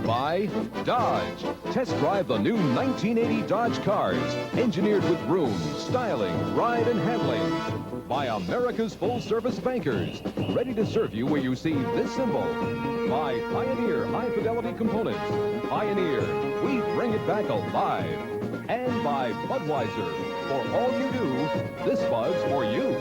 by Dodge. Test drive the new 1980 Dodge cars, engineered with room, styling, ride, and handling. By America's full-service bankers, ready to serve you where you see this symbol. By Pioneer high-fidelity components. Pioneer, we bring it back alive. And by Budweiser, for all you do, this Bud's for you.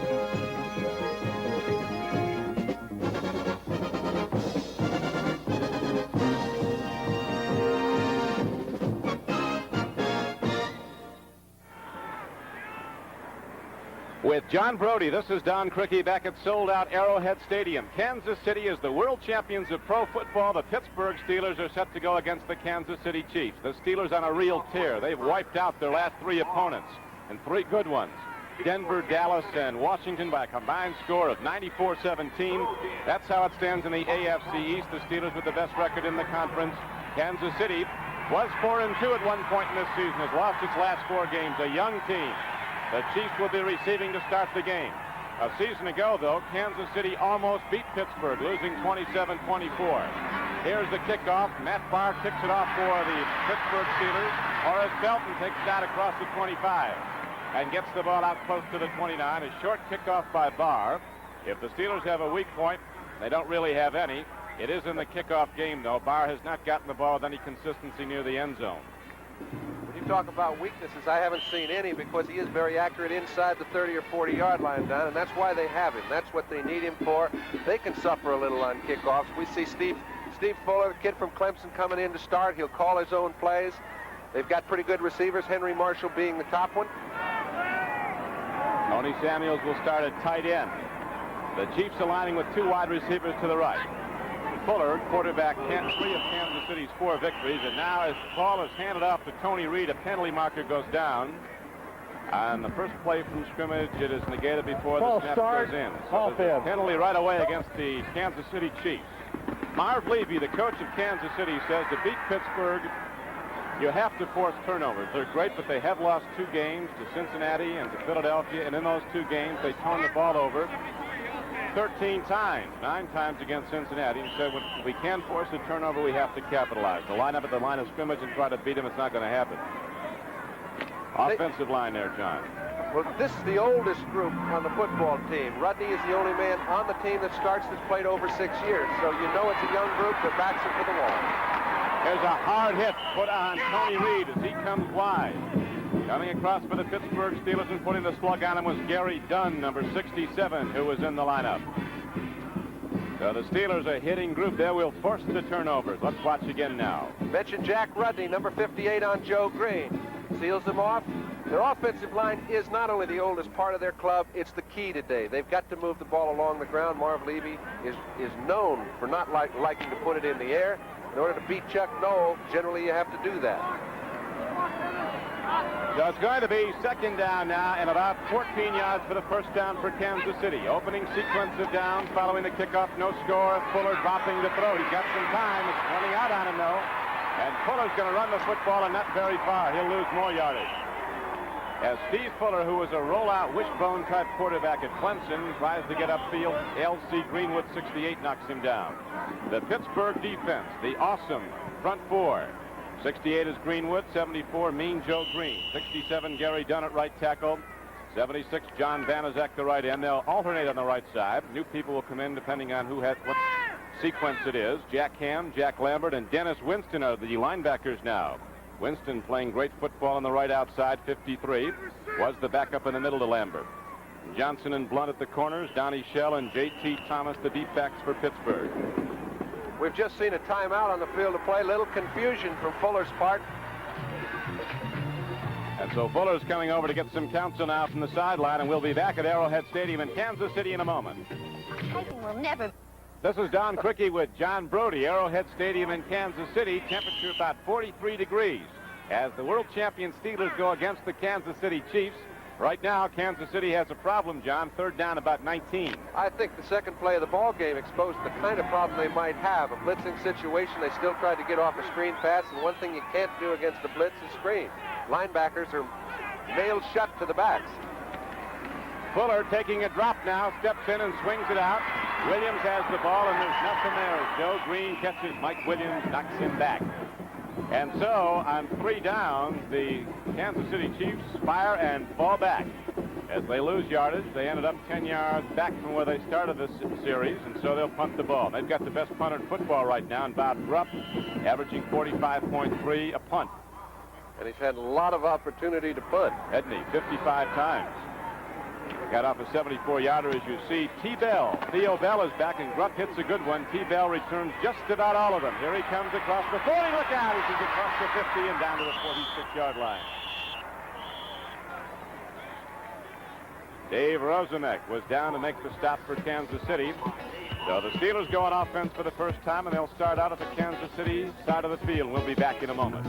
With John Brody, this is Don Criqui back at sold-out Arrowhead Stadium. Kansas City is the world champions of pro football. The Pittsburgh Steelers are set to go against the Kansas City Chiefs. The Steelers on a real tear. They've wiped out their last three opponents, and three good ones. Denver, Dallas, and Washington by a combined score of 94-17. That's how it stands in the AFC East. The Steelers with the best record in the conference. Kansas City was 4-2 at one point in this season, has lost its last four games. A young team. The Chiefs will be receiving to start the game. A season ago, though, Kansas City almost beat Pittsburgh, losing 27-24. Here's the kickoff. Matt Barr kicks it off for the Pittsburgh Steelers. Horace Belton takes it out across the 25 and gets the ball out close to the 29. A short kickoff by Barr. If the Steelers have a weak point, they don't really have any. It is in the kickoff game, though. Barr has not gotten the ball with any consistency near the end zone. When you talk about weaknesses, I haven't seen any, because he is very accurate inside the 30 or 40-yard line, Don, and that's why they have him. That's what they need him for. They can suffer a little on kickoffs. We see Steve Fuller, the kid from Clemson, coming in to start. He'll call his own plays. They've got pretty good receivers, Henry Marshall being the top one. Tony Samuels will start at tight end. The Chiefs aligning with two wide receivers to the right. Fuller, quarterback, three of Kansas City's four victories, and now as the ball is handed off to Tony Reed, a penalty marker goes down. On the first play from scrimmage, it is negated before the snap goes in. So there's a penalty right away against the Kansas City Chiefs. Marv Levy, the coach of Kansas City, says to beat Pittsburgh, you have to force turnovers. They're great, but they have lost two games to Cincinnati and to Philadelphia, and in those two games, they turned the ball over 13 times, 9 times against Cincinnati. He said, when we can force a turnover, we have to capitalize. To line up at the line of scrimmage and try to beat him, it's not going to happen. Offensive line there, John. Well, this is the oldest group on the football team. Rudney is the only man on the team that starts that's played over 6 years. So you know it's a young group that backs it to the wall. There's a hard hit put on Tony Reed as he comes wide. Coming across for the Pittsburgh Steelers and putting the slug on him was Gary Dunn, number 67, who was in the lineup. So the Steelers are hitting group there. Will force the turnovers. Let's watch again now. Mention Jack Rudney, number 58 on Joe Green. Seals them off. Their offensive line is not only the oldest part of their club, it's the key today. They've got to move the ball along the ground. Marv Levy is known for not liking to put it in the air. In order to beat Chuck Noll, generally you have to do that. So it's going to be second down now and about 14 yards for the first down for Kansas City. Opening sequence of downs following the kickoff. No score. Fuller dropping the throw. He's got some time. It's running out on him, though. And Fuller's going to run the football and not very far. He'll lose more yardage. As Steve Fuller, who was a rollout wishbone-type quarterback at Clemson, tries to get upfield, L.C. Greenwood, 68, knocks him down. The Pittsburgh defense, the awesome front four. 68 is Greenwood, 74 Mean Joe Green, 67 Gary Dunn at right tackle, 76 John Vanazek the right end. They'll alternate on the right side. New people will come in depending on who has what sequence it is. Jack Ham, Jack Lambert, and Dennis Winston are the linebackers now. Winston playing great football on the right outside, 53, was the backup in the middle to Lambert. Johnson and Blunt at the corners, Donnie Shell and J.T. Thomas the deep backs for Pittsburgh. We've just seen a timeout on the field of play. Little confusion from Fuller's part. And so Fuller's coming over to get some counsel now from the sideline, and we'll be back at Arrowhead Stadium in Kansas City in a moment. I think we'll never... This is Don Criqui with John Brody, Arrowhead Stadium in Kansas City. Temperature about 43 degrees as the world champion Steelers go against the Kansas City Chiefs. Right now, Kansas City has a problem, John. Third down, about 19. I think the second play of the ball game exposed the kind of problem they might have. A blitzing situation, they still tried to get off a screen pass, and one thing you can't do against the blitz is screen. Linebackers are nailed shut to the backs. Fuller taking a drop now, steps in and swings it out. Williams has the ball, and there's nothing there. Joe Green catches Mike Williams, knocks him back. And so, on 3 downs, the Kansas City Chiefs fire and fall back. As they lose yardage, they ended up 10 yards back from where they started this series, and so they'll punt the ball. They've got the best punter in football right now, and Bob Grupp, averaging 45.3 a punt. And he's had a lot of opportunity to punt. Hadn't he? 55 times. Got off a 74-yarder, as you see. T-Bell. Theo Bell is back, and Grupp hits a good one. T-Bell returns just about all of them. Here he comes across the 40. Look out! He's across the 50 and down to the 46-yard line. Dave Rozenek was down to make the stop for Kansas City. So the Steelers go on offense for the first time, and they'll start out at the Kansas City side of the field. We'll be back in a moment.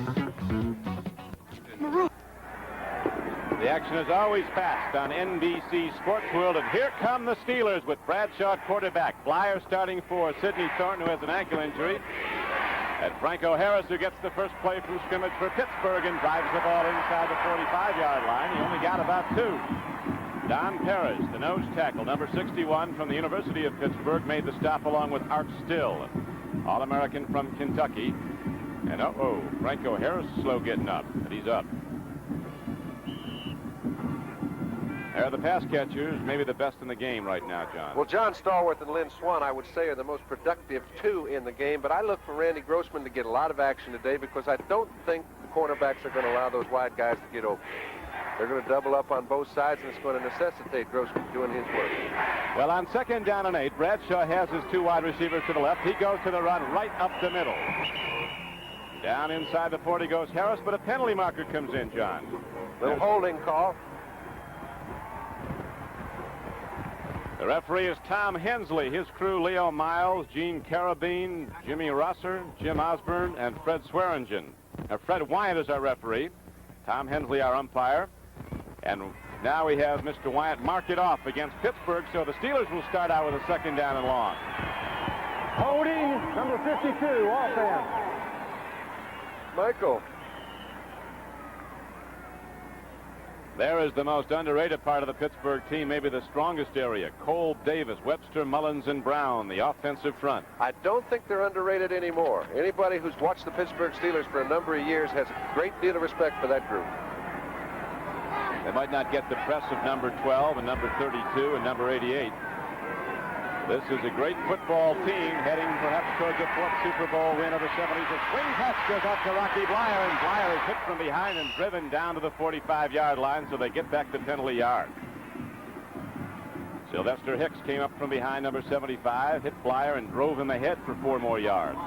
The action is always fast on NBC Sports World, and here come the Steelers with Bradshaw quarterback. Blyer starting for Sidney Thornton, who has an ankle injury. And Franco Harris, who gets the first play from scrimmage for Pittsburgh and drives the ball inside the 45-yard line. He only got about 2. Don Perez, the nose tackle, number 61 from the University of Pittsburgh, made the stop along with Art Still, All-American from Kentucky. And Franco Harris is slow getting up, but he's up. They're the pass catchers, maybe the best in the game right now, John. Well, John Stallworth and Lynn Swann, I would say, are the most productive 2 in the game, but I look for Randy Grossman to get a lot of action today because I don't think the cornerbacks are going to allow those wide guys to get open. They're going to double up on both sides, and it's going to necessitate Grossman doing his work. Well, on 2nd down and 8, Bradshaw has his 2 wide receivers to the left. He goes to the run right up the middle. Down inside the 40 goes Harris, but a penalty marker comes in, John. Little holding call. The referee is Tom Hensley. His crew, Leo Miles, Gene Carabine, Jimmy Rosser, Jim Osborne, and Fred Swearingen. Fred Wyatt is our referee. Tom Hensley, our umpire. And now we have Mr. Wyatt mark it off against Pittsburgh, so the Steelers will start out with a 2nd down and long. Holding, number 52, offense. Michael. There is the most underrated part of the Pittsburgh team, maybe the strongest area. Cole Davis, Webster, Mullins, and Brown, the offensive front. I don't think they're underrated anymore. Anybody who's watched the Pittsburgh Steelers for a number of years has a great deal of respect for that group. They might not get the press of number 12 and number 32 and number 88. This is a great football team heading perhaps towards a 4th Super Bowl win of the 70s. A swing pass goes out to Rocky Blyer, and Blyer is hit from behind and driven down to the 45-yard line, so they get back to penalty yard. Sylvester Hicks came up from behind, number 75, hit Blyer and drove him ahead for 4 more yards.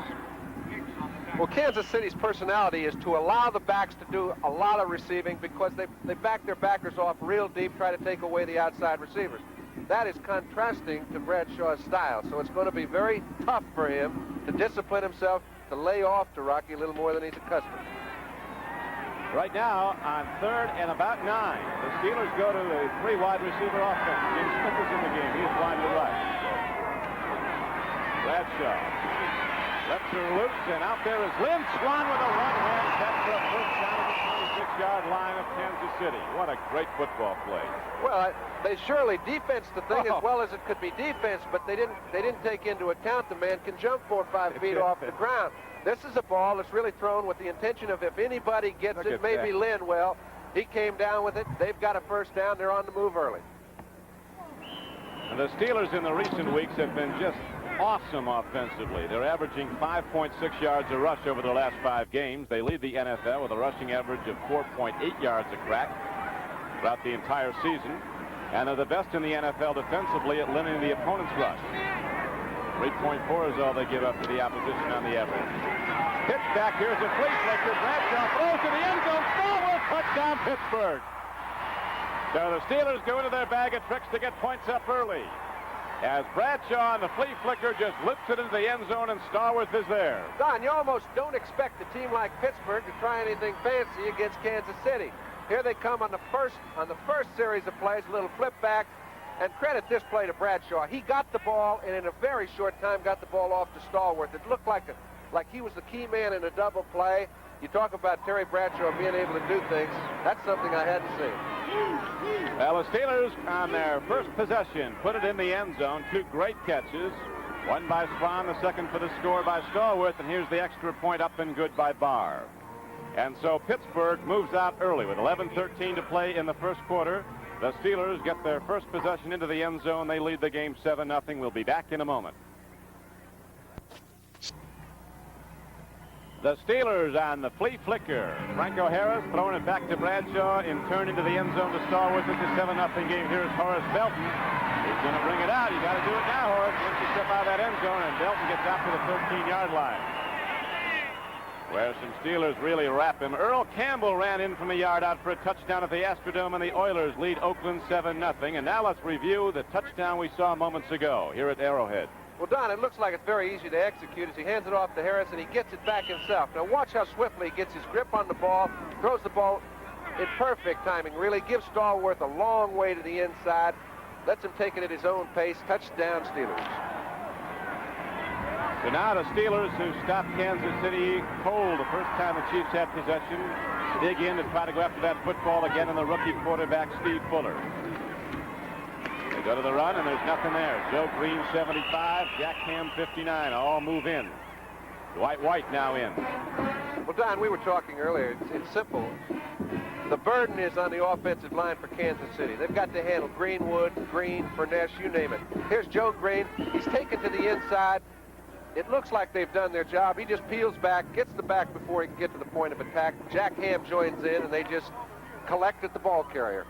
Well, Kansas City's personality is to allow the backs to do a lot of receiving because they back their backers off real deep, try to take away the outside receivers. That is contrasting to Bradshaw's style, so it's going to be very tough for him to discipline himself to lay off to Rocky a little more than he's accustomed. Right now, on 3rd and about 9, the Steelers go to the 3 wide receiver offense. Jim Smith is in the game. He's blind to right. Bradshaw lets her loose, and out there is Lynn. Swann with a one-hand catch for a first down at the 26-yard line of Kansas City. What a great football play. Well, they surely defensed the thing as well as it could be defense, but they didn't take into account the man can jump 4 or 5 feet off the ground. This is a ball that's really thrown with the intention of if anybody gets it, maybe Lynn. Well, he came down with it. They've got a first down. They're on the move early. And the Steelers in the recent weeks have been just awesome offensively. They're averaging 5.6 yards a rush over the last 5 games. They lead the NFL with a rushing average of 4.8 yards a crack throughout the entire season. And are the best in the NFL defensively at limiting the opponent's rush. 3.4 is all they give up to the opposition on the average. Pitch back, here's a Flea-Flicker. Bradshaw throws to the end zone. Stallworth, touchdown Pittsburgh. So the Steelers go into their bag of tricks to get points up early. As Bradshaw and the Flea-Flicker just lifts it into the end zone, and Stallworth is there. Don, you almost don't expect a team like Pittsburgh to try anything fancy against Kansas City. Here they come on the first series of plays, a little flip back, and credit this play to Bradshaw. He got the ball, and in a very short time got the ball off to Stallworth. It looked like like he was the key man in a double play. You talk about Terry Bradshaw being able to do things. That's something I hadn't seen. Well, the Steelers on their first possession put it in the end zone. 2 great catches. One by Swann, the second for the score by Stallworth, and here's the extra point up and good by Marv. And so Pittsburgh moves out early with 11:13 to play in the first quarter. The Steelers get their first possession into the end zone. They lead the game 7-0. We'll be back in a moment. The Steelers on the Flea-Flicker. Franco Harris throwing it back to Bradshaw in turn into the end zone to Stallworth. It's a 7-0 game. Here's Horace Belton. He's going to bring it out. You got to do it now, Horace. Once you step out of that end zone, and Belton gets out to the 13-yard line, where some Steelers really wrap him. Earl Campbell ran in from the yard out for a touchdown at the Astrodome, and the Oilers lead Oakland 7-0. And now let's review the touchdown we saw moments ago here at Arrowhead. Well, Don, it looks like it's very easy to execute as he hands it off to Harris, and he gets it back himself. Now watch how swiftly he gets his grip on the ball, throws the ball in perfect timing, really gives Stallworth a long way to the inside, lets him take it at his own pace. Touchdown, Steelers. So now the Steelers, who stopped Kansas City cold the first time the Chiefs had possession, dig in and try to go after that football again, and the rookie quarterback, Steve Fuller. They go to the run, and there's nothing there. Joe Green, 75. Jack Ham, 59. All move in. Dwight White now in. Well, Don, we were talking earlier. It's simple. The burden is on the offensive line for Kansas City. They've got to handle Greenwood, Green, Furness, you name it. Here's Joe Green. He's taken to the inside. It looks like they've done their job. He just peels back, gets the back before he can get to the point of attack. Jack Ham joins in, and they just collect at the ball carrier.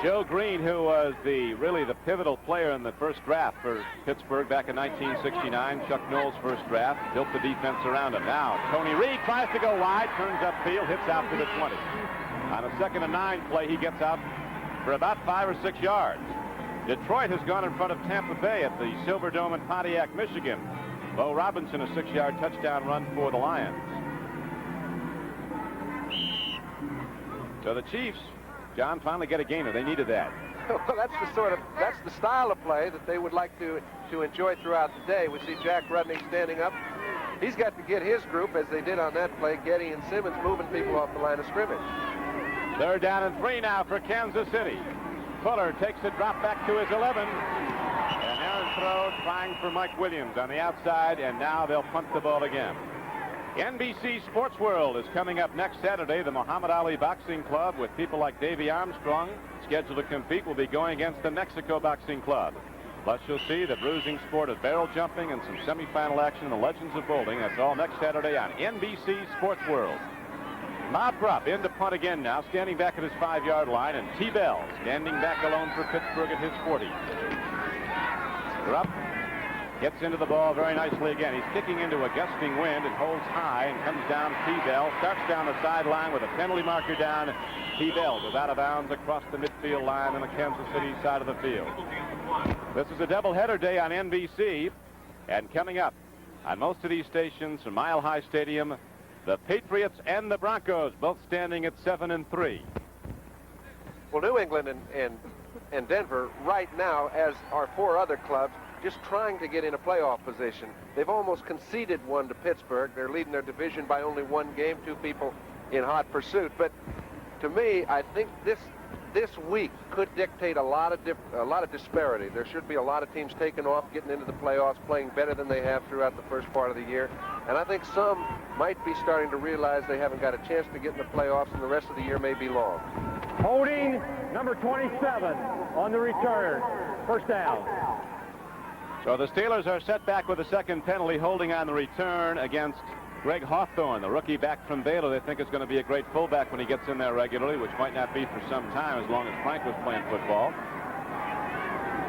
Joe Green, who was really the pivotal player in the first draft for Pittsburgh back in 1969, Chuck Noll's first draft, built the defense around him. Now, Tony Reed tries to go wide, turns upfield, hits out to the 20. On a 2nd and 9 play, he gets out for about 5 or 6 yards. Detroit has gone in front of Tampa Bay at the Silverdome in Pontiac, Michigan. Bo Robinson, a 6-yard touchdown run for the Lions. So the Chiefs, John, finally get a gainer. They needed that. Well, that's the style of play that they would like to enjoy throughout the day. We see Jack Rudnick standing up. He's got to get his group, as they did on that play, Getty and Simmons moving people off the line of scrimmage. 3rd down and 3 now for Kansas City. Fuller takes a drop back to his 11. And Aaron throws, trying for Mike Williams on the outside, and now they'll punt the ball again. NBC Sports World is coming up next Saturday. The Muhammad Ali Boxing Club, with people like Davey Armstrong scheduled to compete, will be going against the Mexico Boxing Club. Plus, you'll see the bruising sport of barrel jumping and some semifinal action in the Legends of Bowling. That's all next Saturday on NBC Sports World. Bob Rupp in to punt again now, standing back at his 5-yard line, and T. Bell standing back alone for Pittsburgh at his 40. Rupp gets into the ball very nicely again. He's kicking into a gusting wind and holds high and comes down. T. Bell starts down the sideline with a penalty marker down. T. Bell goes out of bounds across the midfield line on the Kansas City side of the field. This is a doubleheader day on NBC, and coming up on most of these stations from Mile High Stadium, the Patriots and the Broncos, both standing at 7-3. Well, New England and Denver right now, as are 4 other clubs, just trying to get in a playoff position. They've almost conceded one to Pittsburgh. They're leading their division by only 1 game, 2 people in hot pursuit. But to me, I think this week could dictate a lot of disparity. There should be a lot of teams taking off, getting into the playoffs, playing better than they have throughout the first part of the year. And I think some might be starting to realize they haven't got a chance to get in the playoffs, and the rest of the year may be long. Holding number 27 on the return. First down. So the Steelers are set back with a 2nd penalty, holding on the return against Greg Hawthorne, the rookie back from Baylor. They think is going to be a great fullback when he gets in there regularly, which might not be for some time as long as Frank was playing football.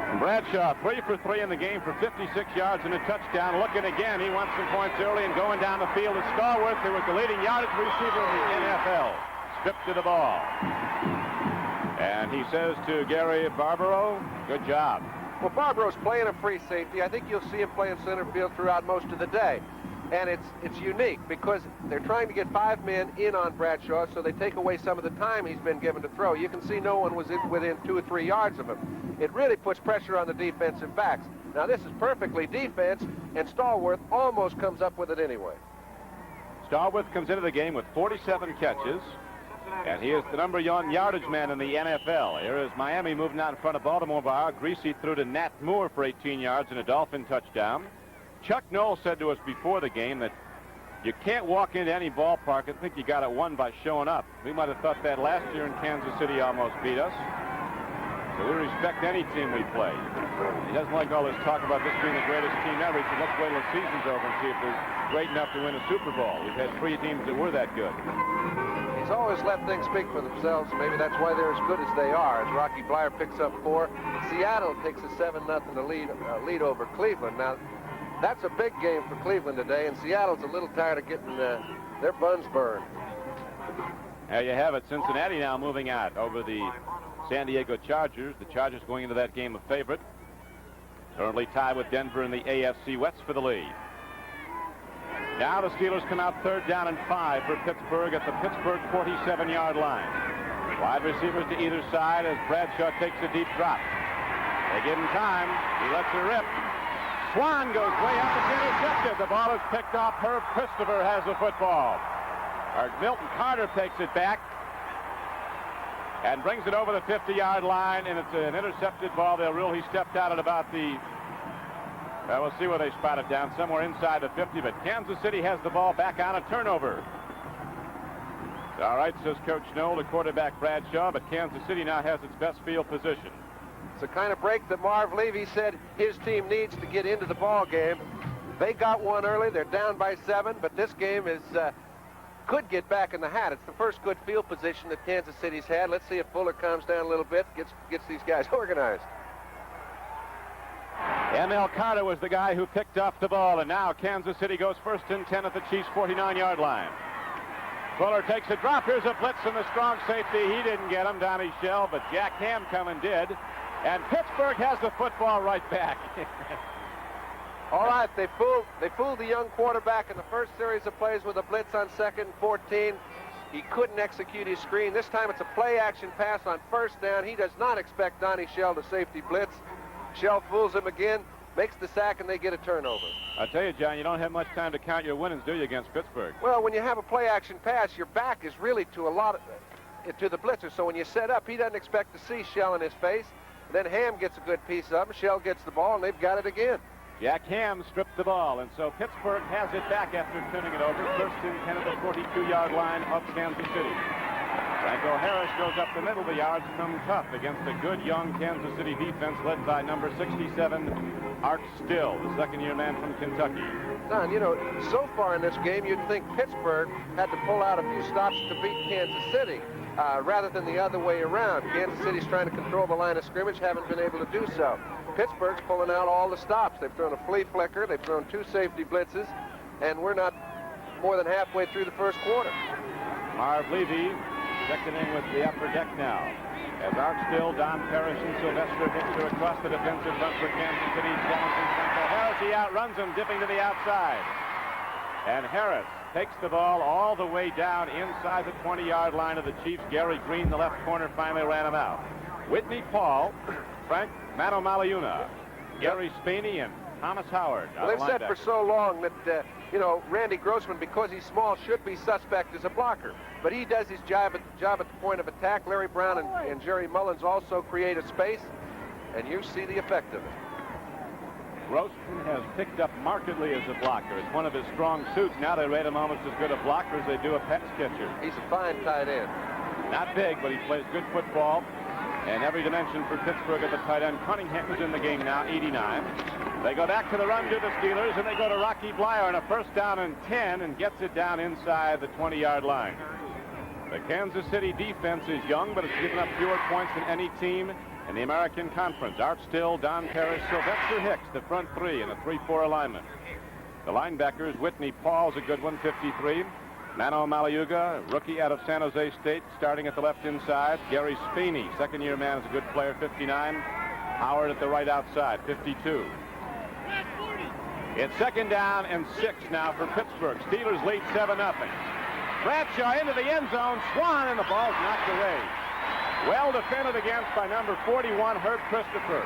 And Bradshaw, 3 for 3 in the game for 56 yards and a touchdown. Looking again, he wants some points early, and going down the field is Stallworth, who was the leading yardage receiver in the NFL. Stripped to the ball. And he says to Gary Barbaro, good job. Well, Barbaro's playing a free safety. I think you'll see him playing center field throughout most of the day. And it's unique because they're trying to get 5 men in on Bradshaw, so they take away some of the time he's been given to throw. You can see no one was within 2 or 3 yards of him. It really puts pressure on the defensive backs. Now this is perfectly defense, and Stallworth almost comes up with it anyway. Stallworth comes into the game with 47 catches, and he is the #1 yardage man in the NFL. Here is Miami moving out in front of Baltimore by Greasy threw to Nat Moore for 18 yards and a Dolphin touchdown. Chuck Noll said to us before the game that you can't walk into any ballpark and think you got it won by showing up. We might have thought that last year in Kansas City almost beat us. So we respect any team we play. He doesn't like all this talk about this being the greatest team ever. He said, let's wait till the season's over and see if they're great enough to win a Super Bowl. We've had 3 teams that were that good. He's always let things speak for themselves, and maybe that's why they're as good as they are. As Rocky Bleier picks up 4, Seattle takes a 7-0 lead over Cleveland. Now, that's a big game for Cleveland today, and Seattle's a little tired of getting their buns burned. There you have it. Cincinnati now moving out over the San Diego Chargers. The Chargers going into that game a favorite. Currently tied with Denver in the AFC West for the lead. Now the Steelers come out 3rd down and 5 for Pittsburgh at the Pittsburgh 47-yard line. Wide receivers to either side as Bradshaw takes a deep drop. They give him time. He lets it rip. Swann goes way up and intercepted. The ball is picked off. Herb Christopher has the football. Milton Carter takes it back and brings it over the 50-yard line, and it's an intercepted ball. They'll rule he stepped out at about the, well, we'll see where they spot it down, somewhere inside the 50, but Kansas City has the ball back on a turnover. All right, says Coach Noll, the quarterback Bradshaw, but Kansas City now has its best field position. It's the kind of break that Marv Levy said his team needs to get into the ball game. They got one early. They're down by 7, but this game is could get back in the hat. It's the first good field position that Kansas City's had. Let's see if Fuller calms down a little bit, gets these guys organized. M.L. Carter was the guy who picked off the ball, and now Kansas City goes 1st and 10 at the Chiefs' 49-yard line. Fuller takes a drop. Here's a blitz from the strong safety. He didn't get him, Donnie Shell, but Jack Ham coming did. And Pittsburgh has the football right back. All right, they fooled the young quarterback in the first series of plays with a blitz on 2nd and 14. He couldn't execute his screen. This time it's a play-action pass on 1st down. He does not expect Donnie Shell to safety blitz. Shell fools him again, makes the sack, and they get a turnover. I tell you, John, you don't have much time to count your winnings, do you, against Pittsburgh? Well, when you have a play-action pass, your back is really to the blitzer. So when you set up, he doesn't expect to see Shell in his face. Then Ham gets a good piece of him. Shell gets the ball, and they've got it again. Jack Ham stripped the ball, and so Pittsburgh has it back after turning it over. 1st and 10 at the 42-yard line of Kansas City. Franco Harris goes up the middle. The yards come tough against a good young Kansas City defense led by number 67, Art Still, the 2nd-year man from Kentucky. Don, you know, so far in this game, you'd think Pittsburgh had to pull out a few stops to beat Kansas City. Rather than the other way around. Kansas City's trying to control the line of scrimmage, haven't been able to do so. Pittsburgh's pulling out all the stops. They've thrown a Flea-Flicker, they've thrown 2 safety blitzes, and we're not more than halfway through the first quarter. Marv Levy checking in with the upper deck now. As Art Still, Don Parrish, and Sylvester Hicks are across the defensive front for Kansas City, challenging Franco Harris. He outruns him, dipping to the outside. And Harris takes the ball all the way down inside the 20-yard line of the Chiefs. Gary Green, the left corner, finally ran him out. Whitney Paul, Frank Manomaliuna, Gary Spiney, and Thomas Howard. Well, they've said for so long that, you know, Randy Grossman, because he's small, should be suspect as a blocker. But he does his job at the point of attack. Larry Brown and Jerry Mullins also create a space, and you see the effect of it. Grossman has picked up markedly as a blocker. It's one of his strong suits. Now they rate him almost as good a blocker as they do a pass catcher. He's a fine tight end. Not big, but he plays good football. And every dimension for Pittsburgh at the tight end. Cunningham's in the game now, 89. They go back to the run to the Steelers, and they go to Rocky Bleier on a 1st down and 10 and gets it down inside the 20-yard line. The Kansas City defense is young, but it's given up fewer points than any team in the American Conference. Art Still, Don Parrish, Sylvester Hicks, the front 3 in a 3-4 alignment. The linebackers, Whitney Paul's a good one, 53. Mano Malayuga, rookie out of San Jose State, starting at the left inside. Gary Spiney, 2nd-year man, is a good player, 59. Howard at the right outside, 52. It's 2nd down and 6 now for Pittsburgh. Steelers lead 7-0. Bradshaw into the end zone. Swann, and the ball's knocked away. Well defended against by number 41, Herb Christopher.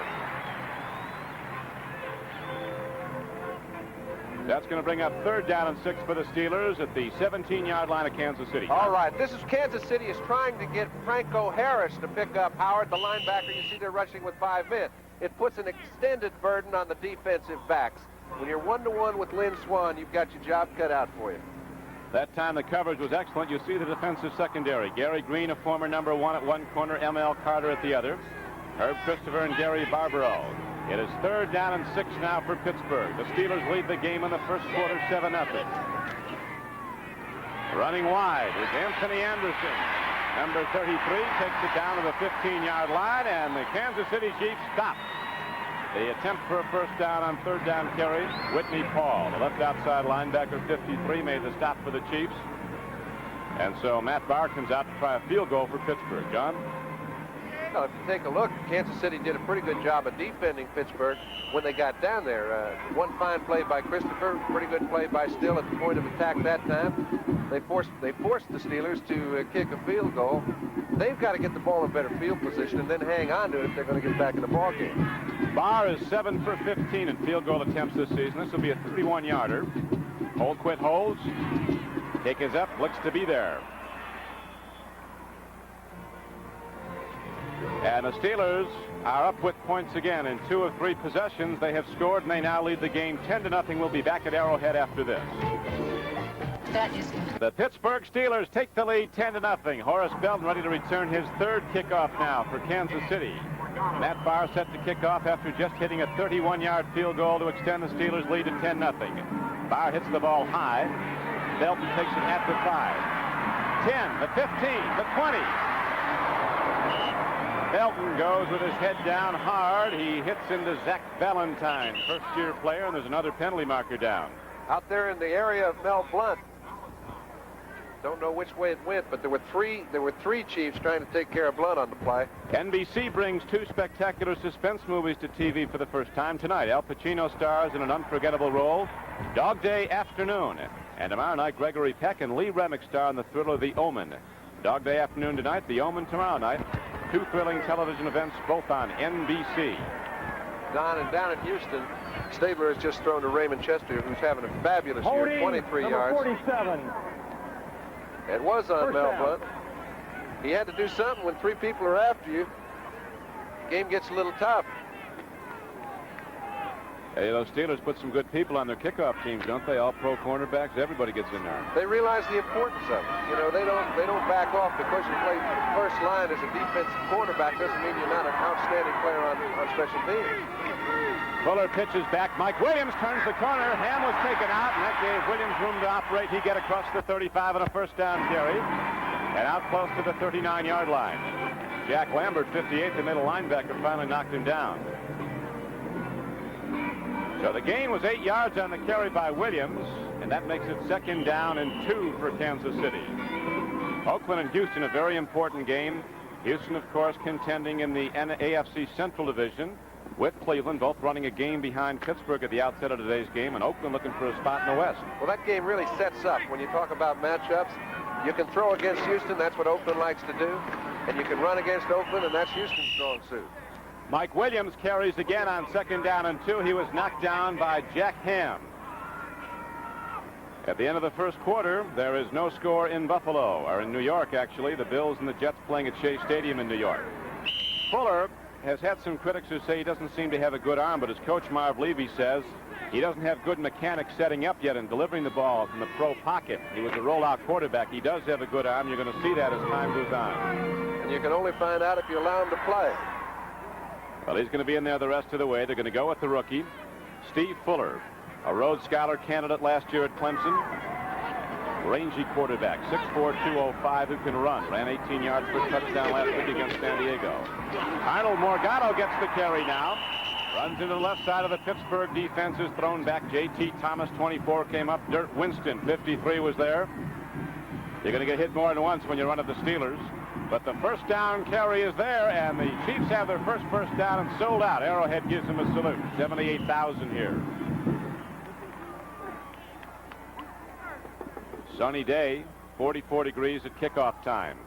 That's going to bring up 3rd down and 6 for the Steelers at the 17-yard line of Kansas City. All right, this is Kansas City is trying to get Franco Harris to pick up Howard, the linebacker. You see they're rushing with 5 men. It puts an extended burden on the defensive backs. When you're 1-to-1 with Lynn Swann, you've got your job cut out for you. That time the coverage was excellent. You see the defensive secondary. Gary Green, a former number 1 at one corner, M.L. Carter at the other. Herb Christopher and Gary Barbaro. It is 3rd down and 6 now for Pittsburgh. The Steelers lead the game in the first quarter 7-0. Running wide is Anthony Anderson. Number 33 takes it down to the 15-yard line, and the Kansas City Chiefs stop. The attempt for a 1st down on 3rd down carry. Whitney Paul, the left outside linebacker, 53, made the stop for the Chiefs. And so Matt Barr comes out to try a field goal for Pittsburgh. John? Well, if you take a look, Kansas City did a pretty good job of defending Pittsburgh when they got down there. One fine play by Christopher, pretty good play by Still at the point of attack that time. They forced the Steelers to kick a field goal. They've got to get the ball in better field position and then hang on to it if they're going to get back in the ball game. Barr is 7 for 15 in field goal attempts this season. This will be a 31-yarder. Hold, quit, holds. Kick is up, looks to be there. And the Steelers are up with points again. In 2 of 3 possessions, they have scored, and they now lead the game 10-0. We'll be back at Arrowhead after this. The Pittsburgh Steelers take the lead 10-0. Horace Belton ready to return his 3rd kickoff now for Kansas City. Matt Barr set to kick off after just hitting a 31-yard field goal to extend the Steelers' lead to 10-0. Barr hits the ball high. Belton takes it at the 5. 10, the 15, the 20. Belton goes with his head down hard. He hits into Zach Valentine, first-year player, and there's another penalty marker down. Out there in the area of Mel Blount. Don't know which way it went, but there were three Chiefs trying to take care of Blount on the play. NBC brings 2 spectacular suspense movies to TV for the first time tonight. Al Pacino stars in an unforgettable role, Dog Day Afternoon. And tomorrow night, Gregory Peck and Lee Remick star in the thriller The Omen. Dog Day Afternoon tonight, The Omen tomorrow night. 2 thrilling television events, both on NBC. Down in Houston, Stabler has just thrown to Raymond Chester, who's having a fabulous Holding, year, 23 number yards. 47. It was on First Mel down. Blount. He had to do something when 3 people are after you. Game gets a little tough. Hey, those Steelers put some good people on their kickoff teams, don't they? All pro cornerbacks. Everybody gets in there. They realize the importance of it. You know, they don't back off because you play first line as a defensive cornerback doesn't mean you're not an outstanding player on special teams. Fuller pitches back. Mike Williams turns the corner. Ham was taken out, and that gave Williams room to operate. He get across the 35 on a 1st down carry, and out close to the 39-yard line. Jack Lambert, 58, the middle linebacker, finally knocked him down. So the gain was 8 yards on the carry by Williams, and that makes it 2nd down and 2 for Kansas City. Oakland and Houston, a very important game. Houston, of course, contending in the AFC Central Division with Cleveland, both running a game behind Pittsburgh at the outset of today's game, and Oakland looking for a spot in the West. Well, that game really sets up. When you talk about matchups, you can throw against Houston. That's what Oakland likes to do. And you can run against Oakland, and that's Houston's strong suit. Mike Williams carries again on 2nd down and 2. He was knocked down by Jack Ham. At the end of the first quarter, there is no score in Buffalo, or in New York, actually. The Bills and the Jets playing at Shea Stadium in New York. Fuller has had some critics who say he doesn't seem to have a good arm, but his coach, Marv Levy, says he doesn't have good mechanics setting up yet and delivering the ball from the pro pocket. He was a rollout quarterback. He does have a good arm. You're going to see that as time goes on. And you can only find out if you allow him to play. Well, he's going to be in there the rest of the way. They're going to go with the rookie, Steve Fuller, a Rhodes Scholar candidate last year at Clemson. Rangy quarterback, 6'4", 205, who can run. Ran 18 yards for a touchdown last week against San Diego. Arnold Morgado gets the carry now. Runs into the left side of the Pittsburgh defense, is thrown back. J.T. Thomas, 24, came up. Dirk Winston, 53, was there. You're going to get hit more than once when you run at the Steelers. But the 1st down carry is there, and the Chiefs have their first down and sold out. Arrowhead gives them a salute. 78,000 here. Sunny day, 44 degrees at kickoff time.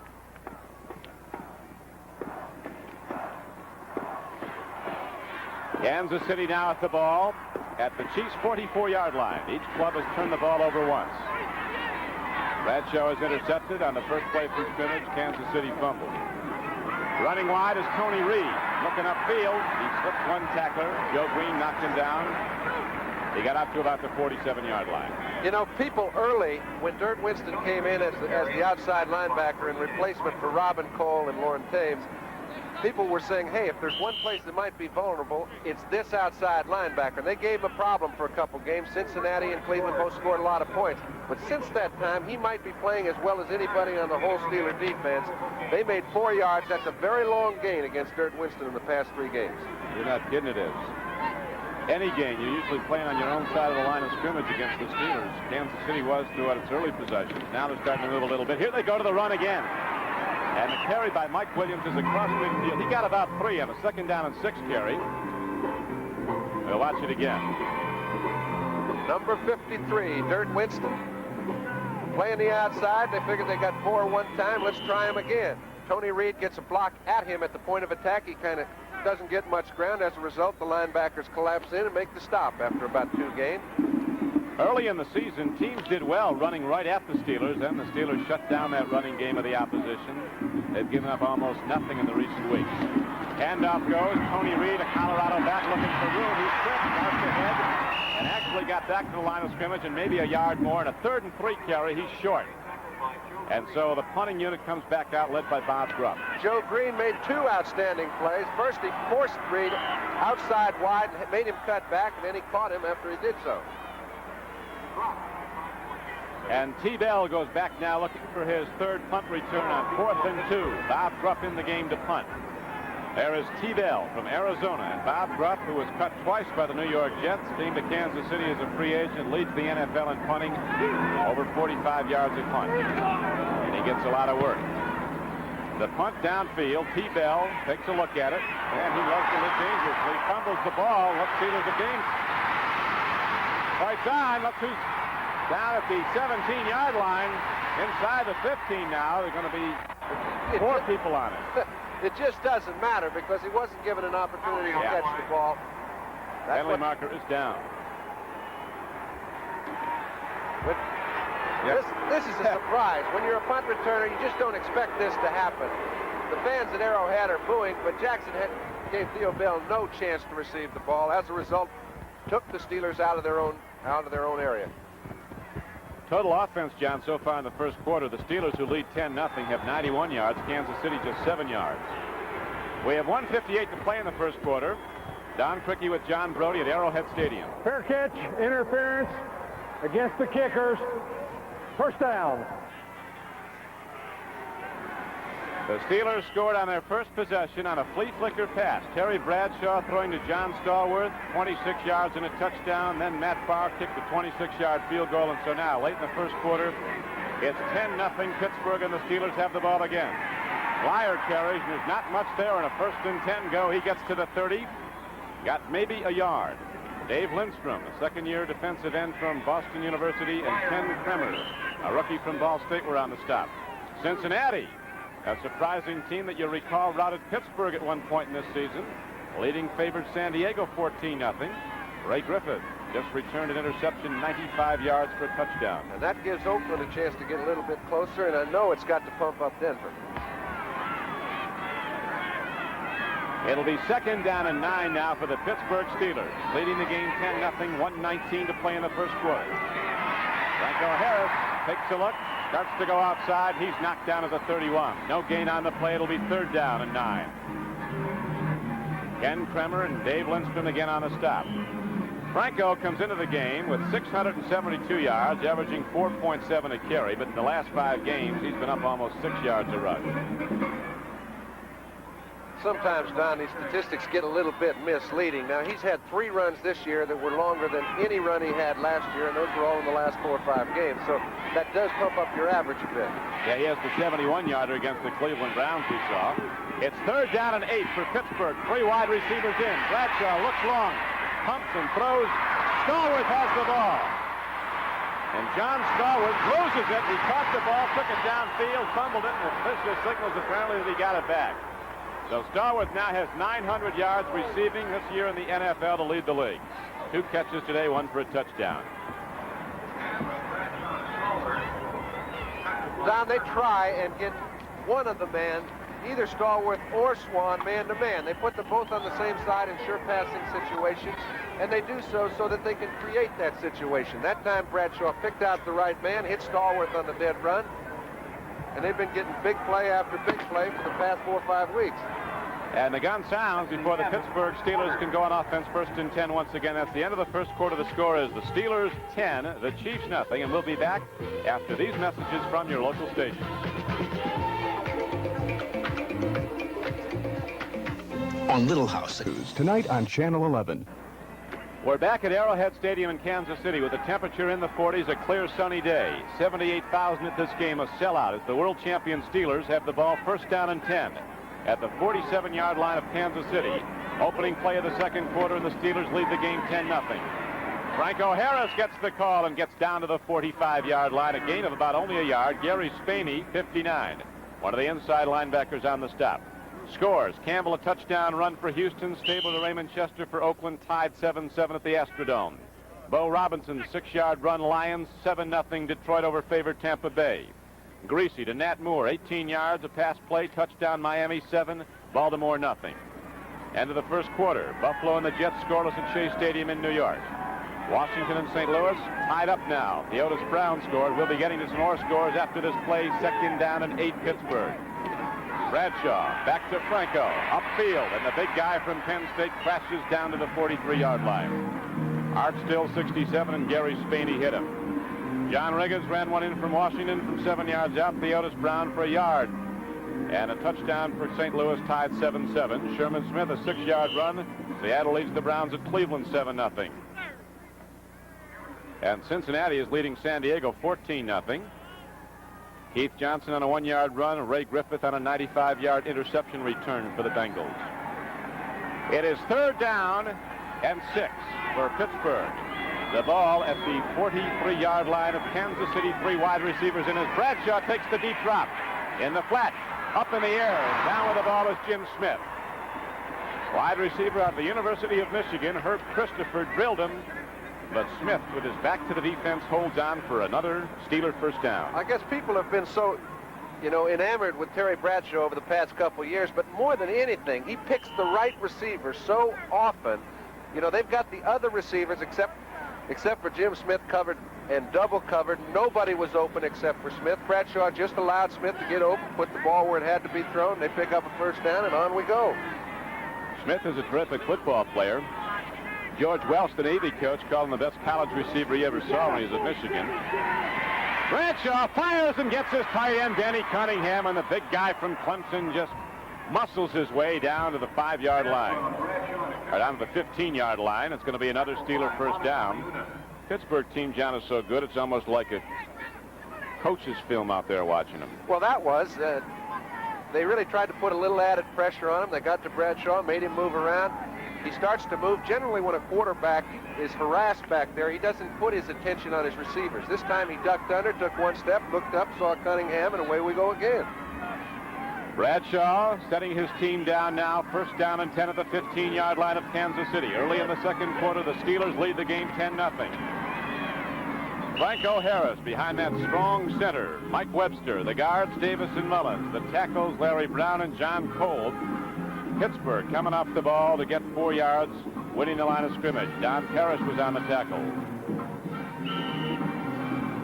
Kansas City now at the ball at the Chiefs' 44-yard line. Each club has turned the ball over once. Bradshaw is intercepted on the first play from scrimmage. Kansas City fumbled. Running wide is Tony Reed. Looking upfield. He slipped one tackler. Joe Green knocked him down. He got up to about the 47-yard line. You know, people early, when Dirt Winston came in as the outside linebacker in replacement for Robin Cole and Lauren Taves, people were saying, hey, if there's one place that might be vulnerable, it's this outside linebacker. They gave him a problem for a couple games. Cincinnati and Cleveland both scored a lot of points. But since that time, he might be playing as well as anybody on the whole Steeler defense. They made 4 yards. That's a very long gain against Dirt Winston in the past 3 games. You're not kidding, it is. Any game, you're usually playing on your own side of the line of scrimmage against the Steelers. Kansas City was throughout its early possessions. Now they're starting to move a little bit. Here they go to the run again. And the carry by Mike Williams is across midfield. He got about 3 on a 2nd down and 6 carry. We'll watch it again. Number 53, Dirt Winston. Playing the outside. They figured they got 4 one time. Let's try him again. Tony Reed gets a block at him at the point of attack. He kind of doesn't get much ground. As a result, the linebackers collapse in and make the stop after about 2 gains. Early in the season, teams did well running right at the Steelers, and the Steelers shut down that running game of the opposition. They've given up almost nothing in the recent weeks. Handoff goes. Tony Reed, a Colorado back, looking for room. He tripped, marched ahead, and actually got back to the line of scrimmage and maybe a yard more. And a 3rd and 3 carry, he's short. And so the punting unit comes back out, led by Bob Grubb. Joe Green made 2 outstanding plays. First, he forced Reed outside wide and made him cut back, and then he caught him after he did so. And T-Bell goes back now looking for his 3rd punt return on 4th and 2. Bob Grubb in the game to punt. There is T-Bell from Arizona, and Bob Grubb, who was cut twice by the New York Jets, came to Kansas City as a free agent, leads the NFL in punting, over 45 yards a punt. And he gets a lot of work. The punt downfield, T-Bell takes a look at it, and he loves to live dangerously, fumbles the ball. Let's see, there's a game. Fights on. Look who's down at the 17-yard line. Inside the 15 now. There's going to be 4 people on it. It just doesn't matter because he wasn't given an opportunity to catch the ball. Penalty marker is down. This is a surprise. When you're a punt returner, you just don't expect this to happen. The fans at Arrowhead are booing, but Jackson gave Theo Bell no chance to receive the ball. As a result, took the Steelers out of their own area. Total offense, John, so far in the first quarter, the Steelers, who lead 10-0, have 91 yards. Kansas City just 7 yards. We have 1:58 to play in the first quarter. Don Criqui with John Brody at Arrowhead Stadium. Fair catch, interference against the kickers. First down. The Steelers scored on their first possession on a Flea-Flicker pass. Terry Bradshaw throwing to John Stallworth, 26 yards and a touchdown. Then Matt Farr kicked a 26-yard field goal. And so now, late in the first quarter, it's 10-0 Pittsburgh, and the Steelers have the ball again. Lyer carries. There's not much there on a 1st and 10 go. He gets to the 30. Got maybe a yard. Dave Lindstrom, a 2nd-year defensive end from Boston University, and Ken Kremer, a rookie from Ball State, were on the stop. Cincinnati, a surprising team that you recall routed Pittsburgh at one point in this season. Leading favored San Diego 14-0. Ray Griffith just returned an interception, 95 yards for a touchdown. And that gives Oakland a chance to get a little bit closer, and I know it's got to pump up Denver. It'll be 2nd down and 9 now for the Pittsburgh Steelers. Leading the game 10-0, 1:19 to play in the first quarter. Franco Harris takes a look. Starts to go outside. He's knocked down at the 31. No gain on the play. It'll be 3rd down and 9. Ken Kremer and Dave Lindstrom again on the stop. Franco comes into the game with 672 yards, averaging 4.7 a carry. But in the last 5 games, he's been up almost 6 yards a rush. Sometimes, Don, these statistics get a little bit misleading. Now, he's had 3 runs this year that were longer than any run he had last year, and those were all in the last 4 or 5 games. So that does pump up your average a bit. Yeah, he has the 71-yarder against the Cleveland Browns we saw. It's 3rd down and 8 for Pittsburgh. 3 wide receivers in. Bradshaw looks long, pumps and throws. Stallworth has the ball. And John Stallworth loses it. He caught the ball, took it downfield, fumbled it, and the official signals apparently that he got it back. So Stallworth now has 900 yards receiving this year in the NFL to lead the league. 2 catches today, 1 for a touchdown. Don, they try and get one of the men, either Stallworth or Swann, man-to-man. They put them both on the same side in sure passing situations, and they do so that they can create that situation. That time Bradshaw picked out the right man, hit Stallworth on the dead run, and they've been getting big play after big play for the past 4 or 5 weeks. And the gun sounds before the Pittsburgh Steelers can go on offense. 1st and 10 once again. That's the end of the first quarter. The score is the Steelers 10, the Chiefs nothing. And we'll be back after these messages from your local station. On Little House. Tonight on Channel 11. We're back at Arrowhead Stadium in Kansas City with the temperature in the 40s, a clear sunny day. 78,000 at this game, a sellout as the world champion Steelers have the ball 1st down and 10 at the 47-yard line of Kansas City. Opening play of the second quarter, and the Steelers lead the game 10-0. Franco Harris gets the call and gets down to the 45-yard line, a gain of about only a yard. Gary Spaney, 59, one of the inside linebackers on the stop. Scores. Campbell a touchdown run for Houston. Stable to Raymond Chester for Oakland, tied 7-7 at the Astrodome. Bo Robinson, 6-yard run, Lions, 7-0 Detroit over favored Tampa Bay. Greasy to Nat Moore, 18 yards, a pass play, touchdown Miami, 7, Baltimore, nothing. End of the first quarter. Buffalo and the Jets scoreless at Shea Stadium in New York. Washington and St. Louis tied up now. The Otis Brown scored. We'll be getting to some more scores after this play. 2nd down and 8, Pittsburgh. Bradshaw back to Franco, upfield, and the big guy from Penn State crashes down to the 43-yard line. Art still 67, and Gary Spaney hit him. John Riggins ran one in from Washington from 7 yards out. The Otis Brown for a yard. And a touchdown for St. Louis, tied 7-7. Sherman Smith, a 6-yard run. Seattle leads the Browns at Cleveland 7-0. And Cincinnati is leading San Diego 14-0. Keith Johnson on a 1-yard run. Ray Griffith on a 95-yard interception return for the Bengals. It is 3rd down and 6 for Pittsburgh. The ball at the 43-yard line of Kansas City. 3 wide receivers in as Bradshaw takes the deep drop. In the flat, up in the air, and down with the ball is Jim Smith. Wide receiver out of the University of Michigan, Herb Christopher, drilled him. But Smith, with his back to the defense, holds on for another Steeler 1st down. I guess people have been so, enamored with Terry Bradshaw over the past couple years, but more than anything, he picks the right receiver so often. They've got the other receivers, except for Jim Smith, covered and double covered. Nobody was open except for Smith. Bradshaw just allowed Smith to get open, put the ball where it had to be thrown. They pick up a 1st down, and on we go. Smith is a terrific football player. George Welch, the Navy coach, called him the best college receiver he ever saw when he was at Michigan. Bradshaw fires and gets his tight end, Danny Cunningham, and the big guy from Clemson just muscles his way down to the 5-yard line. Or down to the 15-yard line. It's going to be another Steeler 1st down. Pittsburgh team, John, is so good, it's almost like a coach's film out there watching them. Well, that was. They really tried to put a little added pressure on him. They got to Bradshaw, made him move around. He starts to move. Generally, when a quarterback is harassed back there, he doesn't put his attention on his receivers. This time he ducked under, took 1 step, looked up, saw Cunningham, and away we go again. Bradshaw setting his team down now. 1st down and 10 at the 15-yard line of Kansas City. Early in the second quarter, the Steelers lead the game 10-0. Franco Harris behind that strong center. Mike Webster, the guards, Davis and Mullins. The tackles, Larry Brown and John Cole. Pittsburgh coming off the ball to get 4 yards, winning the line of scrimmage. Don Parrish was on the tackle.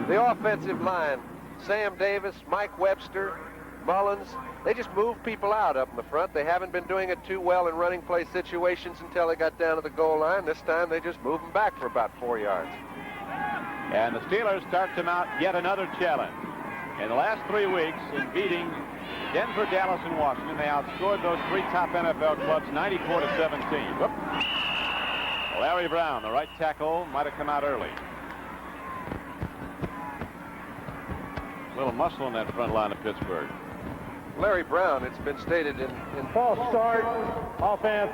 The offensive line, Sam Davis, Mike Webster, Mullins, they just move people out up in the front. They haven't been doing it too well in running play situations until they got down to the goal line. This time they just move them back for about 4 yards. And the Steelers start to mount yet another challenge. In the last 3 weeks, in beating Denver, Dallas, and Washington, they outscored those 3 top NFL clubs 94-17. Whoop. Larry Brown, the right tackle, might have come out early. A little muscle in that front line of Pittsburgh. Larry Brown, it's been stated in False start, offense.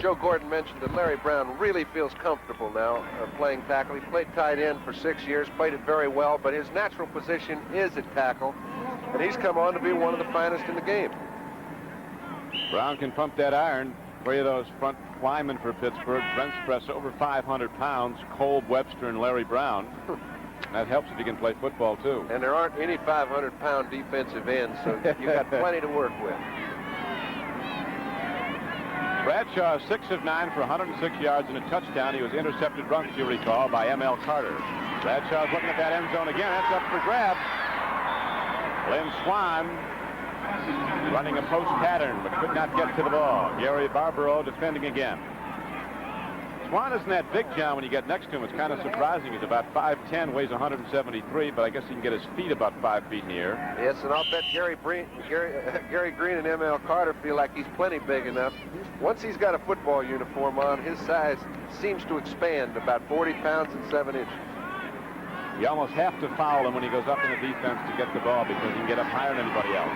Joe Gordon mentioned that Larry Brown really feels comfortable now playing tackle. He played tight end for 6 years, played it very well, but his natural position is at tackle, and he's come on to be one of the finest in the game. Brown can pump that iron. Three of those front linemen for Pittsburgh bench press over 500 pounds, Kolb, Webster, and Larry Brown. That helps if you can play football, too. And there aren't any 500-pound defensive ends, so you've got plenty to work with. Bradshaw is 6 of 9 for 106 yards and a touchdown. He was intercepted once, you recall, by M.L. Carter. Bradshaw's looking at that end zone again. That's up for grabs. Lynn Swann running a post pattern, but could not get to the ball. Gary Barbaro defending again. Swann isn't that big, John. When you get next to him, it's kind of surprising. He's about 5'10", weighs 173, but I guess he can get his feet about 5 feet in the air. Yes, and I'll bet Gary Green and M.L. Carter feel like he's plenty big enough. Once he's got a football uniform on, his size seems to expand about 40 pounds and 7 inches. You almost have to foul him when he goes up in the defense to get the ball because he can get up higher than anybody else.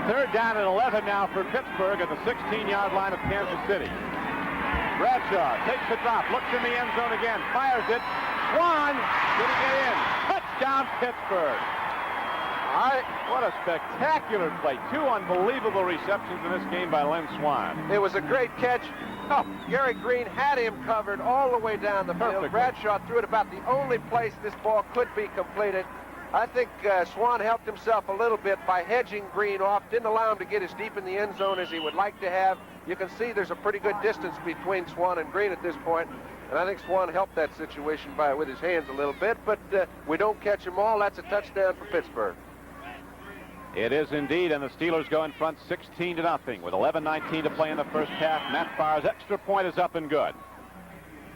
Third down and 11 now for Pittsburgh at the 16-yard line of Kansas City. Bradshaw takes the drop, looks in the end zone again, fires it. Swann didn't get in. Touchdown, Pittsburgh. What a spectacular play. 2 unbelievable receptions in this game by Lynn Swann. It was a great catch. Oh, Gary Green had him covered all the way down the field. Bradshaw threw it about the only place this ball could be completed. I think Swann helped himself a little bit by hedging Green off, didn't allow him to get as deep in the end zone as he would like to have. You can see there's a pretty good distance between Swann and Green at this point, and I think Swann helped that situation with his hands a little bit, but we don't catch them all. That's a touchdown for Pittsburgh. It is indeed, and the Steelers go in front 16-0 with 11:19 to play in the first half. Matt Farr's extra point is up and good.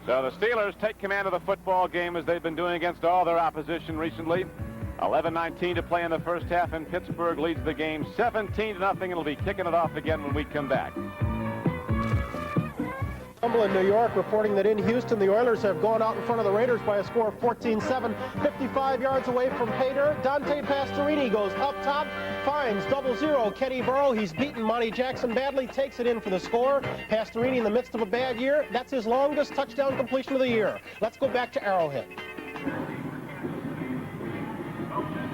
So the Steelers take command of the football game as they've been doing against all their opposition recently. 11:19 to play in the first half, and Pittsburgh leads the game 17-0. It'll be kicking it off again when we come back. In New York reporting that in Houston the Oilers have gone out in front of the Raiders by a score of 14-7. 55 yards away from Pater, Dante Pastorini goes up top, finds 0-0 Kenny Burrow. He's beaten Monty Jackson badly, takes it in for the score. Pastorini in the midst of a bad year. That's his longest touchdown completion of the year. Let's go back to Arrowhead.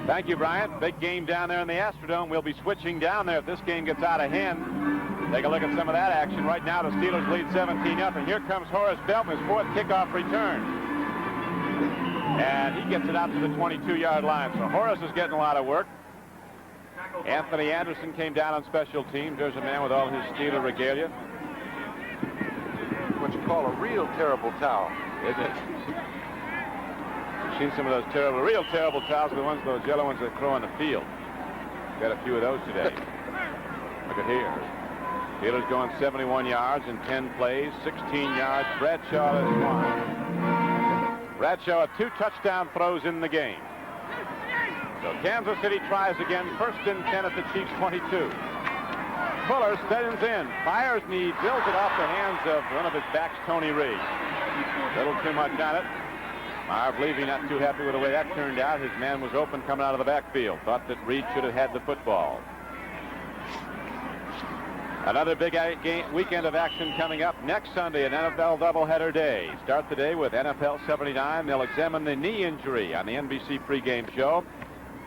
Thank you, Bryant. Big game down there in the Astrodome. We'll be switching down there if this game gets out of hand. Take a look at some of that action. Right now, the Steelers lead 17-0. Here comes Horace Belton, his 4th kickoff return. And he gets it out to the 22-yard line. So Horace is getting a lot of work. Anthony Anderson came down on special teams. There's a man with all his Steeler regalia. What you call a real terrible towel. Is it? You've seen some of those real terrible towels, those yellow ones that throw on the field. Got a few of those today. Look at here. Steelers going 71 yards in 10 plays, 16 yards. Bradshaw is 1. Bradshaw had 2 touchdown throws in the game. So Kansas City tries again, 1st and 10 at the Chiefs' 22. Fuller stands in, fires, and he drills it off the hands of one of his backs, Tony Reed. A little too much on it. Marv Levy not too happy with the way that turned out. His man was open coming out of the backfield. Thought that Reed should have had the football. Another big weekend of action coming up next Sunday, an NFL doubleheader day. Start the day with NFL 79. They'll examine the knee injury on the NBC pregame show.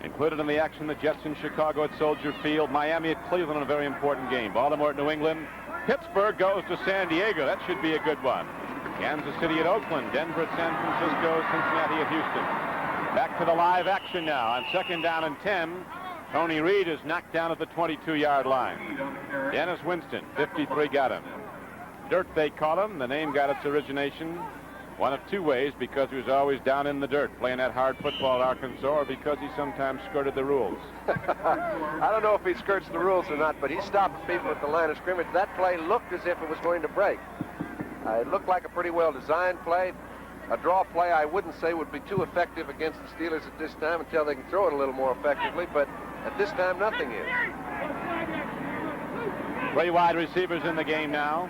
Included in the action, the Jets in Chicago at Soldier Field, Miami at Cleveland in a very important game. Baltimore at New England. Pittsburgh goes to San Diego. That should be a good one. Kansas City at Oakland. Denver at San Francisco. Cincinnati at Houston. Back to the live action now on 2nd down and 10. Tony Reed is knocked down at the 22-yard line. Dennis Winston, 53, got him. Dirt, they call him. The name got its origination one of 2 ways, because he was always down in the dirt playing that hard football at Arkansas, or because he sometimes skirted the rules. I don't know if he skirts the rules or not, but he stopped people at the line of scrimmage. That play looked as if it was going to break. It looked like a pretty well-designed play. A draw play I wouldn't say would be too effective against the Steelers at this time until they can throw it a little more effectively, but at this time, nothing is. 3 wide receivers in the game now,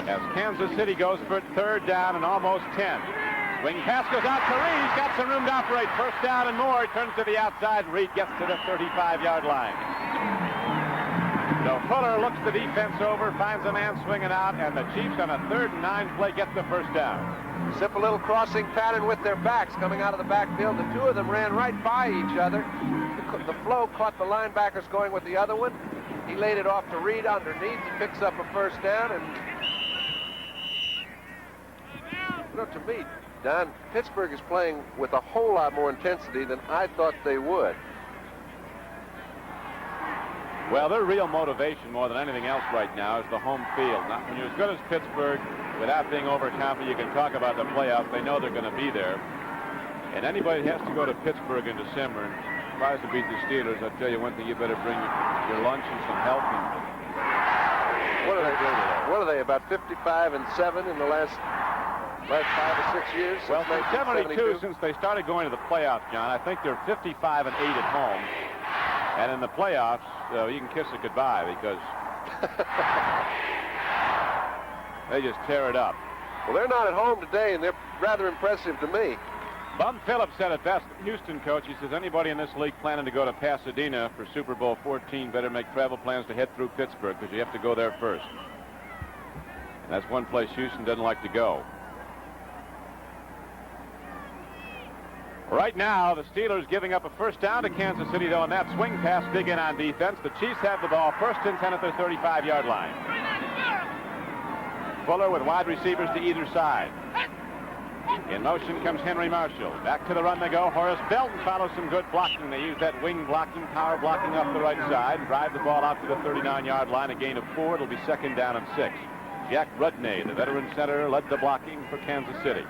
as Kansas City goes for 3rd down and almost 10. Swing pass goes out to Reed. He's got some room to operate. 1st down and more. He turns to the outside. Reed gets to the 35-yard line. So Fuller looks the defense over, finds a man swinging out, and the Chiefs on a 3rd and 9 play get the first down. Simple little crossing pattern with their backs coming out of the backfield. The two of them ran right by each other. The flow caught the linebackers going with the other one. He laid it off to Reed underneath. He picks up a first down. And to me, Don, Pittsburgh is playing with a whole lot more intensity than I thought they would. Well, their real motivation more than anything else right now is the home field. Not when you're as good as Pittsburgh, without being overconfident, you can talk about the playoffs. They know they're going to be there. And anybody that has to go to Pittsburgh in December and tries to beat the Steelers, I'll tell you one thing, you better bring your lunch and some help. What are they, about 55-7 in the last 5 or 6 years? Well, since 72, since they started going to the playoffs, John, I think they're 55-8 at home. And in the playoffs, you can kiss it goodbye because they just tear it up. Well, they're not at home today, and they're rather impressive to me. Bum Phillips said it best. Houston coach, he says, anybody in this league planning to go to Pasadena for Super Bowl XIV better make travel plans to head through Pittsburgh because you have to go there first. And that's one place Houston doesn't like to go. Right now, the Steelers giving up a first down to Kansas City, though, and that swing pass big in on defense. The Chiefs have the ball 1st and 10 at their 35-yard line. Fuller with wide receivers to either side. In motion comes Henry Marshall. Back to the run they go. Horace Belton follows some good blocking. They use that wing blocking, power blocking off the right side. Drive the ball out to the 39-yard line. A gain of 4. It'll be 2nd down and 6. Jack Rudnay, the veteran center, led the blocking for Kansas City.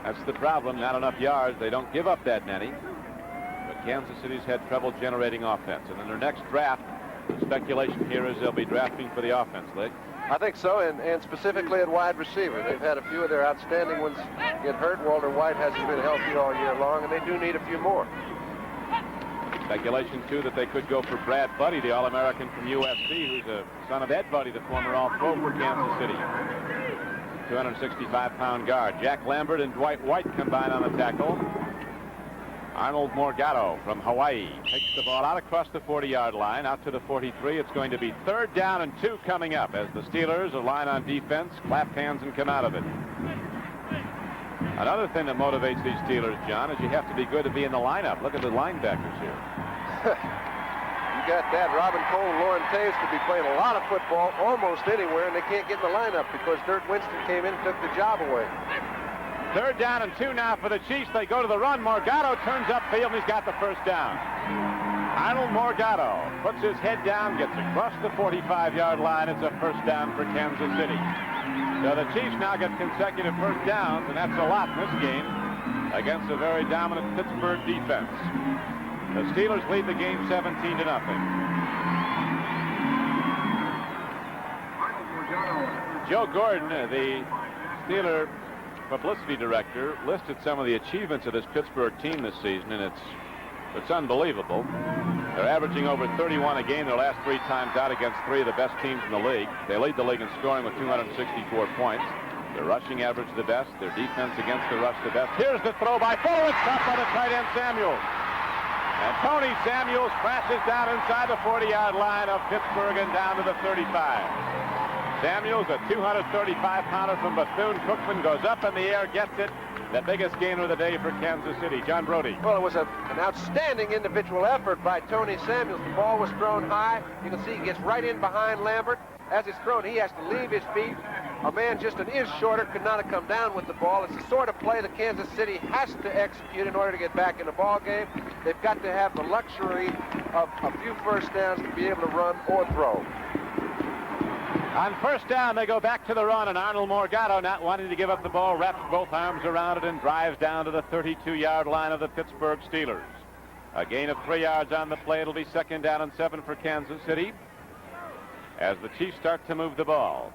That's the problem. Not enough yards. They don't give up that many. But Kansas City's had trouble generating offense. And in their next draft, the speculation here is they'll be drafting for the offense, Lick. I think so, and specifically at wide receiver. They've had a few of their outstanding ones get hurt. Walter White hasn't been healthy all year long, and they do need a few more. Speculation, too, that they could go for Brad Buddy, the All-American from USC, who's a son of Ed Buddy, the former All-Pro for Kansas City. 265-pound guard. Jack Lambert and Dwight White combine on the tackle. Arnold Morgado from Hawaii takes the ball out across the 40-yard line, out to the 43. It's going to be 3rd down and 2 coming up as the Steelers align on defense, clap hands, and come out of it. Another thing that motivates these Steelers, John, is you have to be good to be in the lineup. Look at the linebackers here. You got that. Robin Cole and Lauren Taves could be playing a lot of football almost anywhere, and they can't get in the lineup because Dirk Winston came in and took the job away. 3rd down and 2 now for the Chiefs. They go to the run. Morgado turns upfield, and he's got the first down. Arnold Morgado puts his head down, gets across the 45-yard line. It's a first down for Kansas City. So the Chiefs now get consecutive first downs, and that's a lot in this game against a very dominant Pittsburgh defense. The Steelers lead the game 17-0. Joe Gordon, the Steeler publicity director, listed some of the achievements of this Pittsburgh team this season, and it's unbelievable. They're averaging over 31 a game their last 3 times out against 3 of the best teams in the league. They lead the league in scoring with 264 points. Their rushing average the best. Their defense against the rush the best. Here's the throw by Fuller. It's stopped by the tight end Samuels. And Tony Samuels crashes down inside the 40-yard line of Pittsburgh and down to the 35. Samuels, a 235-pounder from Bethune-Cookman, goes up in the air, gets it. The biggest gainer of the day for Kansas City. John Brody. Well, it was an outstanding individual effort by Tony Samuels. The ball was thrown high. You can see he gets right in behind Lambert. As it's thrown, he has to leave his feet. A man just an inch shorter could not have come down with the ball. It's the sort of play that Kansas City has to execute in order to get back in the ball game. They've got to have the luxury of a few first downs to be able to run or throw. On first down, they go back to the run, and Arnold Morgado, not wanting to give up the ball, wraps both arms around it and drives down to the 32-yard line of the Pittsburgh Steelers. A gain of 3 yards on the play. It'll be 2nd down and 7 for Kansas City as the Chiefs start to move the ball.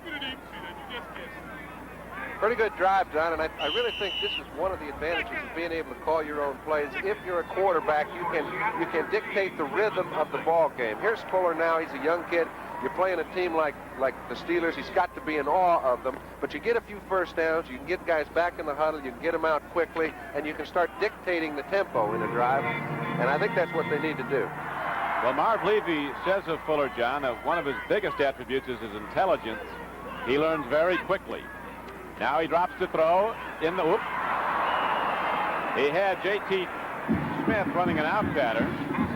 Pretty good drive, John, and I really think this is one of the advantages of being able to call your own plays. If you're a quarterback, you can dictate the rhythm of the ball game. Here's Fuller now. He's a young kid. You're playing a team like the Steelers. He's got to be in awe of them. But you get a few first downs. You can get guys back in the huddle. You can get them out quickly, and you can start dictating the tempo in a drive. And I think that's what they need to do. Well, Marv Levy says of Fuller, John, one of his biggest attributes is his intelligence. He learns very quickly. Now he drops to throw in the whoop. He had J.T. Smith running an out pattern,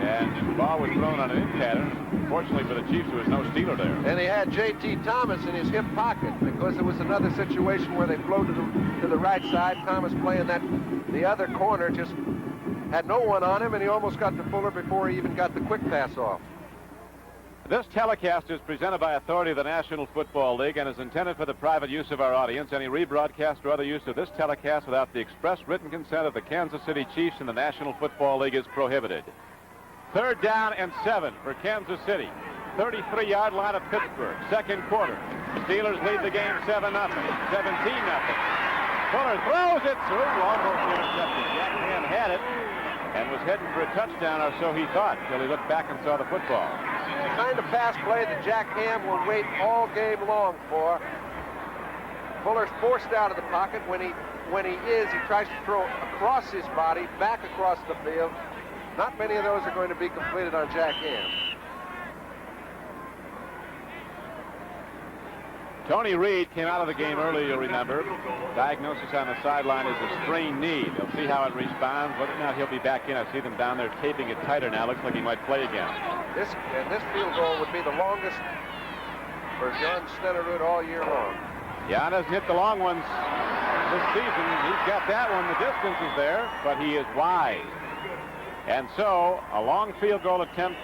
and the ball was thrown on an in pattern. Fortunately for the Chiefs, there was no Steeler there. And he had J.T. Thomas in his hip pocket because there was another situation where they floated to the right side. Thomas playing the other corner, just had no one on him, and he almost got to Fuller before he even got the quick pass off. This telecast is presented by authority of the National Football League and is intended for the private use of our audience. Any rebroadcast or other use of this telecast without the express written consent of the Kansas City Chiefs and the National Football League is prohibited. 3rd down and 7 for Kansas City. 33-yard line of Pittsburgh. Second quarter. Steelers lead the game 7-0. 17-0. Fuller throws it through. Almost intercepted. Jack Ham had it and was heading for a touchdown, or so he thought, until he looked back and saw the football. The kind of pass play that Jack Ham will wait all game long for. Fuller's forced out of the pocket. When he tries to throw across his body, back across the field. Not many of those are going to be completed on Jack Ham. Tony Reed came out of the game early, you'll remember. Diagnosis on the sideline is a sprained knee. They'll see how it responds. Whether or not he'll be back in, I see them down there taping it tighter now. Looks like he might play again. This field goal would be the longest for John Stenerud all year long. Jan hasn't hit the long ones this season. He's got that one. The distance is there, but he is wide. And so a long field goal attempt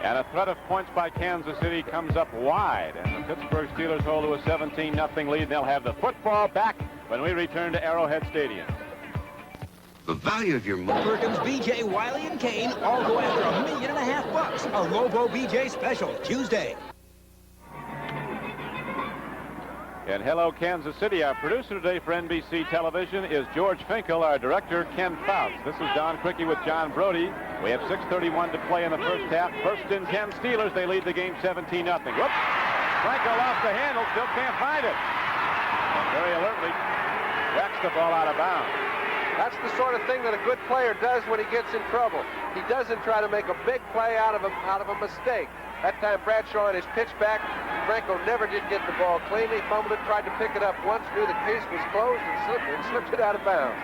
and a threat of points by Kansas City comes up wide. And the Pittsburgh Steelers hold to a 17-0 lead. They'll have the football back when we return to Arrowhead Stadium. The value of your money. Perkins, BJ, Wiley, and Kane all go after $1.5 million. A Lobo BJ special Tuesday. And hello, Kansas City. Our producer today for NBC Television is George Finkel. Our director, Ken Faust. This is Don Criqui with John Brody. We have 6:31 to play in the first half. 1st and 10 Steelers. They lead the game 17-0. Whoops. Franco lost the handle. Still can't find it. And very alertly whacks the ball out of bounds. That's the sort of thing that a good player does when he gets in trouble. He doesn't try to make a big play out of a mistake. That time Bradshaw in his pitch back, Franco never did get the ball clean. He fumbled it, tried to pick it up once, knew the case was closed, and slipped it out of bounds.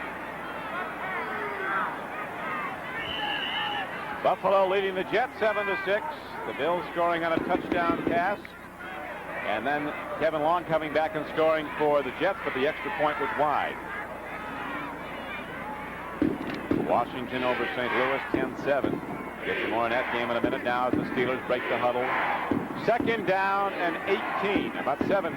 Buffalo leading the Jets 7-6. The Bills scoring on a touchdown pass. And then Kevin Long coming back and scoring for the Jets, but the extra point was wide. Washington over St. Louis 10-7. Get some more in that game in a minute now as the Steelers break the huddle. 2nd down and 18, about 17.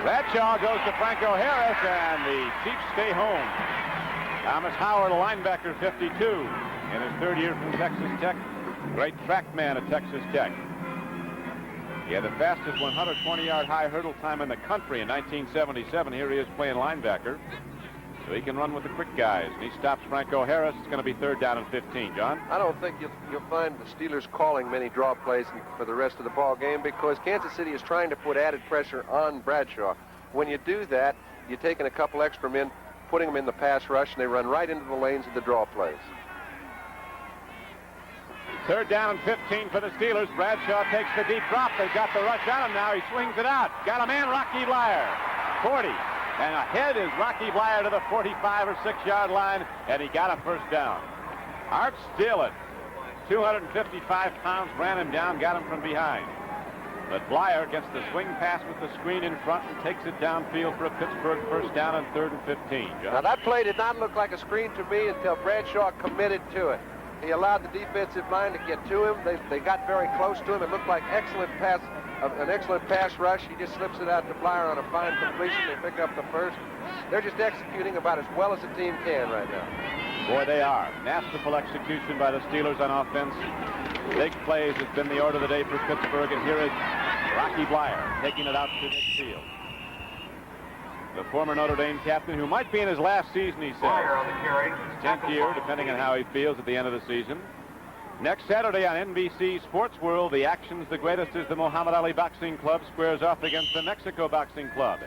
Bradshaw goes to Franco Harris, and the Chiefs stay home. Thomas Howard, a linebacker, 52, in his 3rd year from Texas Tech. Great track man at Texas Tech. He had the fastest 120-yard high hurdle time in the country in 1977. Here he is playing linebacker. So he can run with the quick guys. And he stops Franco Harris. It's going to be 3rd down and 15. John? I don't think you'll find the Steelers calling many draw plays for the rest of the ball game because Kansas City is trying to put added pressure on Bradshaw. When you do that, you're taking a couple extra men, putting them in the pass rush, and they run right into the lanes of the draw plays. 3rd down and 15 for the Steelers. Bradshaw takes the deep drop. They've got the rush on him now. He swings it out. Got a man, Rocky Blyer. 40. And ahead is Rocky Blyer to the 45 or 6-yard line, and he got a 1st down. Art Still at 255 pounds ran him down, got him from behind. But Blyer gets the swing pass with the screen in front and takes it downfield for a Pittsburgh 1st down and 3rd and 15. John? Now that play did not look like a screen to me until Bradshaw committed to it. He allowed the defensive line to get to him. They got very close to him. It looked like an excellent pass rush. He just slips it out to Blyer on a fine completion. They pick up the 1st. They're just executing about as well as a team can right now. Boy, they are. Masterful execution by the Steelers on offense. Big plays has been the order of the day for Pittsburgh, and here is Rocky Blyer taking it out to midfield. The former Notre Dame captain, who might be in his last season, he says. 10th year, depending on how he feels at the end of the season. Next Saturday on NBC Sports World, the action's the greatest as the Muhammad Ali Boxing Club squares off against the Mexico Boxing Club.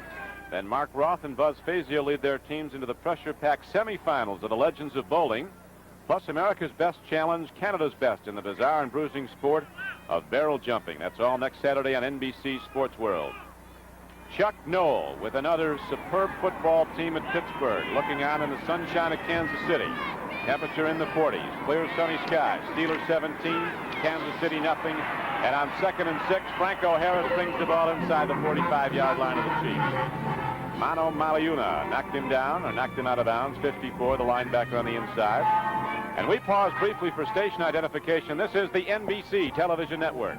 Then Mark Roth and Buzz Fazio lead their teams into the pressure-packed semifinals of the Legends of Bowling, plus America's Best Challenge, Canada's Best in the bizarre and bruising sport of barrel jumping. That's all next Saturday on NBC Sports World. Chuck Noll with another superb football team at Pittsburgh, looking on in the sunshine of Kansas City. Temperature in the 40s, clear sunny skies. Steelers 17, Kansas City nothing. And on 2nd and 6, Franco Harris brings the ball inside the 45-yard line of the Chiefs. Mano Maliuna knocked him down, or knocked him out of bounds, 54, the linebacker on the inside. And we pause briefly for station identification. This is the NBC television network.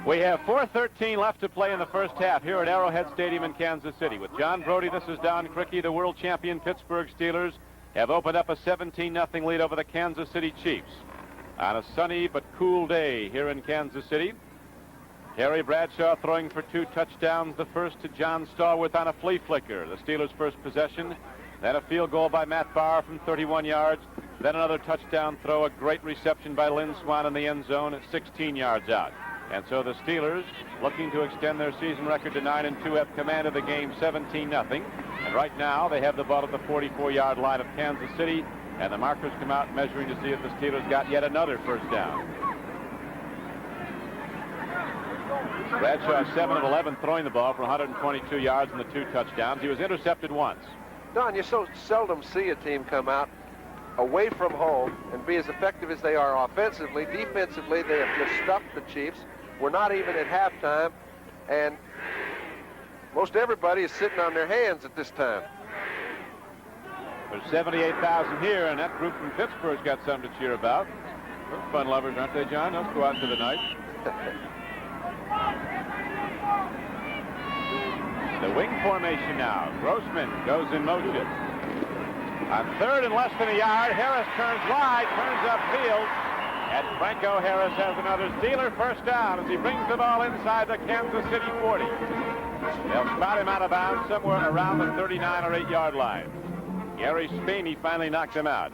We have 4:13 left to play in the first half here at Arrowhead Stadium in Kansas City. With John Brody, this is Don Criqui. The world champion Pittsburgh Steelers have opened up a 17-0 lead over the Kansas City Chiefs. On a sunny but cool day here in Kansas City, Terry Bradshaw throwing for 2 touchdowns. The first to John Stallworth on a flea-flicker, the Steelers' first possession. Then a field goal by Matt Barr from 31 yards. Then another touchdown throw, a great reception by Lynn Swann in the end zone at 16 yards out. And so the Steelers, looking to extend their season record to 9-2, have commanded the game 17-0. And right now, they have the ball at the 44-yard line of Kansas City. And the markers come out measuring to see if the Steelers got yet another first down. Bradshaw 7 of 11 throwing the ball for 122 yards and the 2 touchdowns. He was intercepted once. Don, you so seldom see a team come out away from home and be as effective as they are offensively. Defensively, they have just stuffed the Chiefs. We're not even at halftime, and most everybody is sitting on their hands at this time. There's 78,000 here, and that group from Pittsburgh's got something to cheer about. They're fun lovers, aren't they, John? Let's go out to the night. The wing formation now. Grossman goes in motion. On 3rd and less than a yard, Harris turns wide, turns upfield, and Franco Harris has another Steeler first down as he brings the ball inside the Kansas City 40. They'll spot him out of bounds somewhere around the 39 or 8-yard line. Gary Spiney finally knocked him out.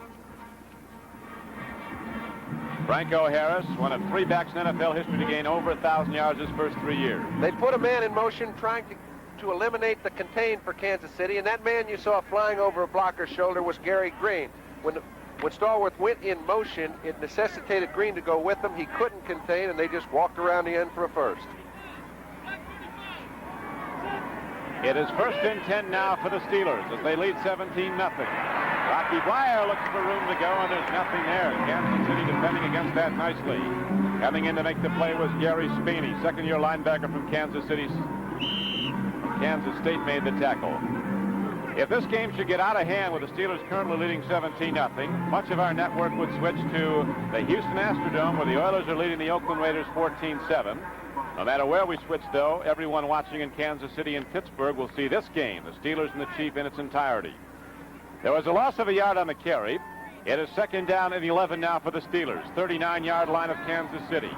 Franco Harris, one of 3 backs in NFL history to gain over 1,000 yards his first 3 years. They put a man in motion trying to eliminate the contain for Kansas City, and that man you saw flying over a blocker's shoulder was Gary Green. When Stallworth went in motion, it necessitated Green to go with him. He couldn't contain, and they just walked around the end for a first. It is 1st and 10 now for the Steelers as they lead 17-0. Rocky Blyer looks for room to go, and there's nothing there. Kansas City defending against that nicely. Coming in to make the play was Gary Spiney, 2nd-year linebacker from Kansas City. Kansas State made the tackle. If this game should get out of hand with the Steelers currently leading 17-0, much of our network would switch to the Houston Astrodome, where the Oilers are leading the Oakland Raiders 14-7. No matter where we switch, though, everyone watching in Kansas City and Pittsburgh will see this game, the Steelers and the Chief, in its entirety. There was a loss of a yard on the carry. It is 2nd down and 11 now for the Steelers, 39-yard line of Kansas City.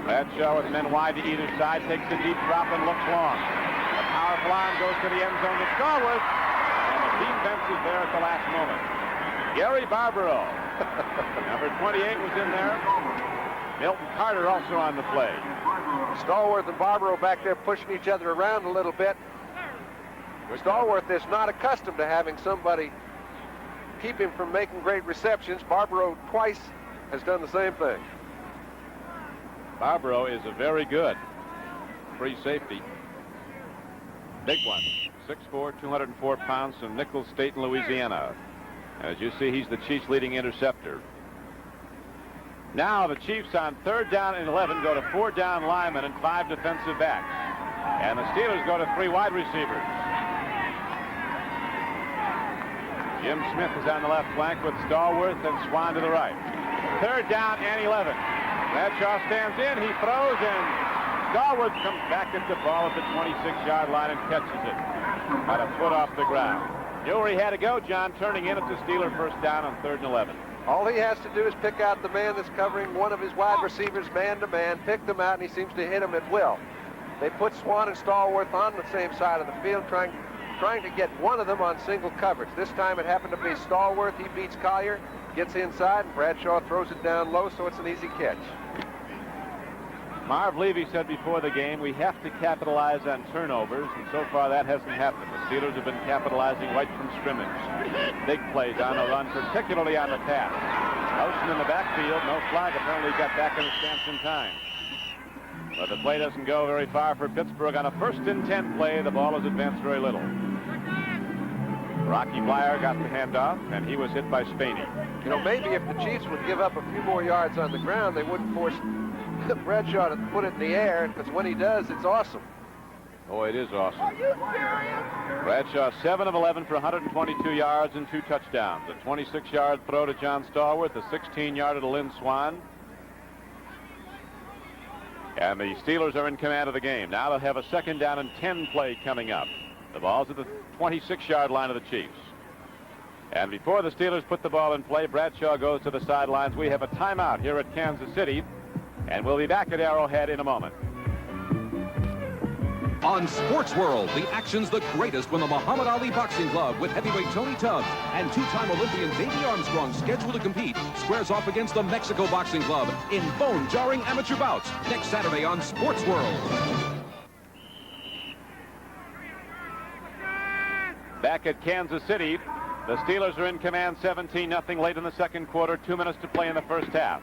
Bradshaw with men wide to either side, takes a deep drop and looks long. The powerful arm goes to the end zone to Stallworth, and the defense is there at the last moment. Gary Barbaro, number 28, was in there. Milton Carter also on the play. Stallworth and Barbaro back there pushing each other around a little bit. Stallworth is not accustomed to having somebody keep him from making great receptions. Barbaro twice has done the same thing. Barbaro is a very good free safety. Big one. 6'4", 204 pounds from Nichols State in Louisiana. As you see, he's the Chiefs' leading interceptor. Now the Chiefs on 3rd down and 11 go to 4 down linemen and 5 defensive backs. And the Steelers go to 3 wide receivers. Jim Smith is on the left flank with Stallworth and Swann to the right. 3rd down and 11. Bradshaw stands in, he throws, and Stallworth comes back at the ball at the 26-yard line and catches it. About a foot off the ground. Knew where he had to go, John, turning in at the Steeler first down on 3rd and 11. All he has to do is pick out the man that's covering one of his wide receivers man-to-man, pick them out, and he seems to hit them at will. They put Swann and Stallworth on the same side of the field, trying to get one of them on single coverage. This time it happened to be Stallworth. He beats Collier, gets inside, and Bradshaw throws it down low, so it's an easy catch. Marv Levy said before the game, we have to capitalize on turnovers, and so far that hasn't happened. The Steelers have been capitalizing right from scrimmage. Big plays on the run, particularly on the pass. Motion in the backfield, no flag. Apparently he got back in the stance in time. But the play doesn't go very far for Pittsburgh. On a 1st and 10 play, the ball has advanced very little. Rocky Blyer got the handoff, and he was hit by Spaney. You know, maybe if the Chiefs would give up a few more yards on the ground, they wouldn't force Bradshaw to put it in the air, because when he does, it's awesome. Oh, it is awesome. Are you serious? Bradshaw 7 of 11 for 122 yards and 2 touchdowns. A 26-yard throw to John Stallworth, a 16-yarder to Lynn Swann. And the Steelers are in command of the game. Now they'll have a 2nd down and 10 play coming up. The ball's at the 26-yard line of the Chiefs. And before the Steelers put the ball in play, Bradshaw goes to the sidelines. We have a timeout here at Kansas City, and we'll be back at Arrowhead in a moment. On Sports World, the action's the greatest when the Muhammad Ali Boxing Club with heavyweight Tony Tubbs and 2-time Olympian Davey Armstrong scheduled to compete squares off against the Mexico Boxing Club in bone-jarring amateur bouts next Saturday on Sports World. Back at Kansas City, the Steelers are in command 17-0 late in the 2nd quarter, 2 minutes to play in the 1st half.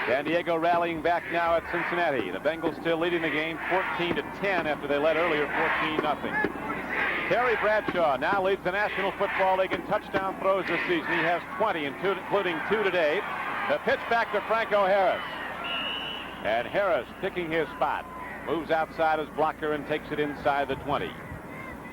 San Diego rallying back now at Cincinnati. The Bengals still leading the game 14-10 after they led earlier 14-0. Terry Bradshaw now leads the National Football League in touchdown throws this season. He has 20, including 2 today. The pitch back to Franco Harris. And Harris picking his spot. Moves outside his blocker and takes it inside the 20.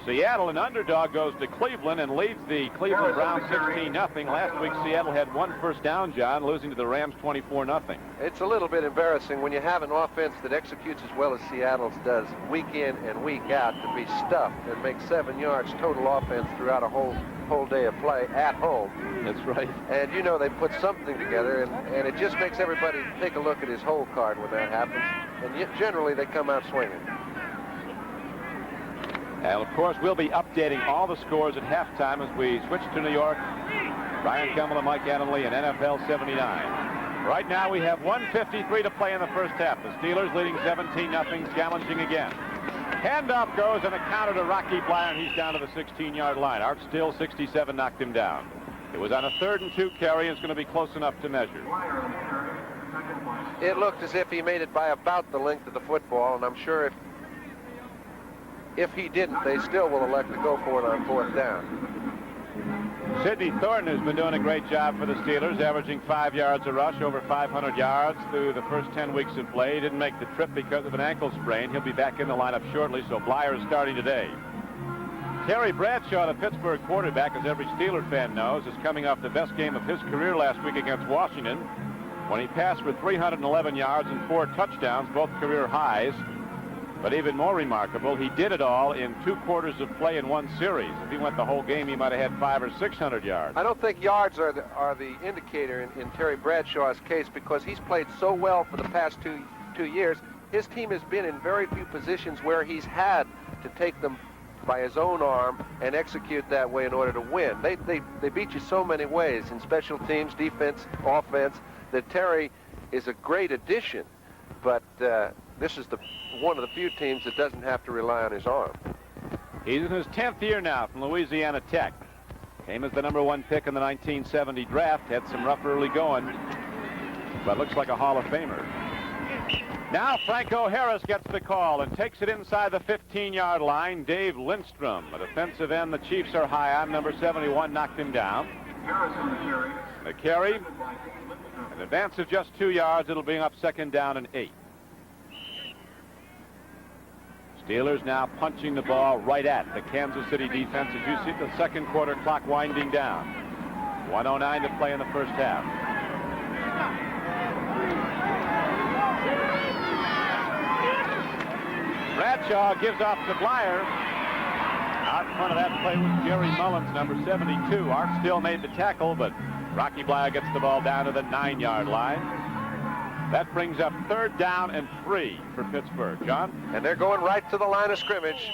Seattle, an underdog, goes to Cleveland and leads the Cleveland Browns 16-0. Last week, Seattle had 1 first down, John, losing to the Rams 24-0. It's a little bit embarrassing when you have an offense that executes as well as Seattle's does week in and week out to be stuffed and make 7 yards total offense throughout a whole day of play at home. That's right. And you know they put something together, and it just makes everybody take a look at his hole card when that happens. And yet generally they come out swinging. And, of course, we'll be updating all the scores at halftime as we switch to New York. Brian Kemmel and Mike Adamle in NFL 79. Right now, we have 1:53 to play in the 1st half. The Steelers leading 17-0, challenging again. Handoff goes and a counter to Rocky Blyer, and he's down to the 16-yard line. Art Still, 67, knocked him down. It was on a 3rd and 2 carry, and it's going to be close enough to measure. It looked as if he made it by about the length of the football, and I'm sure if he didn't, they still will elect to go for it on 4th down. Sidney Thornton has been doing a great job for the Steelers, averaging 5 yards a rush, over 500 yards through the first 10 weeks of play. He didn't make the trip because of an ankle sprain. He'll be back in the lineup shortly, so Blyer is starting today. Terry Bradshaw, the Pittsburgh quarterback, as every Steeler fan knows, is coming off the best game of his career last week against Washington, when he passed for 311 yards and 4 touchdowns, both career highs. But even more remarkable, he did it all in 2 quarters of play in 1 series. If he went the whole game, he might have had 500 or 600 yards. I don't think yards are the indicator in Terry Bradshaw's case, because he's played so well for the past two years. His team has been in very few positions where he's had to take them by his own arm and execute that way in order to win. They beat you so many ways in special teams, defense, offense, that Terry is a great addition. But this is one of the few teams that doesn't have to rely on his arm. He's in his 10th year now from Louisiana Tech. Came as the #1 pick in the 1970 draft. Had some rough early going, but looks like a Hall of Famer. Now Franco Harris gets the call and takes it inside the 15-yard line. Dave Lindstrom, a defensive end the Chiefs are high on, number 71, knocked him down. The carry, an advance of just 2 yards. It'll bring up 2nd down and 8. Steelers now punching the ball right at the Kansas City defense as you see the 2nd quarter clock winding down. 1:09 to play in the 1st half. Bradshaw gives off to Blyer. Out in front of that play was Jerry Mullins, number 72. Art still made the tackle, but Rocky Blyer gets the ball down to the 9-yard line. That brings up 3rd down and 3 for Pittsburgh. John? And they're going right to the line of scrimmage.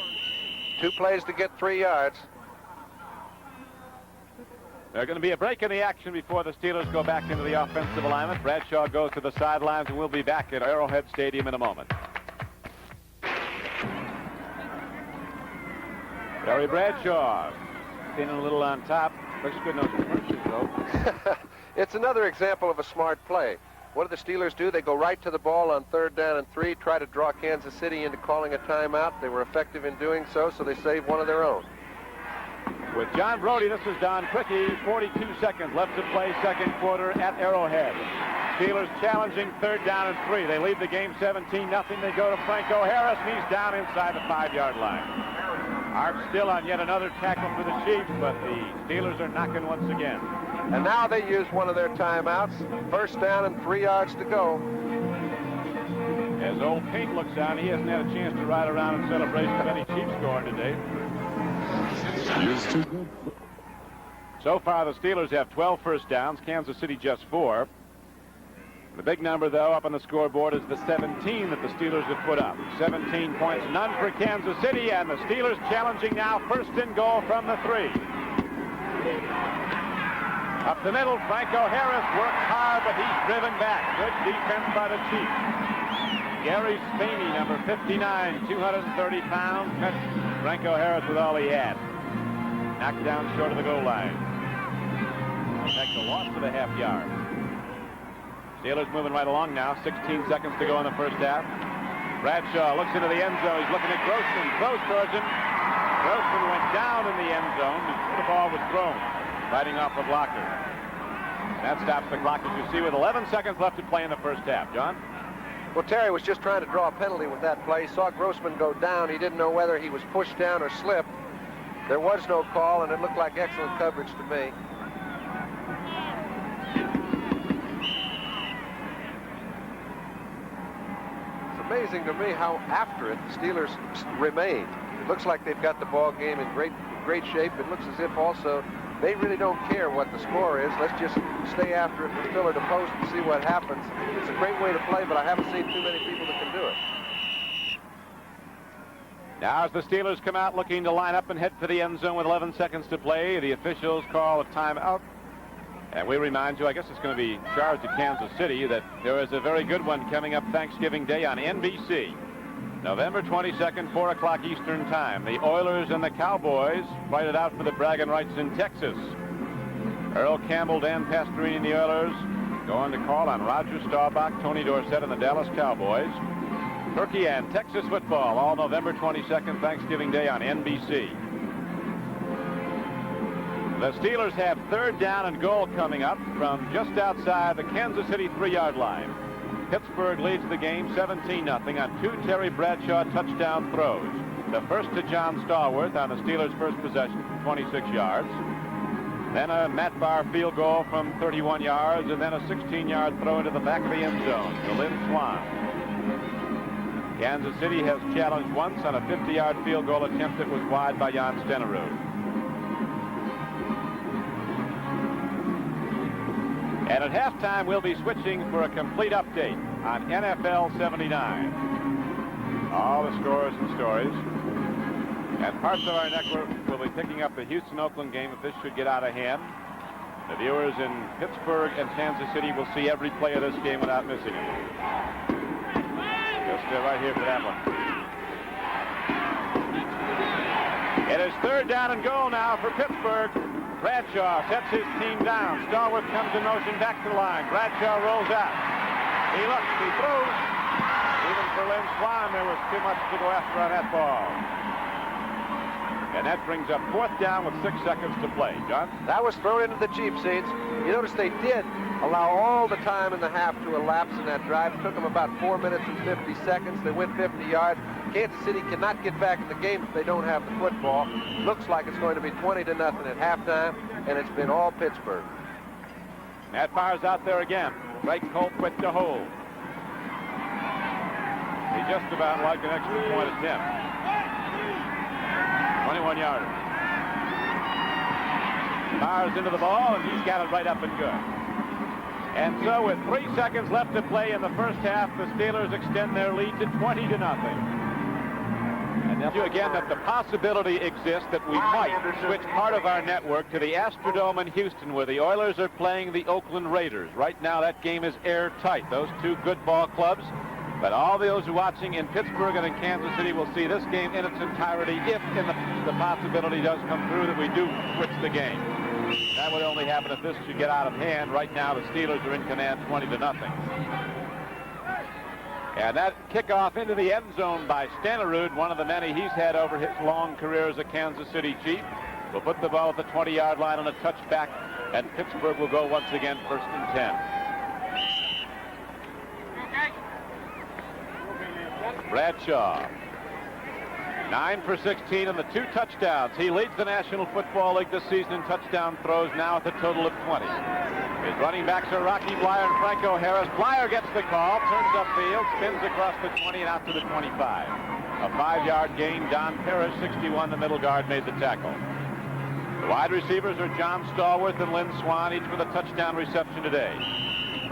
2 plays to get 3 yards. There's going to be a break in the action before the Steelers go back into the offensive alignment. Bradshaw goes to the sidelines, and we'll be back at Arrowhead Stadium in a moment. Terry Bradshaw standing a little on top. Looks good in those commercials, though. It's another example of a smart play. What do the Steelers do? They go right to the ball on 3rd down and 3, try to draw Kansas City into calling a timeout. They were effective in doing so, so they saved one of their own. With John Brody, this is Don Cricky. 42 seconds left to play, 2nd quarter at Arrowhead. Steelers challenging 3rd down and 3. They lead the game 17-0. They go to Franco Harris, and he's down inside the 5-yard line. Art still on yet another tackle for the Chiefs, but the Steelers are knocking once again. And now they use one of their timeouts. 1st down and 3 yards to go. As old Pink looks down, he hasn't had a chance to ride around in celebration of any Chiefs scoring today. So far, the Steelers have 12 first downs, Kansas City just 4. The big number, though, up on the scoreboard is the 17 that the Steelers have put up. 17 points, none for Kansas City, and the Steelers challenging now 1st and goal from the 3. Up the middle, Franco Harris works hard, but he's driven back. Good defense by the Chiefs. Gary Spaney, number 59, 230 pounds, met Franco Harris with all he had. Knocked down short of the goal line. That's a loss of a half yard. Steelers moving right along now. 16 seconds to go in the 1st half. Bradshaw looks into the end zone. He's looking at Grossman. Throws towards him. Grossman went down in the end zone before the ball was thrown, fighting off the blocker. That stops the clock, as you see, with 11 seconds left to play in the 1st half. John? Well, Terry was just trying to draw a penalty with that play. Saw Grossman go down. He didn't know whether he was pushed down or slipped. There was no call, and it looked like excellent coverage to me. It's amazing to me how after it the Steelers remain. It looks like they've got the ball game in great shape. It looks as if also they really don't care what the score is. Let's just stay after it from pillar to post and see what happens. It's a great way to play, but I haven't seen too many people that can do it. Now as the Steelers come out looking to line up and head for the end zone with 11 seconds to play, the officials call a timeout. And we remind you, I guess it's going to be charged to Kansas City, that there is a very good one coming up Thanksgiving Day on NBC. November 22nd, 4 o'clock Eastern Time. The Oilers and the Cowboys fight it out for the bragging rights in Texas. Earl Campbell, Dan Pastorini and the Oilers going to call on Roger Staubach, Tony Dorsett and the Dallas Cowboys. Turkey and Texas football, all November 22nd, Thanksgiving Day on NBC. The Steelers have 3rd down and goal coming up from just outside the Kansas City 3-yard line. Pittsburgh leads the game 17-0 on 2 Terry Bradshaw touchdown throws. The first to John Stallworth on the Steelers' first possession from 26 yards. Then a Matt Barr field goal from 31 yards, and then a 16-yard throw into the back of the end zone to Lynn Swann. Kansas City has challenged once on a 50-yard field goal attempt that was wide by Jan Stenerud. And at halftime, we'll be switching for a complete update on NFL 79. All the scores and stories. And parts of our network will be picking up the Houston-Oakland game if this should get out of hand. The viewers in Pittsburgh and Kansas City will see every play of this game without missing it. Just right here for that one. It is 3rd down and goal now for Pittsburgh. Bradshaw sets his team down. Stallworth comes in motion back to the line. Bradshaw rolls out. He looks, he throws. Even for Lynn Swann, there was too much to go after on that ball. And that brings up 4th down with 6 seconds to play. John? That was thrown into the cheap seats. You notice they did allow all the time in the half to elapse in that drive. It took them about 4 minutes and 50 seconds. They went 50 yards. Kansas City cannot get back in the game if they don't have the football. Looks like it's going to be 20-0 at halftime, and it's been all Pittsburgh. Matt Barr's out there again. Right Colquitt to hold. He just about like an extra point attempt. 21-yarder. Fires into the ball, and he's got it right up and good. And so with 3 seconds left to play in the first half, the Steelers extend their lead to 20-0. And tell you again that the possibility exists that we might switch part of our network to the Astrodome in Houston, where the Oilers are playing the Oakland Raiders. Right now, that game is airtight. Those two good ball clubs. But all those watching in Pittsburgh and in Kansas City will see this game in its entirety if the possibility does come through that we do switch the game. That would only happen if this should get out of hand. Right now, the Steelers are in command 20-0. And that kickoff into the end zone by Stenerud, one of the many he's had over his long career as a Kansas City Chief, will put the ball at the 20-yard line on a touchback, and Pittsburgh will go once again 1st and 10. Bradshaw, 9 for 16 and the 2 touchdowns. He leads the National Football League this season in touchdown throws, now at the total of 20. His running backs are Rocky Bleier and Franco Harris. Bleier gets the call, turns upfield, spins across the 20 and out to the 25. A 5-yard gain. Don Parrish, 61, the middle guard, made the tackle. The wide receivers are John Stallworth and Lynn Swann, each with a touchdown reception today.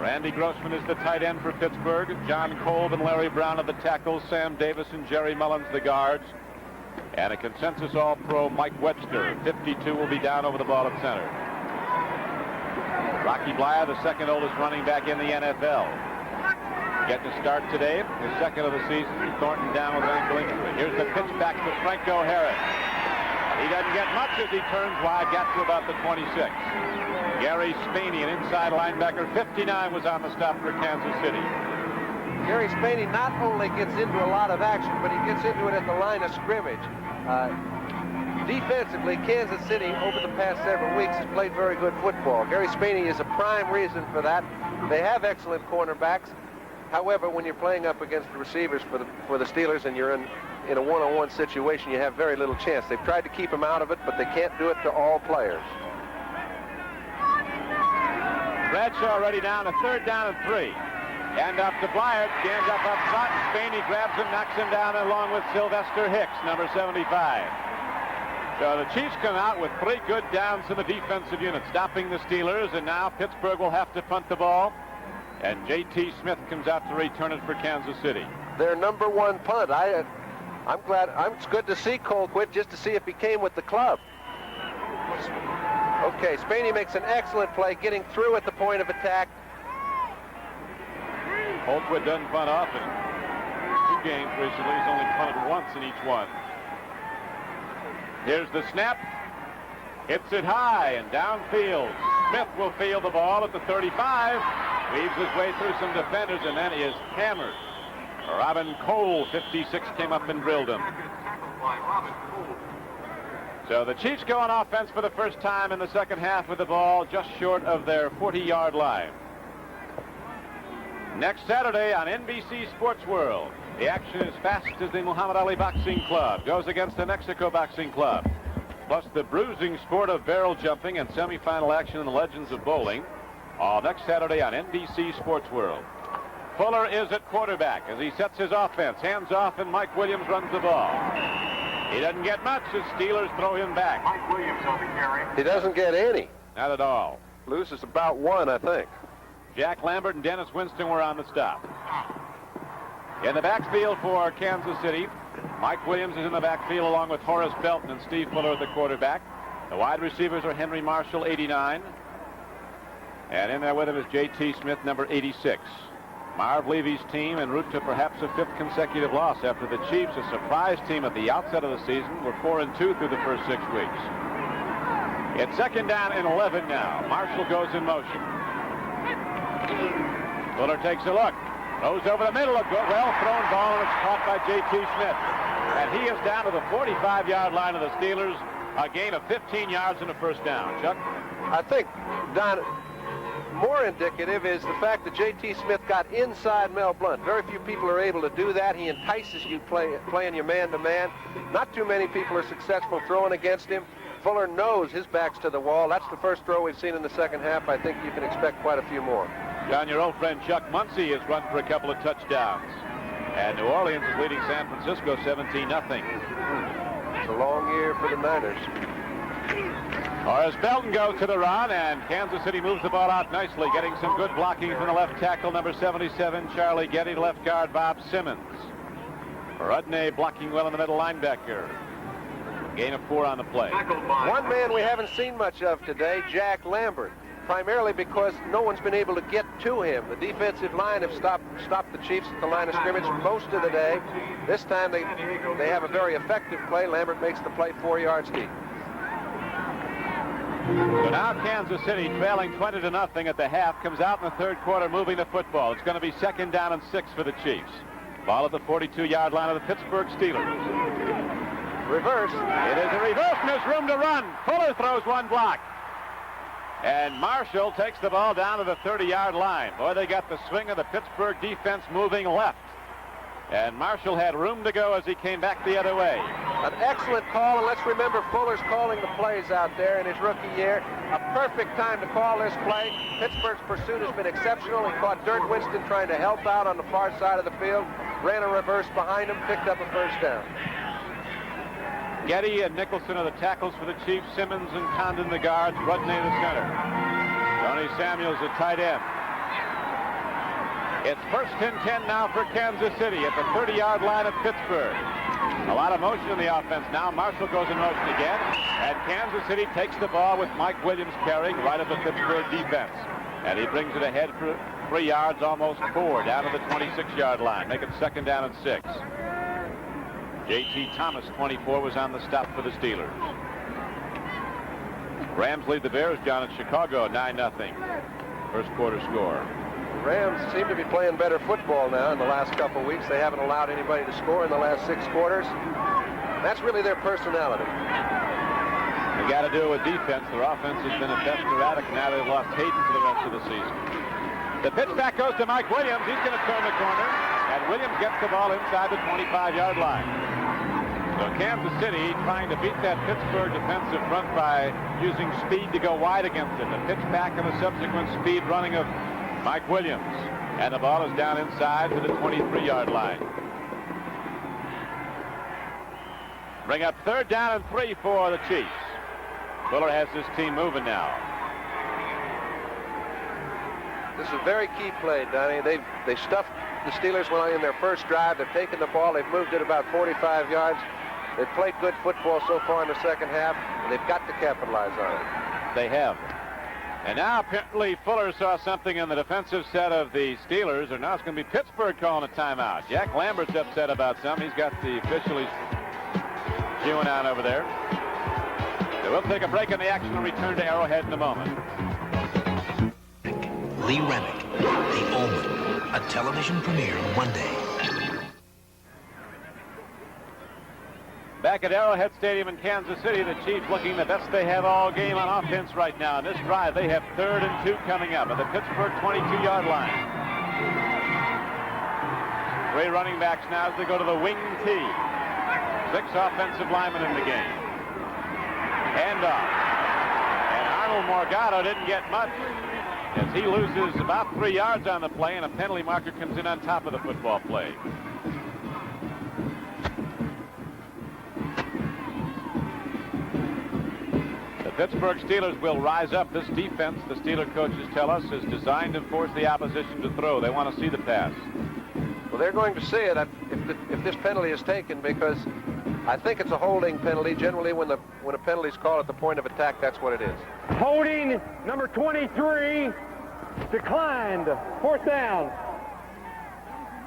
Randy Grossman is the tight end for Pittsburgh. John Kolb and Larry Brown are the tackles. Sam Davis and Jerry Mullins the guards. And a consensus All-Pro Mike Webster, 52, will be down over the ball at center. Rocky Bleier, the second oldest running back in the NFL. Getting a start today, the second of the season. Thornton down with ankle injury. Here's the pitch back to Franco Harris. He doesn't get much as he turns wide, got to about the 26. Gary Spaney, an inside linebacker, 59, was on the stop for Kansas City. Gary Spaney not only gets into a lot of action, but he gets into it at the line of scrimmage. Defensively, Kansas City, over the past several weeks, has played very good football. Gary Spaney is a prime reason for that. They have excellent cornerbacks. However, when you're playing up against the receivers for the Steelers and you're in a one-on-one situation, you have very little chance. They've tried to keep him out of it, but they can't do it to all players. Bradshaw ready down, a 3rd down and 3. And up to Bleier, stands up front. Spaney grabs him, knocks him down along with Sylvester Hicks, number 75. So the Chiefs come out with 3 good downs in the defensive unit, stopping the Steelers, and now Pittsburgh will have to punt the ball. And J.T. Smith comes out to return it for Kansas City. Their number 1 punt. I'm glad. It's good to see Colquitt, just to see if he came with the club. Okay, Spaney makes an excellent play, getting through at the point of attack. Colquitt doesn't punt often. 2 games recently, he's only punted once in each one. Here's the snap. Hits it high and downfield. Smith will field the ball at the 35. Weaves his way through some defenders and then is hammered. Robin Cole, 56, came up and drilled him. So the Chiefs go on offense for the first time in the second half with the ball just short of their 40-yard line. Next Saturday on NBC Sports World, the action is fast as the Muhammad Ali Boxing Club goes against the Mexico Boxing Club. Plus the bruising sport of barrel jumping and semifinal action in the Legends of Bowling. All next Saturday on NBC Sports World. Fuller is at quarterback as he sets his offense. Hands off and Mike Williams runs the ball. He doesn't get much as Steelers throw him back. Mike Williams on the carry. He doesn't get any. Not at all. Loses about 1, I think. Jack Lambert and Dennis Winston were on the stop. In the backfield for Kansas City, Mike Williams is in the backfield along with Horace Belton and Steve Fuller at the quarterback. The wide receivers are Henry Marshall, 89. And in there with him is J.T. Smith, number 86. Marv Levy's team en route to perhaps a 5th consecutive loss after the Chiefs, a surprise team at the outset of the season, were 4-2 through the first 6 weeks. It's 2nd down and 11 now. Marshall goes in motion. Fuller takes a look. Throws over the middle. A good, well-thrown ball, and it's caught by J.T. Smith. And he is down to the 45-yard line of the Steelers. A gain of 15 yards and a first down. Chuck? I think, Don, more indicative is the fact that J.T. Smith got inside Mel Blount. Very few people are able to do that. He entices you playing your man-to-man. Not too many people are successful throwing against him. Fuller knows his back's to the wall. That's the first throw we've seen in the second half. I think you can expect quite a few more. John, your old friend Chuck Muncie has run for a couple of touchdowns. And New Orleans is leading San Francisco 17-0. It's a long year for the Niners. Horace Belton goes to the run, and Kansas City moves the ball out nicely, getting some good blocking from the left tackle, number 77, Charlie Getty, left guard, Bob Simmons. Rudnay blocking well in the middle linebacker. Gain of 4 on the play. One man we haven't seen much of today, Jack Lambert, primarily because no one's been able to get to him. The defensive line have stopped the Chiefs at the line of scrimmage most of the day. This time they have a very effective play. Lambert makes the play 4 yards deep. So now Kansas City, trailing 20-0 at the half, comes out in the third quarter moving the football. It's going to be 2nd down and 6 for the Chiefs. Ball at the 42-yard line of the Pittsburgh Steelers. Reverse. It is a reverse, and there's room to run. Fuller throws one block. And Marshall takes the ball down to the 30-yard line. Boy, they got the swing of the Pittsburgh defense moving left. And Marshall had room to go as he came back the other way. An excellent call, and let's remember Fuller's calling the plays out there in his rookie year. A perfect time to call this play. Pittsburgh's pursuit has been exceptional. He caught Dirk Winston trying to help out on the far side of the field, ran a reverse behind him, picked up a first down. Getty and Nicholson are the tackles for the Chiefs. Simmons and Condon the guards. Rudnay the center. Tony Samuels the tight end. It's 1st and 10 now for Kansas City at the 30-yard line of Pittsburgh. A lot of motion in the offense now. Marshall goes in motion again, and Kansas City takes the ball with Mike Williams carrying right of the Pittsburgh defense. And he brings it ahead for 3 yards, almost 4, down to the 26-yard line. Make it 2nd down and 6. J.T. Thomas, 24, was on the stop for the Steelers. Rams lead the Bears down at Chicago, 9-0. First quarter score. Rams seem to be playing better football now in the last couple of weeks. They haven't allowed anybody to score in the last 6 quarters. That's really their personality. They got to do it with defense. Their offense has been a best erratic. Now they've lost Hayden for the rest of the season. The pitch back goes to Mike Williams. He's going to turn the corner, and Williams gets the ball inside the 25-yard line. So Kansas City trying to beat that Pittsburgh defensive front by using speed to go wide against it. The pitch back and the subsequent speed running of Mike Williams. And the ball is down inside to the 23-yard line. Bring up 3rd down and 3 for the Chiefs. Fuller has this team moving now. This is a very key play, Donnie. They stuffed the Steelers in their first drive. They've taken the ball. They've moved it about 45 yards. They've played good football so far in the second half, and they've got to capitalize on it. They have. And now apparently Fuller saw something in the defensive set of the Steelers, or now it's going to be Pittsburgh calling a timeout. Jack Lambert's upset about something. He's got the official he's chewing on over there. So we'll take a break in the action and return to Arrowhead in a moment. Lee Remick, The Omen, a television premiere Monday. Back at Arrowhead Stadium in Kansas City, the Chiefs looking the best they have all game on offense right now. In this drive, they have 3rd and 2 coming up at the Pittsburgh 22-yard line. 3 running backs now as they go to the wing tee. 6 offensive linemen in the game. Handoff. And Arnold Morgado didn't get much as he loses about 3 yards on the play, and a penalty marker comes in on top of the football play. The Pittsburgh Steelers will rise up. This defense, the Steeler coaches tell us, is designed to force the opposition to throw. They want to see the pass. Well, they're going to see it if this penalty is taken, because I think it's a holding penalty. Generally, when a penalty is called at the point of attack, that's what it is. Holding number 23 declined. 4th down.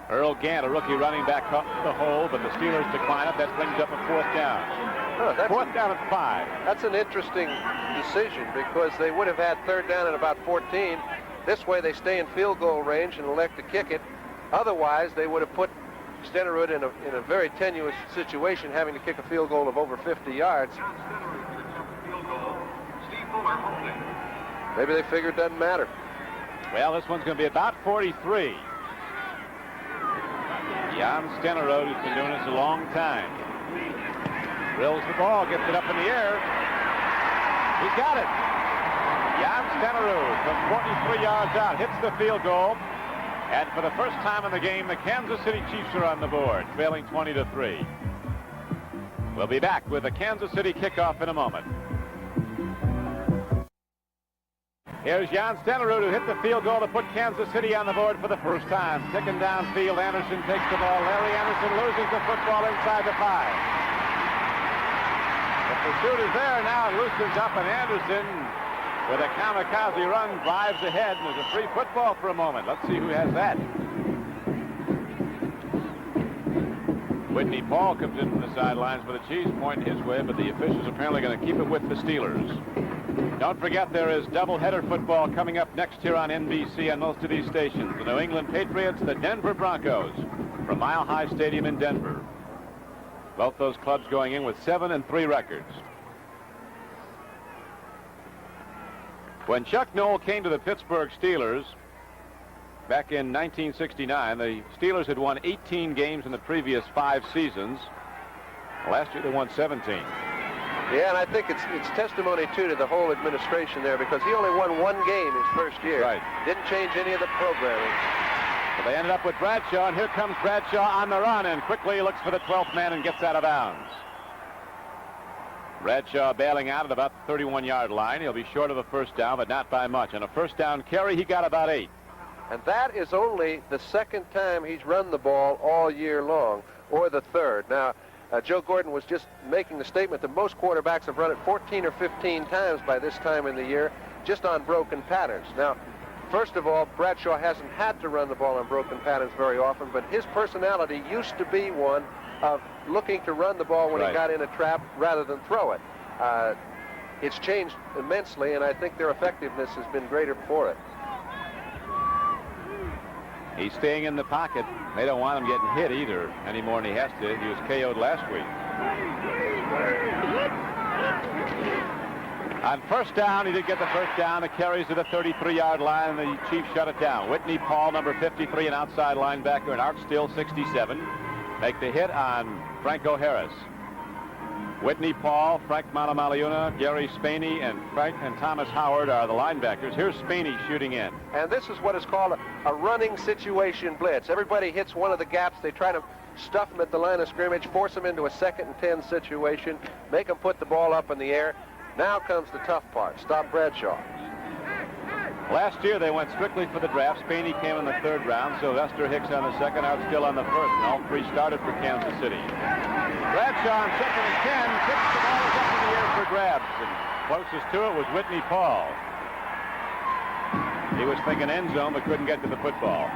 Earl Gant, a rookie running back, caught the hold, but the Steelers decline it. That brings up a 4th down. 4th down and 5. That's an interesting decision, because they would have had 3rd down at about 14. This way they stay in field goal range and elect to kick it. Otherwise, they would have put Stenerud in a very tenuous situation, having to kick a field goal of over 50 yards. Maybe they figure it doesn't matter. Well, this one's going to be about 43. Jan Stenerud, who's been doing this a long time, drills the ball, gets it up in the air. He's got it. Jan Stenerud from 43 yards out hits the field goal. And for the first time in the game, the Kansas City Chiefs are on the board, trailing 20-3. We'll be back with the Kansas City kickoff in a moment. Here's Jan Stenerud, who hit the field goal to put Kansas City on the board for the first time. Kicking downfield, Anderson takes the ball. Larry Anderson loses the football inside the 5. The pursuit is there now. It loosens up, and Anderson, with a kamikaze run, drives ahead, and there's a free football for a moment. Let's see who has that. Whitney Paul comes in from the sidelines for the Chiefs, pointing his way, but the officials apparently going to keep it with the Steelers. Don't forget, there is doubleheader football coming up next here on NBC on most of these stations. The New England Patriots, the Denver Broncos, from Mile High Stadium in Denver. Both those clubs going in with 7-3 records. When Chuck Noll came to the Pittsburgh Steelers back in 1969, the Steelers had won 18 games in the previous 5 seasons. Last year they won 17. Yeah, and I think it's testimony, too, to the whole administration there, because he only won 1 game his first year. Right. Didn't change any of the programming. Well, they ended up with Bradshaw, and here comes Bradshaw on the run, and quickly looks for the 12th man and gets out of bounds. Bradshaw bailing out at about the 31-yard line. He'll be short of the first down, but not by much. On a first down carry, he got about 8. And that is only the 2nd time he's run the ball all year long, or the 3rd. Now, Joe Gordon was just making the statement that most quarterbacks have run it 14 or 15 times by this time in the year, just on broken patterns. Now, first of all, Bradshaw hasn't had to run the ball on broken patterns very often, but his personality used to be one of looking to run the ball when he got in a trap rather than throw it. It's changed immensely, and I think their effectiveness has been greater for it. He's staying in the pocket. They don't want him getting hit either any more than he has to. He was KO'd last week. On first down, he did get the first down. It carries to the 33-yard line, and the Chiefs shut it down. Whitney Paul, number 53, an outside linebacker, and Art Still, 67, make the hit on Franco Harris. Whitney Paul, Frank Malamaliuna, Gary Spaney, and Thomas Howard are the linebackers. Here's Spaney shooting in. And this is what is called a running situation blitz. Everybody hits one of the gaps. They try to stuff them at the line of scrimmage, force them into a 2nd and 10 situation, make them put the ball up in the air. Now comes the tough part. Stop Bradshaw. Last year, they went strictly for the draft. Spaney came in the 3rd round. Sylvester Hicks on the 2nd, Art Still on the 1st. And all 3 started for Kansas City. Bradshaw on 2nd and 10. Kicks the ball up in the air for grabs. And closest to it was Whitney Paul. He was thinking end zone, but couldn't get to the football.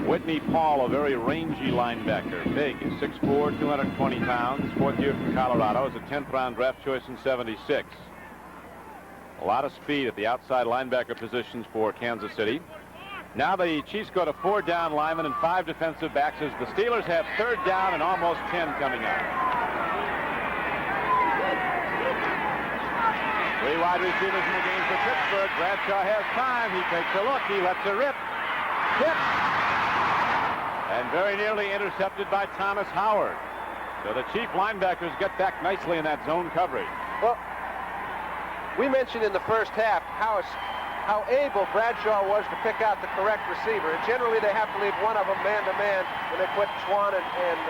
Whitney Paul, a very rangy linebacker, big, 6'4", 220 pounds, 4th year from Colorado, is a 10th round draft choice in 76. A lot of speed at the outside linebacker positions for Kansas City. Now the Chiefs go to 4 down linemen and 5 defensive backs as the Steelers have 3rd down and almost 10 coming up. 3 wide receivers in the game for Pittsburgh. Bradshaw has time. He takes a look. He lets it rip. Hit. And very nearly intercepted by Thomas Howard. So the Chief linebackers get back nicely in that zone coverage. Well, we mentioned in the first half how able Bradshaw was to pick out the correct receiver. And generally they have to leave one of them man-to-man when they put Swann and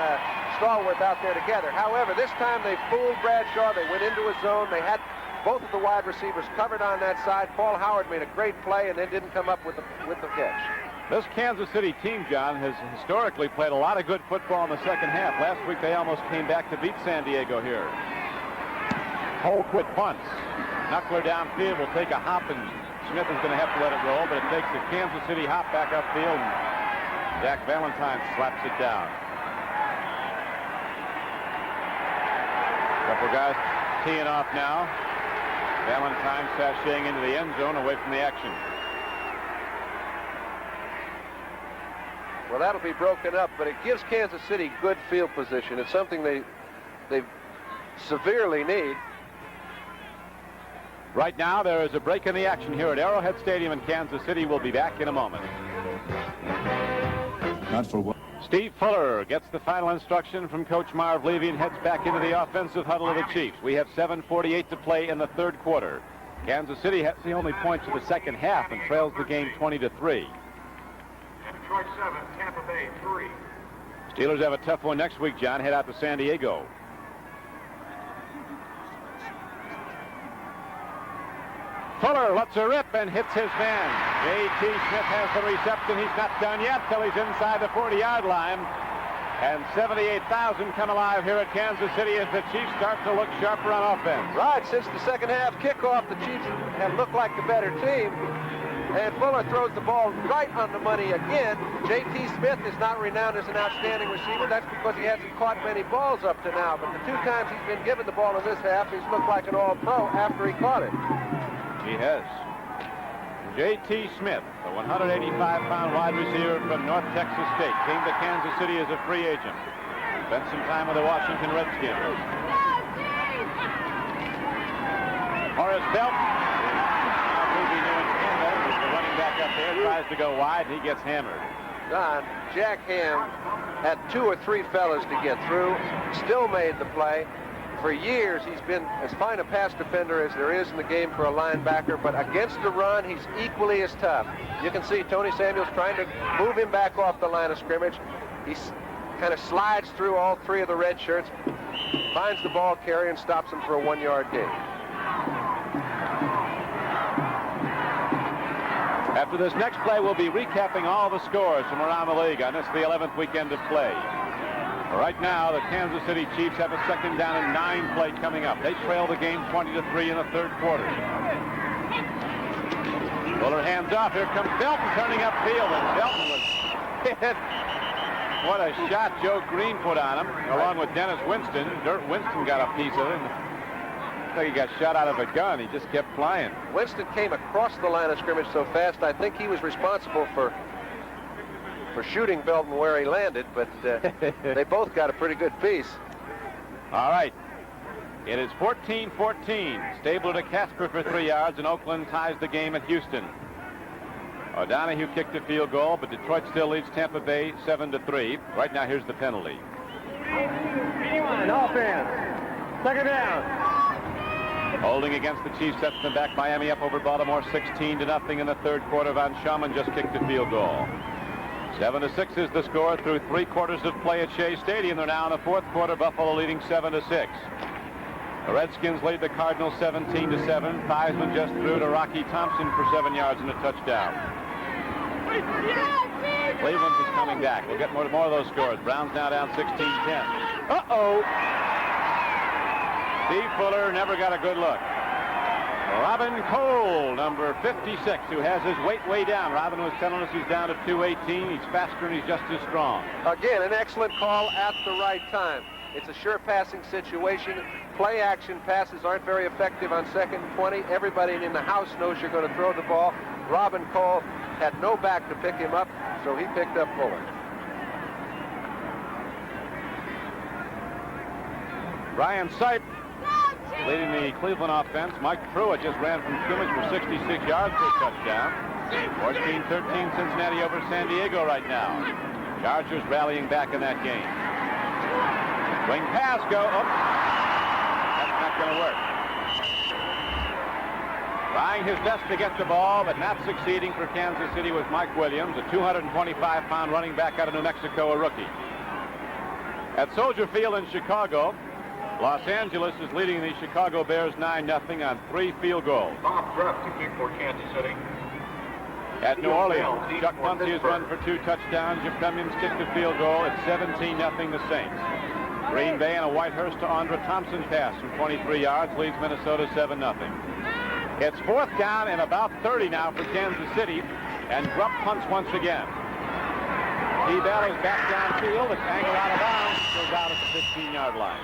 Stallworth out there together. However, this time they fooled Bradshaw. They went into a zone. They had both of the wide receivers covered on that side. Paul Howard made a great play and then didn't come up with the catch. This Kansas City team, John, has historically played a lot of good football in the 2nd half. Last week they almost came back to beat San Diego here. Colquitt punts. Knuckler downfield will take a hop, and Smith is going to have to let it roll, but it takes a Kansas City hop back upfield, and Jack Valentine slaps it down. Couple guys teeing off now. Valentine sashaying into the end zone away from the action. Well, that'll be broken up, but it gives Kansas City good field position. It's something they severely need. Right now, there is a break in the action here at Arrowhead Stadium in Kansas City. We'll be back in a moment. Not for what? Steve Fuller gets the final instruction from Coach Marv Levy and heads back into the offensive huddle of the Chiefs. We have 7:48 to play in the third quarter. Kansas City has the only points of the second half and trails the game 20-3. Detroit 7, Tampa Bay 3. Steelers have a tough one next week, John. Head out to San Diego. Fuller lets her rip and hits his man. J.T. Smith has the reception. He's not done yet till he's inside the 40-yard line. And 78,000 come alive here at Kansas City as the Chiefs start to look sharper on offense. Right, since the second half kickoff, the Chiefs have looked like the better team. And Fuller throws the ball right on the money again. J.T. Smith is not renowned as an outstanding receiver. That's because he hasn't caught many balls up to now. But the 2 times he's been given the ball in this half, he's looked like an all-pro after he caught it. He has. J.T. Smith, the 185-pound wide receiver from North Texas State, came to Kansas City as a free agent. Spent some time with the Washington Redskins. Horace Belt, the running back up there, tries to go wide, and he gets hammered. Don, Jack Ham had 2 or 3 fellas to get through, still made the play. For years, he's been as fine a pass defender as there is in the game for a linebacker, but against the run, he's equally as tough. You can see Tony Samuels trying to move him back off the line of scrimmage. He kind of slides through all 3 of the red shirts, finds the ball carrier, and stops him for a 1-yard gain. After this next play, we'll be recapping all the scores from around the league on this, the 11th weekend of play. Right now, the Kansas City Chiefs have a second down and 9 play coming up. They trail the game 20-3 in the third quarter. Fuller hands off. Here comes Belton turning upfield, and Belton was hit. What a shot Joe Green put on him, along with Dennis Winston. Winston got a piece of it. I think he got shot out of a gun. He just kept flying. Winston came across the line of scrimmage so fast, I think he was responsible for shooting Belton where he landed, but they both got a pretty good piece. All right. It is 14-14. Stabler to Casper for 3 yards, and Oakland ties the game at Houston. O'Donohue kicked a field goal, but Detroit still leads Tampa Bay 7-3. Right now, here's the penalty. Offense. Second down. Holding against the Chiefs sets them back. Miami up over Baltimore 16-0 in the third quarter. Von Schumann just kicked a field goal. 7-6 is the score through 3 quarters of play at Shea Stadium. They're now in the fourth quarter. Buffalo leading 7-6. The Redskins lead the Cardinals 17-7. Theismann just threw to Rocky Thompson for 7 yards and a touchdown. Cleveland is coming back. We'll get more of those scores. Browns now down 16-10. Uh-oh. Steve Fuller never got a good look. Robin Cole, number 56, who has his weight way down. Robin was telling us he's down to 218. He's faster and he's just as strong. Again, an excellent call at the right time. It's a sure passing situation. Play action passes aren't very effective on 2nd and 20. Everybody in the house knows you're going to throw the ball. Robin Cole had no back to pick him up, so he picked up Fuller. Brian Sipe leading the Cleveland offense. Mike Pruitt just ran from scrimmage for 66 yards for a touchdown. 14-13 Cincinnati over San Diego right now. Chargers rallying back in that game. Wing pass go. Oh, that's not going to work. Trying his best to get the ball, but not succeeding for Kansas City was Mike Williams, a 225-pound running back out of New Mexico, a rookie. At Soldier Field in Chicago, Los Angeles is leading the Chicago Bears 9-0 on 3 field goals. Bob Druff to kick for Kansas City. At New Orleans, Chuck Muncie has run for 2 touchdowns. Jim Cummings kicked a field goal. It's 17-0 the Saints. Green Bay and a Whitehurst to Andra Thompson pass from 23 yards leads Minnesota 7-0. It's 4th down and about 30 now for Kansas City, and Grupp punts once again. T-Bell is back downfield. It's angled out of bounds. Goes out at the 15-yard line.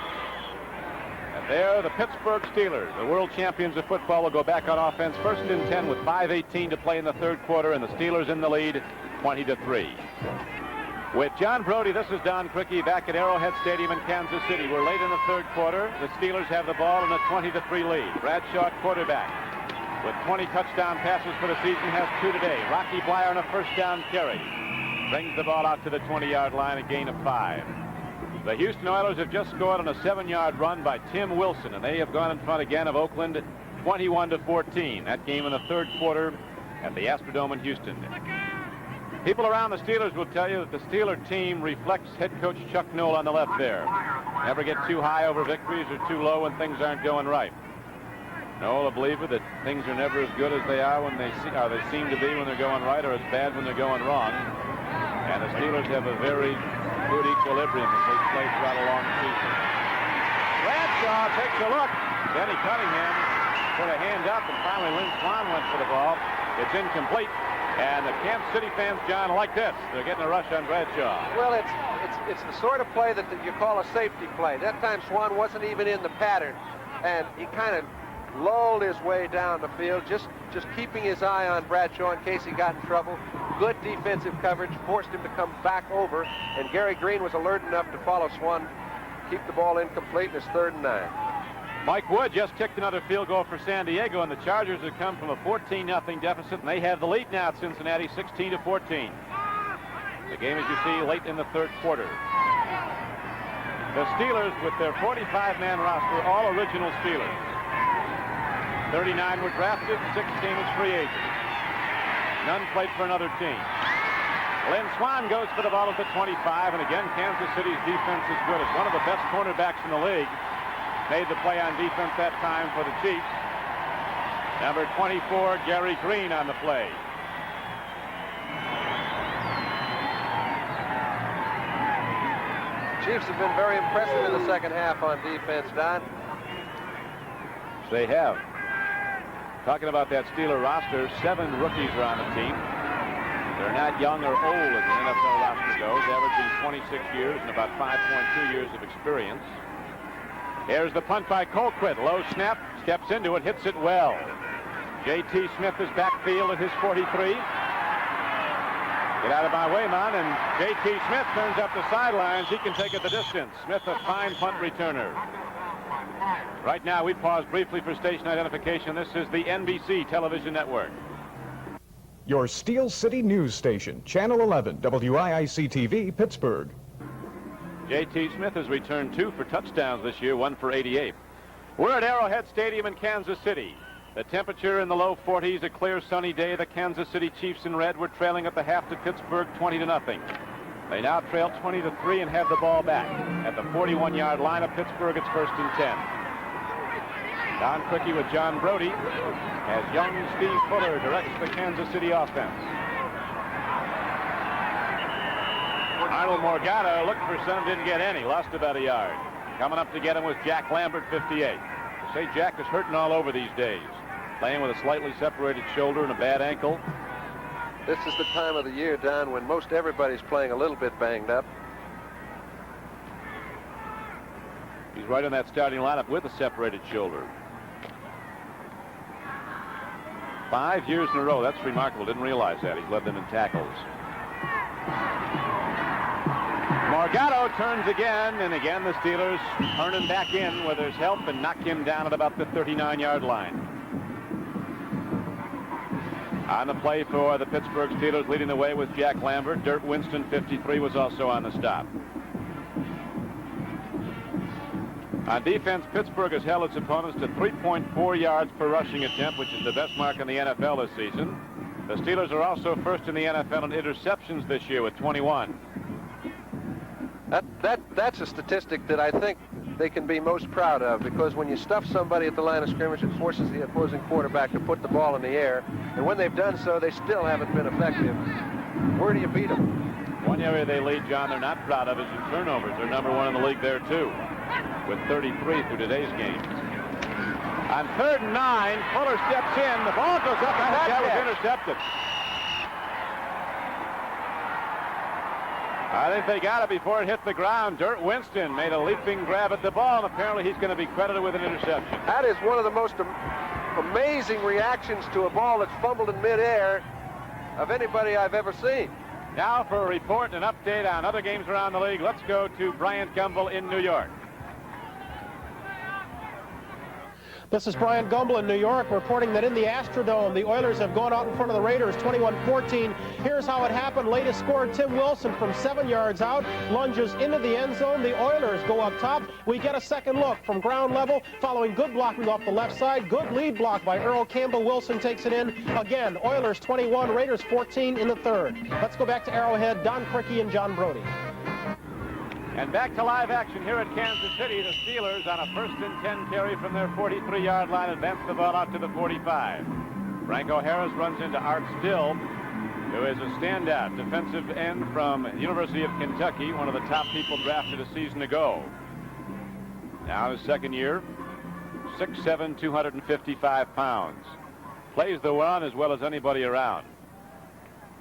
And there, the Pittsburgh Steelers, the world champions of football, will go back on offense 1st and 10 with 5:18 to play in the third quarter, and the Steelers in the lead 20-3. With John Brody, this is Don Criqui back at Arrowhead Stadium in Kansas City. We're late in the third quarter. The Steelers have the ball in a 20-3 lead. Bradshaw, quarterback, with 20 touchdown passes for the season, has 2 today. Rocky Bleier on a first down carry. Brings the ball out to the 20-yard line, a gain of 5. The Houston Oilers have just scored on a 7-yard run by Tim Wilson, and they have gone in front again of Oakland 21-14. That game in the third quarter at the Astrodome in Houston. People around the Steelers will tell you that the Steeler team reflects head coach Chuck Noll on the left there. Never get too high over victories or too low when things aren't going right. Noll, a believer that things are never as good as they are when they seem to be when they're going right, or as bad when they're going wrong. And the Steelers have a very good equilibrium as they play throughout a long season. Bradshaw takes a look. Denny Cunningham put a hand up, and finally Lynn Swann went for the ball. It's incomplete. And the Kansas City fans, John, like this. They're getting a rush on Bradshaw. Well, it's the sort of play that you call a safety play. That time Swann wasn't even in the pattern, and he kind of lulled his way down the field, just keeping his eye on Bradshaw in case he got in trouble. Good defensive coverage, forced him to come back over, and Gary Green was alert enough to follow Swann, keep the ball incomplete, and it's 3rd and 9. Mike Wood just kicked another field goal for San Diego, and the Chargers have come from a 14-0 deficit, and they have the lead now at Cincinnati, 16-14. The game, as you see, late in the third quarter. The Steelers, with their 45-man roster, all original Steelers. 39 were drafted, 6 came as free agents. None played for another team. Lynn Swann goes for the ball at the 25, and again, Kansas City's defense is good. It's one of the best cornerbacks in the league. Made the play on defense that time for the Chiefs. Number 24, Gary Green on the play. Chiefs have been very impressive in the second half on defense, Don. They have. Talking about that Steeler roster, 7 rookies are on the team. They're not young or old as the NFL roster goes, averaging 26 years and about 5.2 years of experience. Here's the punt by Colquitt. Low snap, steps into it, hits it well. J.T. Smith is backfield at his 43. Get out of my way, man, and J.T. Smith turns up the sidelines. He can take it the distance. Smith, a fine punt returner. Right now, we pause briefly for station identification. This is the NBC television network. Your Steel City News Station, Channel 11, WIIC-TV, Pittsburgh. J.T. Smith has returned 2 for touchdowns this year, 1 for 88. We're at Arrowhead Stadium in Kansas City. The temperature in the low 40s, a clear sunny day. The Kansas City Chiefs in red were trailing at the half to Pittsburgh 20-0. They now trail 20-3 and have the ball back. At the 41-yard line of Pittsburgh, it's 1st and 10. Don Criqui with John Brody as young Steve Fuller directs the Kansas City offense. Arnold Morgado looked for some, didn't get any, lost about a yard. Coming up to get him was Jack Lambert, 58. They say Jack is hurting all over these days, playing with a slightly separated shoulder and a bad ankle. This is the time of the year, Don, when most everybody's playing a little bit banged up. He's right in that starting lineup with a separated shoulder. 5 years in a row. That's remarkable. Didn't realize that. He's led them in tackles. Morgado turns again, and again the Steelers turn him back in with his help and knock him down at about the 39-yard line. On the play for the Pittsburgh Steelers, leading the way with Jack Lambert. Dirt Winston, 53, was also on the stop. On defense, Pittsburgh has held its opponents to 3.4 yards per rushing attempt, which is the best mark in the NFL this season. The Steelers are also first in the NFL in interceptions this year with 21. That's a statistic that I think they can be most proud of, because when you stuff somebody at the line of scrimmage, it forces the opposing quarterback to put the ball in the air, and when they've done so, they still haven't been effective. Where do you beat them? One area they lead, John, they're not proud of is in turnovers. They're number 1 in the league there, too, with 33 through today's game. On 3rd and 9, Fuller steps in. The ball goes up. I think that was intercepted. I think they got it before it hit the ground. Dirt Winston made a leaping grab at the ball, and apparently he's going to be credited with an interception. That is one of the most amazing reactions to a ball that's fumbled in midair of anybody I've ever seen. Now for a report and an update on other games around the league, let's go to Bryant Gumbel in New York. This is Brian Gumble in New York reporting that in the Astrodome, the Oilers have gone out in front of the Raiders 21-14. Here's how it happened. Latest score, Tim Wilson from 7 yards out, lunges into the end zone. The Oilers go up top. We get a second look from ground level, following good blocking off the left side. Good lead block by Earl Campbell. Wilson takes it in. Again, Oilers 21, Raiders 14 in the third. Let's go back to Arrowhead. Don Criqui and John Brody. And back to live action here at Kansas City. The Steelers on a 1st and 10 carry from their 43-yard line advance the ball out to the 45. Franco Harris runs into Art Still, who is a standout defensive end from the University of Kentucky, one of the top people drafted a season ago. Now his second year, 6'7", 255 pounds. Plays the run as well as anybody around.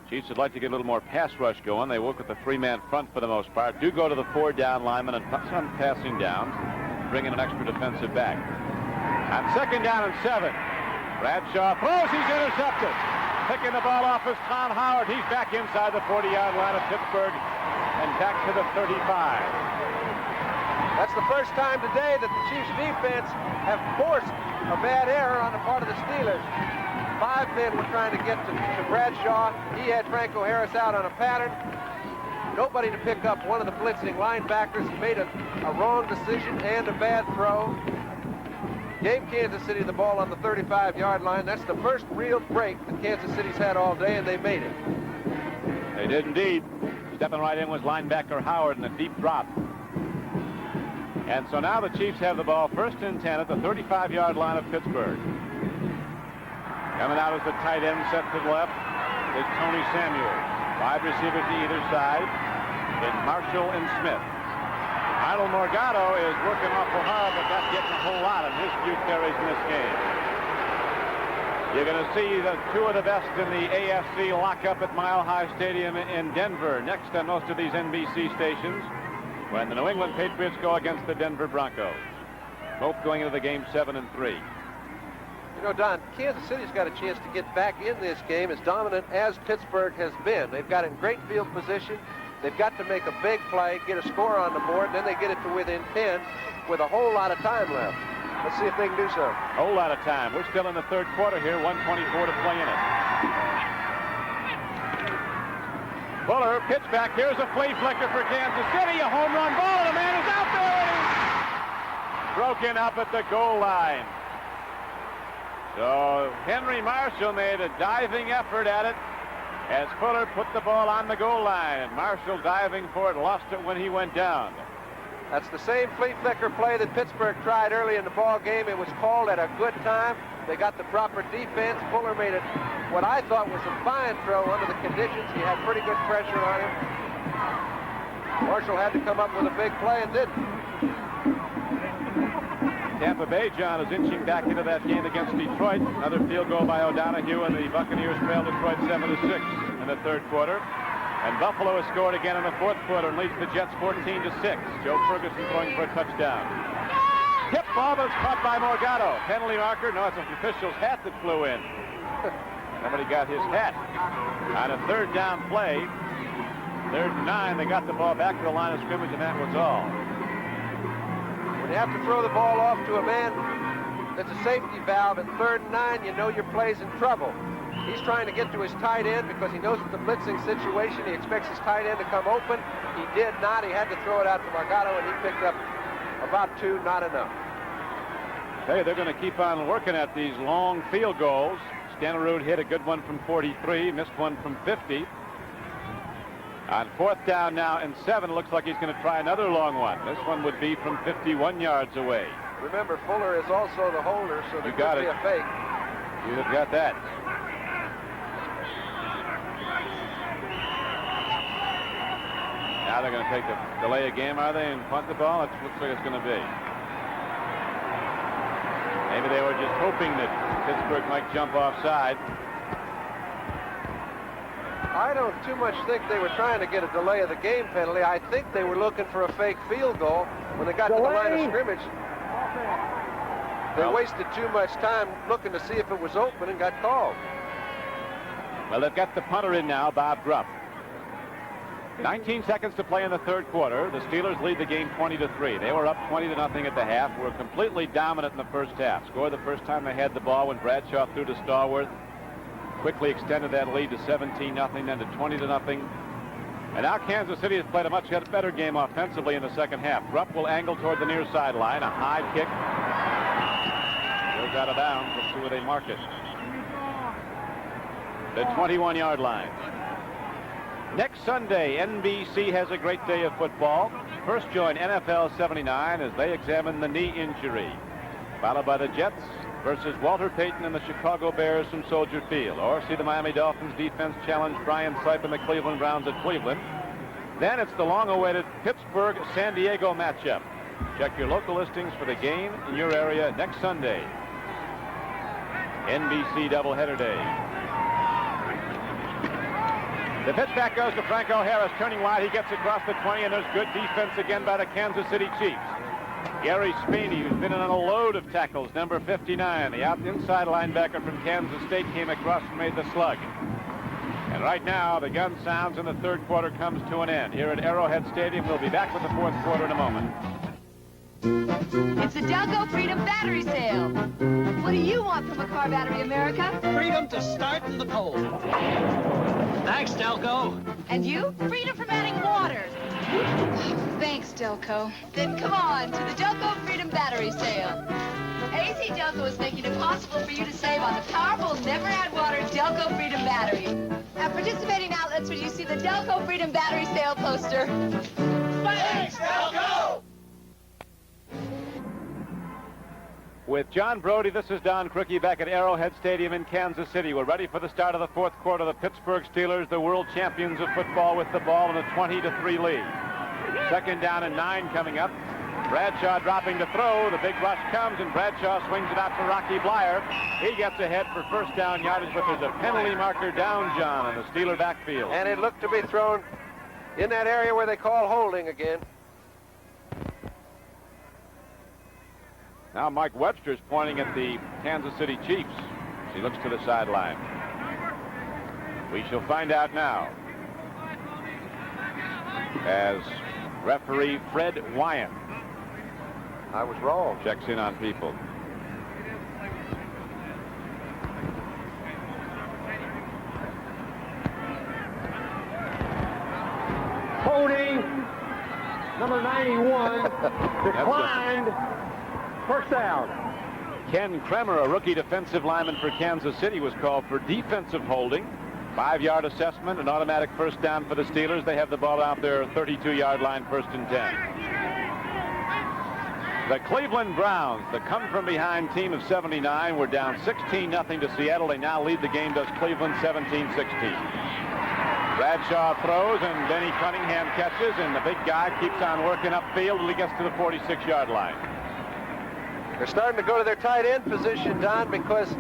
Chiefs would like to get a little more pass rush going. They work with the 3-man front for the most part. Do go to the 4-down lineman and some passing downs, bring in an extra defensive back. On 2nd down and 7, Bradshaw throws. He's intercepted. Picking the ball off is Tom Howard. He's back inside the 40-yard line of Pittsburgh and back to the 35. That's the first time today that the Chiefs defense have forced a bad error on the part of the Steelers. 5 men were trying to get to Bradshaw. He had Franco Harris out on a pattern. Nobody to pick up one of the blitzing linebackers. He made a wrong decision and a bad throw. Gave Kansas City the ball on the 35-yard line. That's the first real break that Kansas City's had all day, and they made it. They did indeed. Stepping right in was linebacker Howard in a deep drop. And so now the Chiefs have the ball 1st and 10 at the 35-yard line of Pittsburgh. Coming out as the tight end set to the left is Tony Samuels. 5 receivers to either side in Marshall and Smith. Arnold Morgado is working awful hard, but not getting a whole lot of his few carries in this game. You're going to see the 2 of the best in the AFC lock up at Mile High Stadium in Denver, next to most of these NBC stations, when the New England Patriots go against the Denver Broncos. Both going into the game 7-3. You know, Don, Kansas City's got a chance to get back in this game as dominant as Pittsburgh has been. They've got in great field position. They've got to make a big play, get a score on the board, then they get it to within 10 with a whole lot of time left. Let's see if they can do so. A whole lot of time. We're still in the 3rd quarter here, 1:24 to play in it. Fuller, pitch back. Here's a flea-flicker for Kansas City. A home run ball. The man is out there. Broken up at the goal line. So Henry Marshall made a diving effort at it as Fuller put the ball on the goal line. And Marshall diving for it, lost it when he went down. That's the same flea-flicker play that Pittsburgh tried early in the ball game. It was called at a good time. They got the proper defense. Fuller made it what I thought was a fine throw under the conditions. He had pretty good pressure on him. Marshall had to come up with a big play and didn't. Tampa Bay, John, is inching back into that game against Detroit. Another field goal by O'Donohue, and the Buccaneers trail Detroit 7-6 in the 3rd quarter. And Buffalo has scored again in the 4th quarter and leads the Jets 14-6. Joe Ferguson throwing for a touchdown. Tip ball, but it's caught by Morgado. Penalty marker. No, it's an official's hat that flew in. Somebody got his hat. On a 3rd down play, 3rd and 9, they got the ball back to the line of scrimmage, and that was all. When you have to throw the ball off to a man that's a safety valve at 3rd and 9, you know your play's in trouble. He's trying to get to his tight end because he knows it's a blitzing situation. He expects his tight end to come open. He did not. He had to throw it out to Morgado, and he picked up about 2, not enough. Hey, they're going to keep on working at these long field goals. Stannerud hit a good one from 43, missed one from 50. On 4th down now and 7, looks like he's going to try another long one. This one would be from 51 yards away. Remember, Fuller is also the holder, so there could be a fake. You have got that. Now they're going to take the delay a game, are they, and punt the ball? It looks like it's going to be. Maybe they were just hoping that Pittsburgh might jump offside. I don't too much think they were trying to get a delay of the game penalty. I think they were looking for a fake field goal. When they got to the line of scrimmage, they wasted too much time looking to see if it was open and got called. Well, they've got the punter in now, Bob Grupp. 19 seconds to play in the third quarter. The Steelers lead the game 20-3. They were up 20-0 at the half. Were completely dominant in the first half. Scored the first time they had the ball when Bradshaw threw to Stallworth. Quickly extended that lead to 17-0, then to 20-0. And now Kansas City has played a much better game offensively in the second half. Rupp will angle toward the near sideline. A high kick. Goes out of bounds. Let's see where they mark it. The 21-yard line. Next Sunday, NBC has a great day of football. First join NFL 79 as they examine the knee injury. Followed by the Jets versus Walter Payton and the Chicago Bears from Soldier Field. Or see the Miami Dolphins defense challenge Brian Sipe and the Cleveland Browns at Cleveland. Then it's the long-awaited Pittsburgh-San Diego matchup. Check your local listings for the game in your area next Sunday. NBC doubleheader day. The pitch back goes to Franco Harris, turning wide. He gets across the 20, and there's good defense again by the Kansas City Chiefs. Gary Speeney, who's been in on a load of tackles, number 59, the inside linebacker from Kansas State, came across and made the slug. And right now, the gun sounds and the third quarter comes to an end. Here at Arrowhead Stadium, we'll be back with the fourth quarter in a moment. It's the Delco Freedom Battery Sale. What do you want from a car battery, America? Freedom to start in the cold. Thanks, Delco. And you? Freedom from adding water. Thanks, Delco. Then come on to the Delco Freedom Battery Sale. AZ Delco is making it possible for you to save on the powerful, never-add-water Delco Freedom Battery. At participating outlets where you see the Delco Freedom Battery Sale poster. Thanks, Delco! With John Brody, this is Don Criqui back at Arrowhead Stadium in Kansas City. We're ready for the start of the fourth quarter. The Pittsburgh Steelers, the world champions of football, with the ball in a 20-3 lead. Second down and 9 coming up. Bradshaw dropping to throw. The big rush comes, and Bradshaw swings it out for Rocky Blyer. He gets ahead for first down yardage, but there's a penalty marker down, John, in the Steeler backfield. And it looked to be thrown in that area where they call holding again. Now Mike Webster's pointing at the Kansas City Chiefs. He looks to the sideline. We shall find out now as referee Fred Wyant, I was wrong, checks in on people. Holding, number 91, declined. First down. Ken Kremer, a rookie defensive lineman for Kansas City, was called for defensive holding. 5-yard assessment, an automatic first down for the Steelers. They have the ball out there, 32-yard line, first and 10. The Cleveland Browns, the come-from-behind team of 79, were down 16-0 to Seattle. They now lead the game, does Cleveland 17-16. Bradshaw throws, and Benny Cunningham catches, and the big guy keeps on working upfield till he gets to the 46-yard line. They're starting to go to their tight end position, Don, because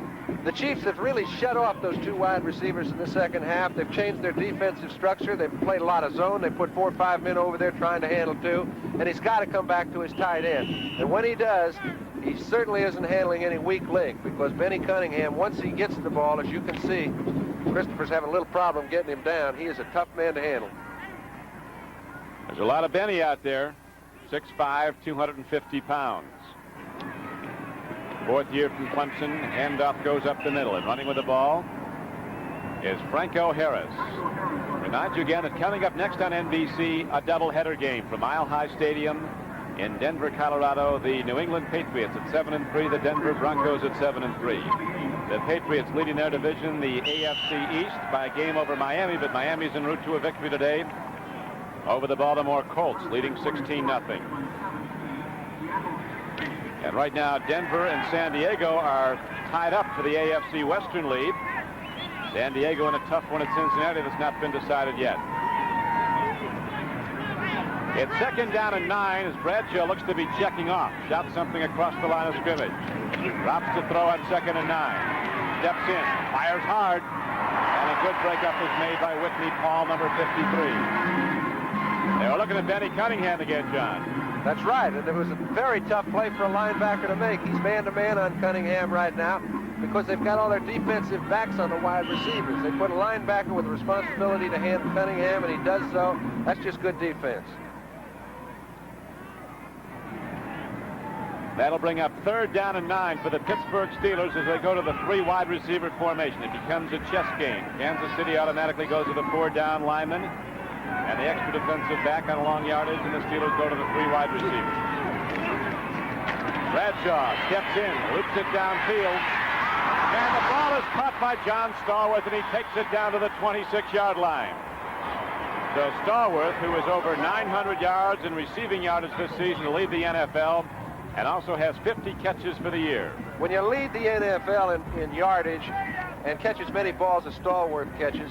the Chiefs have really shut off those two wide receivers in the second half. They've changed their defensive structure. They've played a lot of zone. They put 4 or 5 men over there trying to handle 2, and he's got to come back to his tight end. And when he does, he certainly isn't handling any weak link, because Benny Cunningham, once he gets the ball, as you can see, Christopher's having a little problem getting him down. He is a tough man to handle. There's a lot of Benny out there, 6'5", 250 pounds. Fourth year from Clemson. Handoff goes up the middle, and running with the ball is Franco Harris. Remind you again that coming up next on NBC, a doubleheader game from Mile High Stadium in Denver, Colorado. The New England Patriots at 7-3, the Denver Broncos at 7-3. The Patriots leading their division, the AFC East, by a game over Miami, but Miami's en route to a victory today over the Baltimore Colts, leading 16-0. And right now, Denver and San Diego are tied up for the AFC Western lead. San Diego in a tough one at Cincinnati that's not been decided yet. It's second down and 9 as Bradshaw looks to be checking off. Shouts something across the line of scrimmage. Drops to throw on second and 9. Steps in, fires hard, and a good breakup is made by Whitney Paul, number 53. They were looking at Benny Cunningham again, John. That's right, and it was a very tough play for a linebacker to make. He's man-to-man on Cunningham right now. because they've got all their defensive backs on the wide receivers. They put a linebacker with the responsibility to hand Cunningham, and he does so. That's just good defense. That'll bring up 3rd down and 9 for the Pittsburgh Steelers as they go to the 3 wide receiver formation. It becomes a chess game. Kansas City automatically goes to the 4-down lineman and the extra defensive back on a long yardage, and the Steelers go to the 3 wide receivers. Bradshaw steps in, loops it downfield, and the ball is caught by John Stallworth, and he takes it down to the 26-yard line. So Stallworth, who is over 900 yards in receiving yardage this season to lead the NFL, and also has 50 catches for the year. When you lead the NFL in yardage and catch as many balls as Stallworth catches,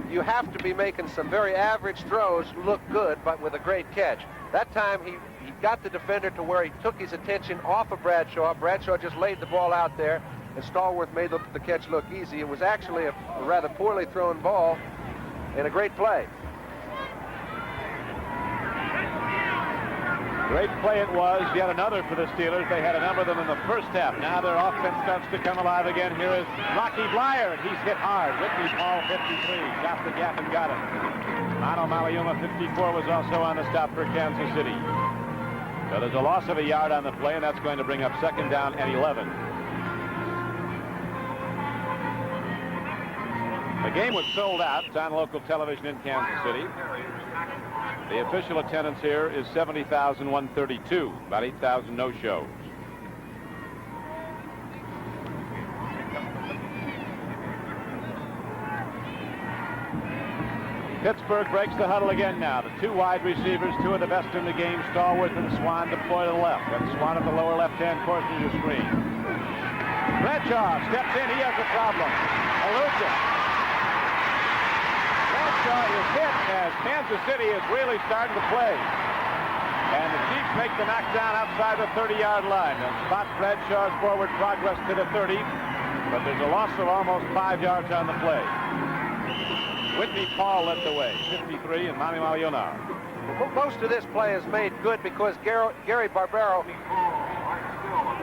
you have to be making some very average throws look good, but with a great catch. That time he got the defender to where he took his attention off of Bradshaw. Bradshaw just laid the ball out there, and Stallworth made the catch look easy. It was actually a rather poorly thrown ball and a great play. Great play it was. Yet another for the Steelers. They had a number of them in the first half. Now their offense starts to come alive again. Here is Rocky Blyer, and he's hit hard. Whitney Paul, 53, got the gap and got it. Mano Maliuma, 54, was also on the stop for Kansas City. So there's a loss of a yard on the play, and that's going to bring up 2nd down and 11. The game was sold out. It's on local television in Kansas City. The official attendance here is 70,132, about 8,000 no-shows. Pittsburgh breaks the huddle again now. The 2 wide receivers, 2 of the best in the game, Stallworth and Swann, deploy to the left. And Swann at the lower left-hand portion of your screen. Bradshaw steps in. He has a problem. Eludes it. Bradshaw is hit as Kansas City is really starting to play. And the Chiefs make the knockdown outside the 30-yard line. And spot Bradshaw's forward progress to the 30, but there's a loss of almost 5 yards on the play. Whitney Paul led the way, 53, and Manny Maliuna. Most of this play is made good because Gary Barbero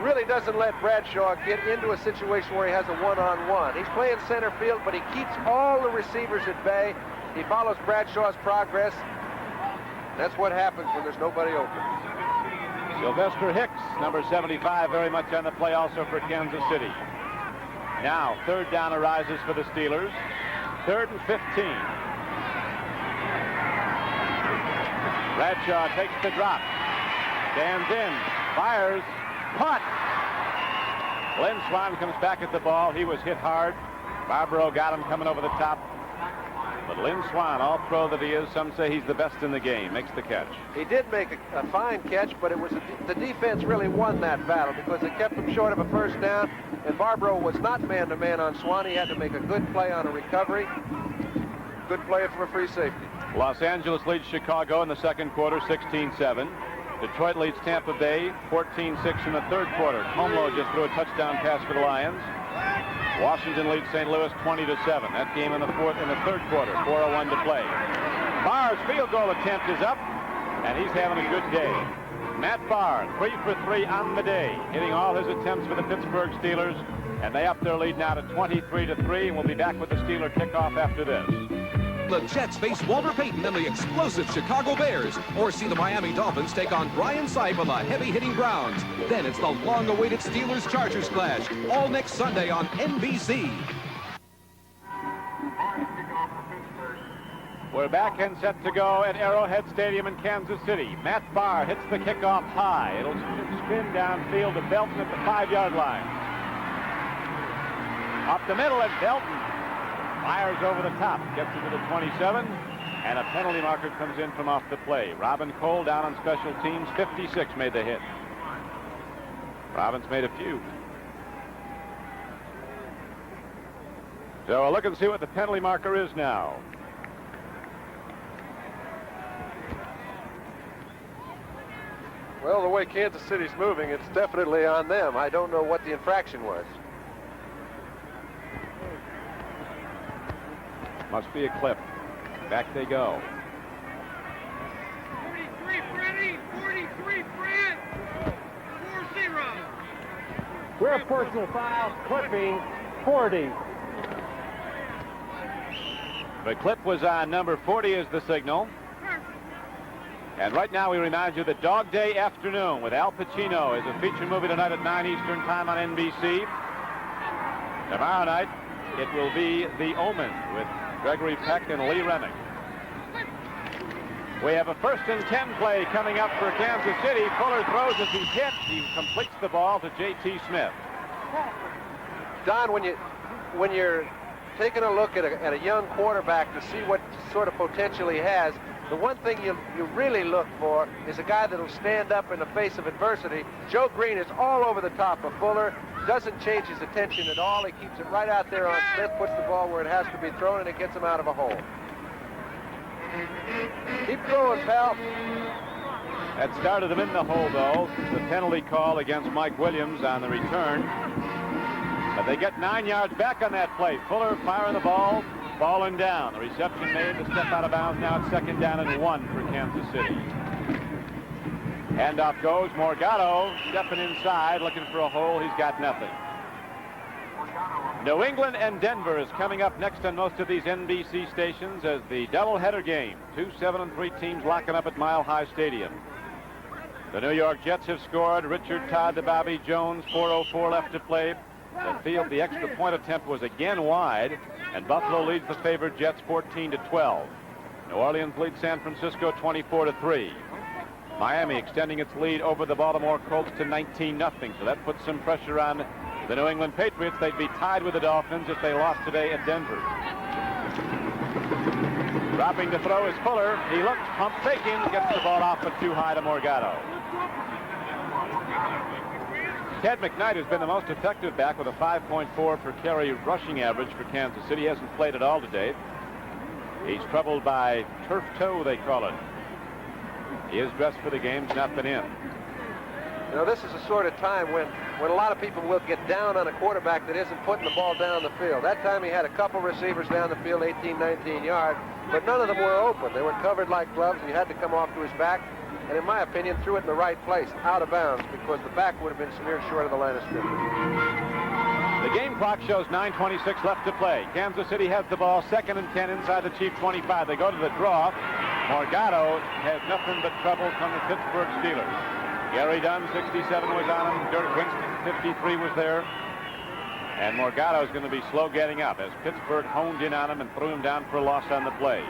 really doesn't let Bradshaw get into a situation where he has a one-on-one. He's playing center field, but he keeps all the receivers at bay. He follows Bradshaw's progress. That's what happens when there's nobody open. Sylvester Hicks, number 75, very much on the play also for Kansas City. Now, 3rd down arises for the Steelers. 3rd and 15. Bradshaw takes the drop. Stands in. Fires. Caught. Lynn Swann comes back at the ball. He was hit hard. Barbaro got him coming over the top. But Lynn Swann, all pro that he is, some say he's the best in the game, makes the catch. He did make a fine catch, but it was the defense really won that battle because they kept him short of a 1st down, and Barbaro was not man-to-man on Swann. He had to make a good play on a recovery. Good play for a free safety. Los Angeles leads Chicago in the 2nd quarter, 16-7. Detroit leads Tampa Bay, 14-6 in the 3rd quarter. Comlo just threw a touchdown pass for the Lions. Washington leads St. Louis 20-7. That game in the 3rd quarter, 4:01 to play. Barr's field goal attempt is up, and he's having a good day. Matt Barr, 3 for 3 on the day, hitting all his attempts for the Pittsburgh Steelers, and they up their lead now to 23-3, and we'll be back with the Steeler kickoff after this. The Jets face Walter Payton and the explosive Chicago Bears, or see the Miami Dolphins take on Brian Sipe on the heavy-hitting Browns. Then it's the long-awaited Steelers-Chargers clash, all next Sunday on NBC. We're back and set to go at Arrowhead Stadium in Kansas City. Matt Barr hits the kickoff high. It'll spin downfield to Belton at the 5-yard line. Up the middle, and Belton fires over the top, gets it to the 27, and a penalty marker comes in from off the play. Robin Cole down on special teams, 56 made the hit. Robin's made a few. So we'll look and see what the penalty marker is now. Well, the way Kansas City's moving, it's definitely on them. I don't know what the infraction was. Must be a clip. Back they go. 43, Freddie. 43, Fred. 4-0. Rear personal foul, clipping, 40. The clip was on number 40 as the signal. And right now we remind you that Dog Day Afternoon with Al Pacino is a feature movie tonight at 9 Eastern Time on NBC. Tomorrow night it will be The Omen with Gregory Peck and Lee Remick. We have a 1st and 10 play coming up for Kansas City. Fuller throws as he's hit. He completes the ball to J.T. Smith. Don, when you're taking a look at a young quarterback to see what sort of potential he has, the one thing you really look for is a guy that'll stand up in the face of adversity. Joe Green is all over the top of Fuller, doesn't change his attention at all. He keeps it right out there on Smith, puts the ball where it has to be thrown, and it gets him out of a hole. Keep throwing, pal. That started him in the hole, though. The penalty call against Mike Williams on the return. But they get 9 yards back on that play. Fuller firing the ball, falling down. The reception made to step out of bounds. Now it's 2nd down and 1 for Kansas City. Handoff goes. Morgado stepping inside, looking for a hole. He's got nothing. New England and Denver is coming up next on most of these NBC stations as the doubleheader game. 2 7-3 teams locking up at Mile High Stadium. The New York Jets have scored. Richard Todd to Bobby Jones. 4:04 left to play. The extra point attempt was again wide, and Buffalo leads the favored Jets 14-12. New Orleans leads San Francisco 24-3. Miami extending its lead over the Baltimore Colts to 19-0. So that puts some pressure on the New England Patriots. They'd be tied with the Dolphins if they lost today at Denver. Dropping to throw is Fuller. He looks, pump faking, gets the ball off but too high to Morgado. Ted McKnight has been the most effective back with a 5.4 per carry rushing average for Kansas City. He hasn't played at all today. He's troubled by turf toe, they call it. He is dressed for the game. He's not been in. You know, this is the sort of time when a lot of people will get down on a quarterback that isn't putting the ball down the field. That time he had a couple receivers down the field, 18, 19 yards, but none of them were open. They were covered like gloves, and you had to come off to his back. And in my opinion, threw it in the right place, out of bounds, because the back would have been smeared short of the line of scrimmage. The game clock shows 9:26 left to play. Kansas City has the ball, 2nd and 10 inside the Chief 25. They go to the draw. Morgado has nothing but trouble from the Pittsburgh Steelers. Gary Dunn, 67, was on him. Dirk Winston, 53, was there. And Morgado is going to be slow getting up as Pittsburgh honed in on him and threw him down for a loss on the play.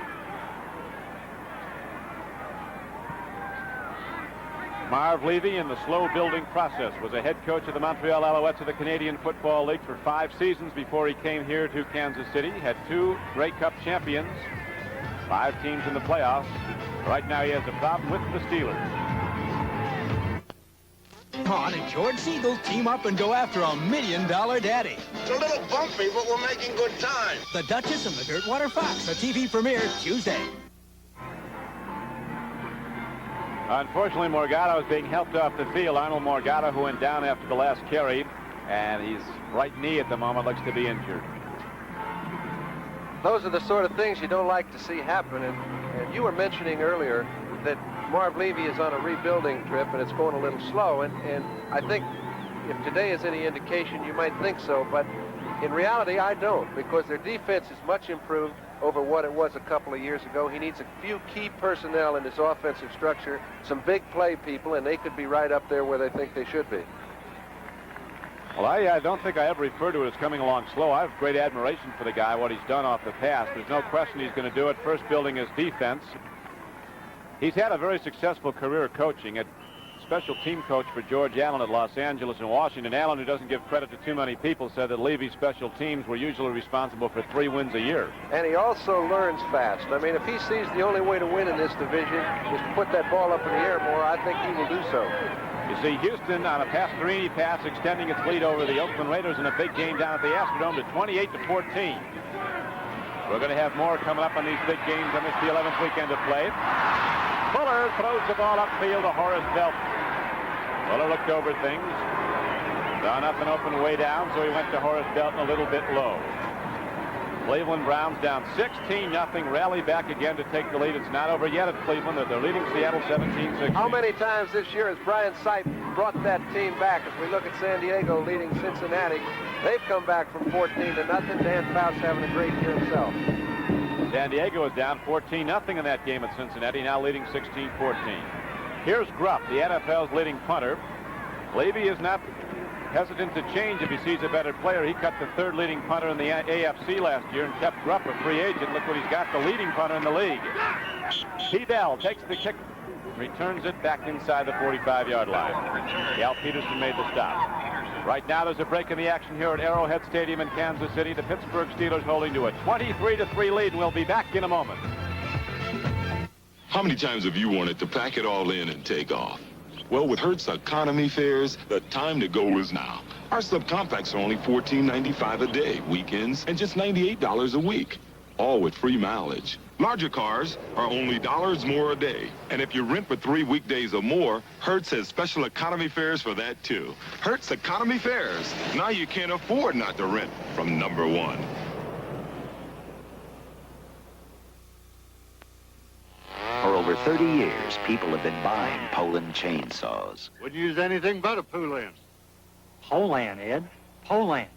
Marv Levy, in the slow building process, was a head coach of the Montreal Alouettes of the Canadian Football League for 5 seasons before he came here to Kansas City. Had 2 Grey Cup champions, 5 teams in the playoffs. Right now he has a problem with the Steelers. Con and George Siegel team up and go after $1 million daddy. It's a little bumpy, but we're making good time. The Duchess and the Dirtwater Fox, a TV premiere Tuesday. Unfortunately, Morgado is being helped off the field. Arnold Morgado, who went down after the last carry, and his right knee at the moment looks to be injured. Those are the sort of things you don't like to see happen. And you were mentioning earlier that Marv Levy is on a rebuilding trip, and it's going a little slow. And I think if today is any indication, you might think so. But in reality, I don't, because their defense is much improved over what it was a couple of years ago. He needs a few key personnel in his offensive structure, some big play people, and they could be right up there where they think they should be. Well, I don't think I ever refer to it as coming along slow. I have great admiration for the guy, what he's done off the pass. There's no question he's going to do it. First, building his defense. He's had a very successful career coaching. At special team coach for George Allen at Los Angeles and Washington. Allen, who doesn't give credit to too many people, said that Levy's special teams were usually responsible for 3 wins a year. And he also learns fast. I mean, if he sees the only way to win in this division is to put that ball up in the air more, I think he will do so. You see Houston on a Pastorini pass extending its lead over the Oakland Raiders in a big game down at the Astrodome to 28-14. We're going to have more coming up on these big games on this the 11th weekend of play. Fuller throws the ball upfield to Horace Belton. Fuller looked over things. Saw nothing open way down, so he went to Horace Belton a little bit low. Cleveland Browns down 16-0. Rally back again to take the lead. It's not over yet at Cleveland. They're leading Seattle 17-16. How many times this year has Brian Sipe brought that team back. As we look at San Diego leading Cincinnati, they've come back from 14-0. Dan Faust having a great year himself. San Diego is down 14-0 in that game at Cincinnati, now leading 16-14. Here's Grupp, the NFL's leading punter. Levy is not hesitant to change if he sees a better player. He cut the third leading punter in the AFC last year and kept Grupp a free agent. Look what he's got, the leading punter in the league. Bell takes the kick, returns it back inside the 45-yard line. Al Peterson made the stop. Right now there's a break in the action here at Arrowhead Stadium in Kansas City. The Pittsburgh Steelers holding to a 23-3 lead, and we'll be back in a moment. How many times have you wanted to pack it all in and take off? Well, with Hertz economy fares, the time to go is now. Our subcompacts are only $14.95 a day, weekends, and just $98 a week. All with free mileage. Larger cars are only $1 more a day. And if you rent for 3 weekdays or more, Hertz has special economy fares for that, too. Hertz economy fares. Now you can't afford not to rent from number one. For over 30 years, people have been buying Poland chainsaws. Wouldn't use anything but a Poland. Poland, Ed. Poland.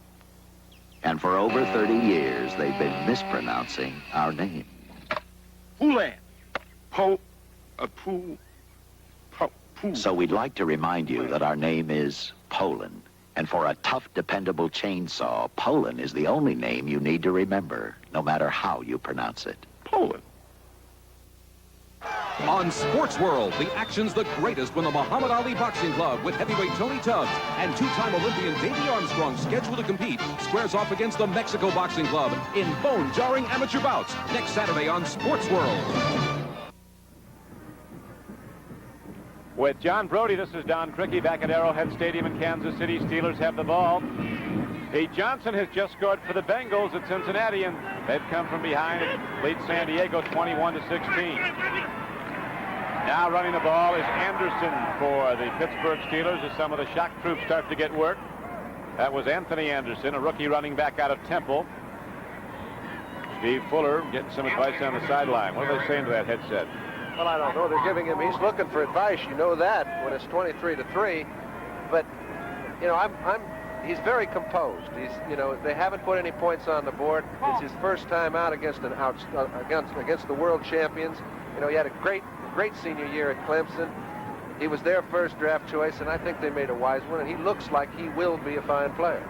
And for over 30 years, they've been mispronouncing our name. Poland. So we'd like to remind you that our name is Poland. And for a tough, dependable chainsaw, Poland is the only name you need to remember, no matter how you pronounce it. Poland. On Sports World, the action's the greatest when the Muhammad Ali Boxing Club with heavyweight Tony Tubbs and two-time Olympian Davey Armstrong scheduled to compete squares off against the Mexico Boxing Club in bone-jarring amateur bouts next Saturday on Sports World. With John Brody, this is Don Criqui back at Arrowhead Stadium in Kansas City. Steelers have the ball. Pete Johnson has just scored for the Bengals at Cincinnati, and they've come from behind and lead San Diego 21-16. Now running the ball is Anderson for the Pittsburgh Steelers as some of the shock troops start to get work. That was Anthony Anderson, a rookie running back out of Temple. Steve Fuller getting some advice on the sideline. What are they saying to that headset? Well, I don't know. They're giving him, he's looking for advice. You know that when it's 23-3. But, you know, he's very composed. They haven't put any points on the board. It's his first time out against the world champions. You know, he had a great senior year at Clemson. He was their first draft choice, and I think they made a wise one, and he looks like he will be a fine player.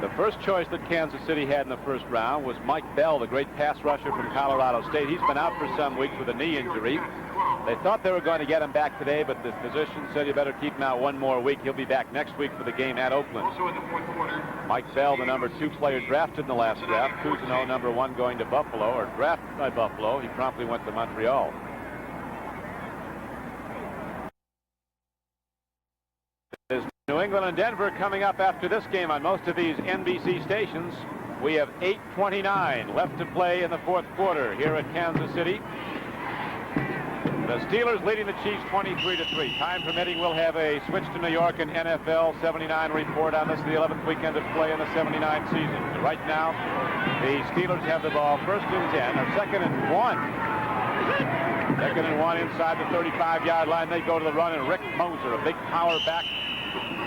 The first choice that Kansas City had in the first round was Mike Bell, the great pass rusher from Colorado State. He's been out for some weeks with a knee injury. They thought they were going to get him back today, but the physician said you better keep him out one more week. He'll be back next week for the game at Oakland. Mike Bell, the number 2 player drafted in the last draft. Cousineau, number 1, going to Buffalo, or drafted by Buffalo. He promptly went to Montreal. There's New England and Denver coming up after this game on most of these NBC stations. We have 8:29 left to play in the fourth quarter here at Kansas City. The Steelers leading the Chiefs 23-3. Time permitting, we'll have a switch to New York and NFL 79 report on this, the 11th weekend of play in the 79 season. Right now, the Steelers have the ball first and 10, or second and 1. Second and 1 inside the 35-yard line. They go to the run, and Rick Moser, a big power back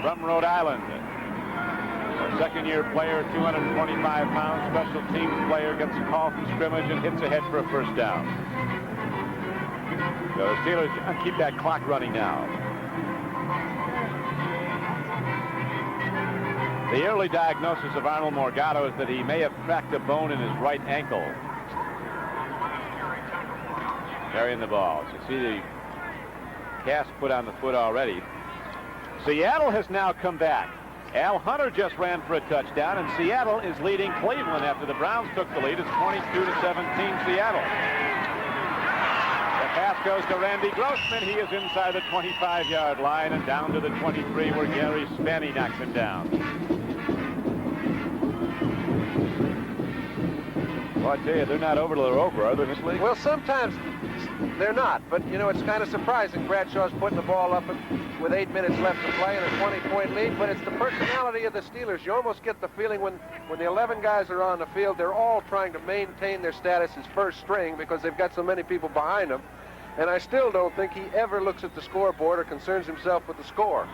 from Rhode Island. A second-year player, 225 pounds, special teams player, gets a call from scrimmage and hits ahead for a first down. So the Steelers keep that clock running now. The early diagnosis of Arnold Morgado is that he may have cracked a bone in his right ankle. Carrying the ball. So see the cast put on the foot already. Seattle has now come back. Al Hunter just ran for a touchdown, and Seattle is leading Cleveland after the Browns took the lead. It's 22-17 Seattle. The pass goes to Randy Grossman. He is inside the 25-yard line and down to the 23 where Gary Spanny knocks him down. Well, I tell you, they're not over till they're over, are they, Miss Lee? Well, sometimes they're not, but, you know, it's kind of surprising. Bradshaw's putting the ball up with 8 minutes left to play and a 20-point lead, but it's the personality of the Steelers. You almost get the feeling when the 11 guys are on the field, they're all trying to maintain their status as first string because they've got so many people behind them. And I still don't think he ever looks at the scoreboard or concerns himself with the score.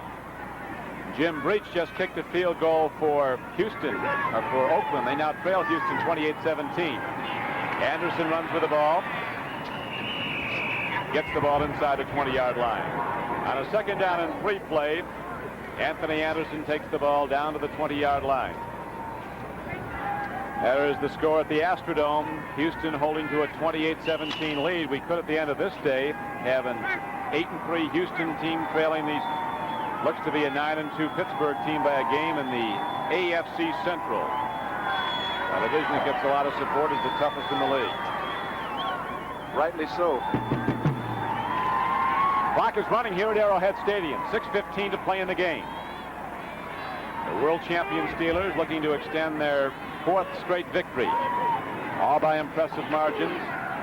Jim Breach just kicked a field goal for Houston, or for Oakland. They now trail Houston 28-17. Anderson runs with the ball. Gets the ball inside the 20-yard line. On a 2nd down and 3 play, Anthony Anderson takes the ball down to the 20-yard line. There is the score at the Astrodome. Houston holding to a 28-17 lead. We could, at the end of this day, have an 8-3 Houston team trailing these. Looks to be a 9-2 Pittsburgh team by a game in the AFC Central. A division that gets a lot of support, is the toughest in the league. Rightly so. Clock is running here at Arrowhead Stadium. 6:15 to play in the game. The world champion Steelers looking to extend their 4th straight victory. All by impressive margins.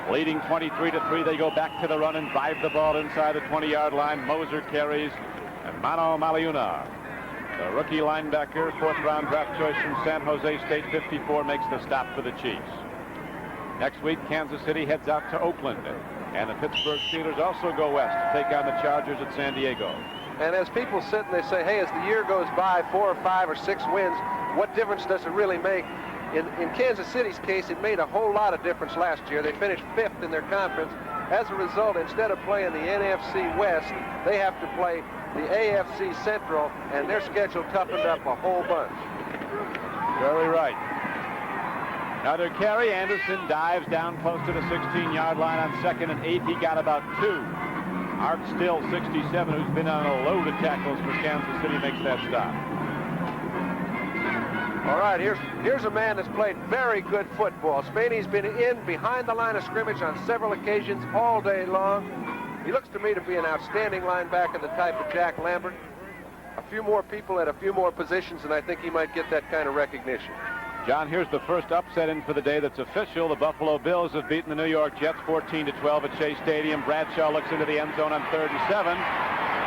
Leading 23-3, they go back to the run and drive the ball inside the 20-yard line. Moser carries, and Mano Maliuna, the rookie linebacker, 4th-round draft choice from San Jose State, 54, makes the stop for the Chiefs. Next week, Kansas City heads out to Oakland, and the Pittsburgh Steelers also go west to take on the Chargers at San Diego. And as people sit and they say, hey, as the year goes by, 4 or 5 or 6 wins, what difference does it really make? In Kansas City's case, it made a whole lot of difference last year. They finished 5th in their conference. As a result, instead of playing the NFC West, they have to play the AFC Central, and their schedule toughened up a whole bunch. Very right. Another carry. Anderson dives down close to the 16-yard line on 2nd and 8. He got about 2. Art Still, 67, who's been on a load of tackles for Kansas City, makes that stop. All right, here's a man that's played very good football. Spaney's been in behind the line of scrimmage on several occasions all day long. He looks to me to be an outstanding linebacker, the type of Jack Lambert. A few more people at a few more positions, and I think he might get that kind of recognition. John, here's the first upset in for the day that's official. The Buffalo Bills have beaten the New York Jets 14-12 at Chase Stadium. Bradshaw looks into the end zone on 3rd and 7.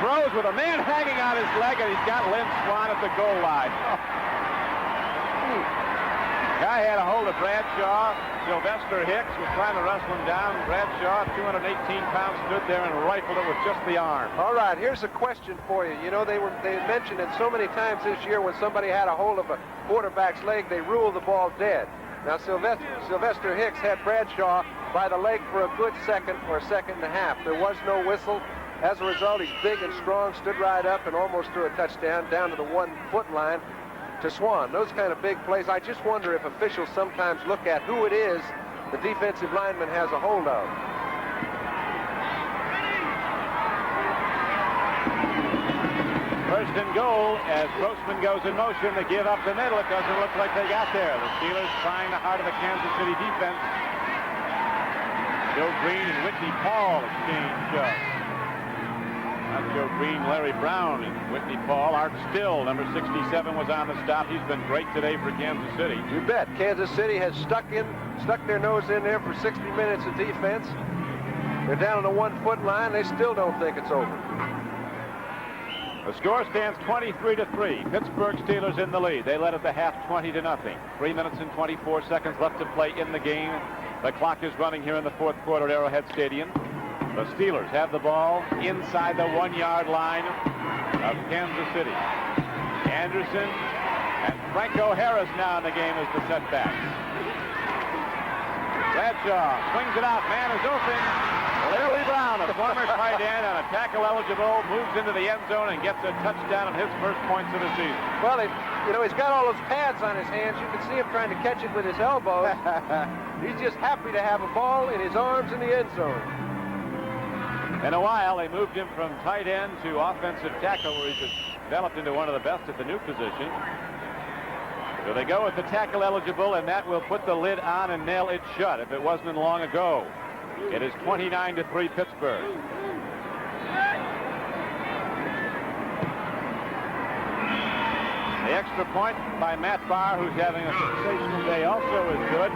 Throws with a man hanging on his leg, and he's got Lynn Swann at the goal line. Guy had a hold of Bradshaw. Sylvester Hicks was trying to wrestle him down. Bradshaw, 218 pounds, stood there and rifled it with just the arm. All right, here's a question for you. You know, they mentioned it so many times this year, when somebody had a hold of a quarterback's leg, they ruled the ball dead. Now, Sylvester Hicks had Bradshaw by the leg for a good 2nd or 2nd and a half. There was no whistle. As a result, he's big and strong, stood right up and almost threw a touchdown down to the 1-foot line to Swann. Those kind of big plays, I just wonder if officials sometimes look at who it is the defensive lineman has a hold of. First and goal as Grossman goes in motion. They give up the middle. It doesn't look like they got there. The Steelers trying the heart of the Kansas City defense. Joe Green and Whitney Paul exchange shoves. Not Joe Green, Larry Brown, and Whitney Paul. Art Still, number 67, was on the stop. He's been great today for Kansas City. You bet. Kansas City has stuck their nose in there for 60 minutes of defense. They're down on the 1-foot line. They still don't think it's over. The score stands 23-3. Pittsburgh Steelers in the lead. They led at the half 20-0. 3 minutes and 24 seconds left to play in the game. The clock is running here in the 4th quarter at Arrowhead Stadium. The Steelers have the ball inside the 1-yard line of Kansas City. Anderson and Franco Harris now in the game as the setback. Bradshaw swings it out. Man is open. Larry Brown, a former tight end and a tackle eligible, moves into the end zone and gets a touchdown on his first points of the season. Well, he's got all those pads on his hands. You can see him trying to catch it with his elbows. He's just happy to have a ball in his arms in the end zone. In a while, they moved him from tight end to offensive tackle, where he's developed into one of the best at the new position. So they go with the tackle eligible, and that will put the lid on and nail it shut if it wasn't long ago. It is 29-3 Pittsburgh. The extra point by Matt Barr, who's having a sensational day, also is good.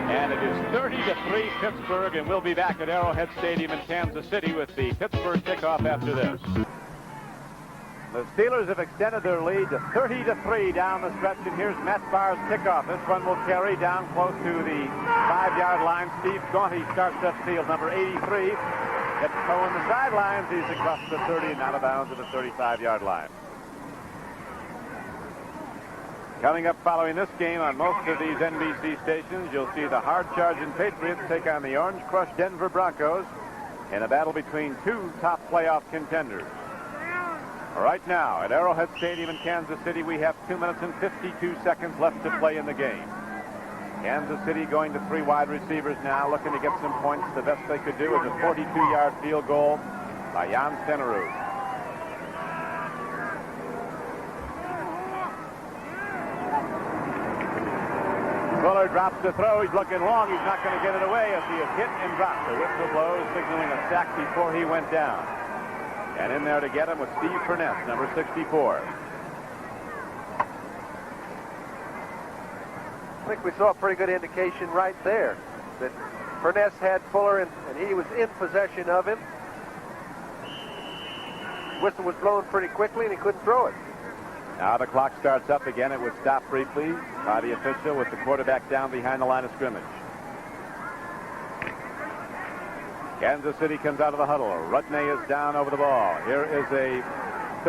And it is 30-3 Pittsburgh, and we'll be back at Arrowhead Stadium in Kansas City with the Pittsburgh kickoff after this. The Steelers have extended their lead to 30-3 down the stretch, and here's Matt Barr's kickoff. This one will carry down close to the 5-yard line. Steve Gaunty starts that field, number 83. Gets Coe on the sidelines. He's across the 30 and out of bounds at the 35-yard line. Coming up following this game on most of these NBC stations, you'll see the hard-charging Patriots take on the Orange Crush Denver Broncos in a battle between two top playoff contenders. Right now, at Arrowhead Stadium in Kansas City, we have 2 minutes and 52 seconds left to play in the game. Kansas City going to 3 wide receivers now, looking to get some points. The best they could do is a 42-yard field goal by Jan Stenerud. Fuller drops the throw. He's looking long. He's not going to get it away as he is hit and dropped. The whistle blows, signaling a sack before he went down. And in there to get him was Steve Furness, number 64. I think we saw a pretty good indication right there that Furness had Fuller and he was in possession of him. Whistle was blown pretty quickly and he couldn't throw it. Now the clock starts up again. It was stopped briefly by the official with the quarterback down behind the line of scrimmage. Kansas City comes out of the huddle. Rudney is down over the ball. Here is a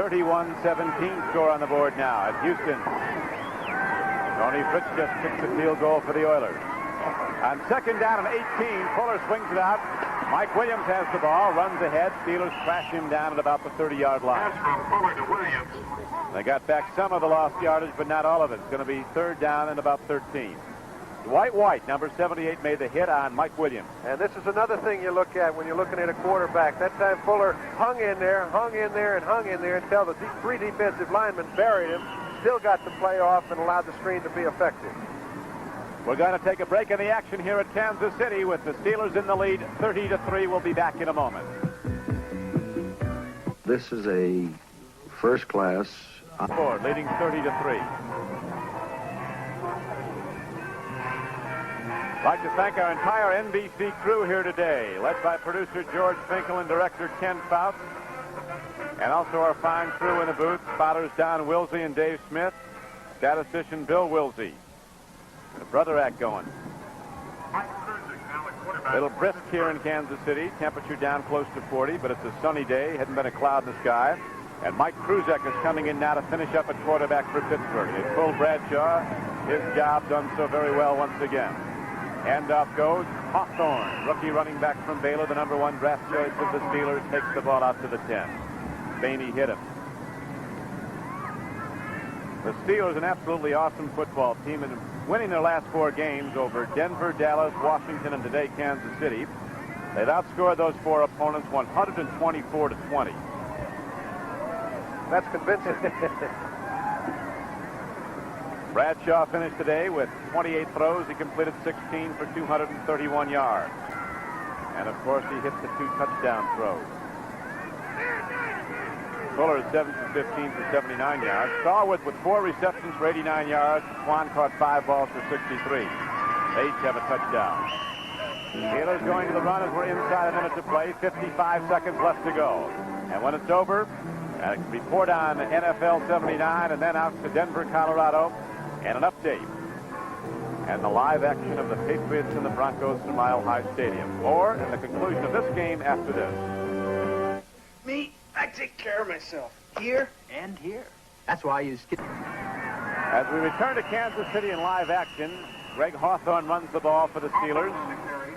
31-17 score on the board now at Houston. Tony Fritz just kicked the field goal for the Oilers. On second down and 18, Fuller swings it out. Mike Williams has the ball, runs ahead. Steelers crash him down at about the 30-yard line. They got back some of the lost yardage, but not all of it. It's going to be third down and about 13. Dwight White, number 78, made the hit on Mike Williams. And this is another thing you look at when you're looking at a quarterback. That time Fuller hung in there, until the 3 defensive linemen buried him. Still got the play off and allowed the screen to be effective. We're going to take a break in the action here at Kansas City with the Steelers in the lead, 30-3. We'll be back in a moment. This is a first-class... Ford leading 30-3. I'd like to thank our entire NBC crew here today, led by producer George Finkel and director Ken Faust, and also our fine crew in the booth, spotters Don Wilsey and Dave Smith, statistician Bill Wilsey. The brother act going. A little brisk here in Kansas City. Temperature down close to 40, but it's a sunny day. Hadn't been a cloud in the sky. And Mike Kruzek is coming in now to finish up at quarterback for Pittsburgh. It's Full Bradshaw. His job done so very well once again. Handoff goes. Hawthorne, rookie running back from Baylor, the number 1 draft choice of the Steelers, takes the ball out to the 10. Bainey hit him. The Steelers, an absolutely awesome football team, and winning their last 4 games over Denver, Dallas, Washington, and today Kansas City. They've outscored those 4 opponents 124-20. That's convincing. Bradshaw finished today with 28 throws. He completed 16 for 231 yards. And, of course, he hit the 2 touchdown throws. Fuller is 7 for 15 for 79 yards. Stallworth with 4 receptions for 89 yards. Swann caught 5 balls for 63. They each have a touchdown. Taylor's going to the run as we're inside a minute to play. 55 seconds left to go. And when it's over, it can be poured on NFL 79 and then out to Denver, Colorado, and an update. And the live action of the Patriots and the Broncos from Mile High Stadium. Or in the conclusion of this game after this. Me? I take care of myself. Here and here. That's why you skip. As we return to Kansas City in live action, Greg Hawthorne runs the ball for the Steelers.